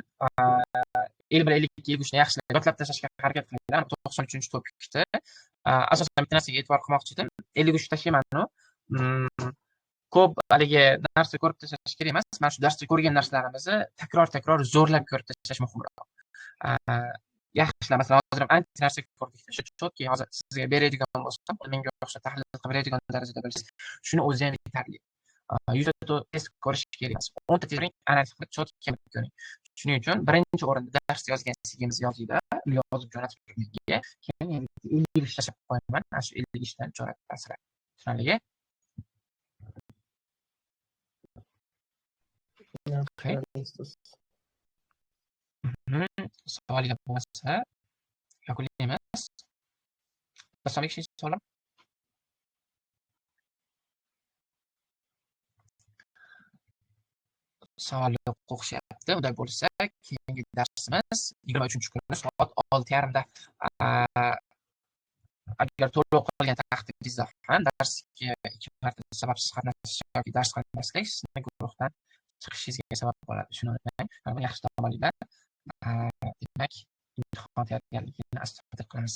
51-52 yaxshilab yodlab tashlashga harakat qilinglar. 93-topikda asosan bitta narsaga e'tibor qilmoqchi edim. 53 tashlayman-ku. Ko'p haligi narsa ko'rib tashlash kerak emas. Mana shu darsda ko'rgan narsalarimizni takror zo'rlab ko'rib tashlash muhimroq. Yaxshilab, masalan, hozir ham ancha narsa ko'rdik. Shu chotki hozir sizga beradigan bo'lsam, menga o'xshab tahlil qilib beradigan darajada bilsangiz, shuni o'zi ham yetarli. 100 ta test ko'rish kerak emas. 10 ta test analiz qilib chotki ko'ring. Shuning uchun birinchi o'rinda dars yozgansigingizni yozinglar, yozib jo'natib menga. Keyin 50 tashlab qo'yaman. Mana shu 50 dan jo'natasizlar. Tushunarlimi? Okay. Savoliga bo'lsa, yakunlaymiz. Boshqa hech savollar? Savol yo'q o'xshayapti. Unday bo'lsa, keyingi darsimiz 23-kuni soat 6:30da. Agar to'lov qilgan taqdiringizda ham darsga 2 marta sababsiz qatnashish yoki dars qilmaslik sizni guruhdan chiqishingizga sabab bo'ladi. Shuni unutmang. Buni yaxshi tomoningdan demak imtihon tayyorgarligini astoydil qilamiz.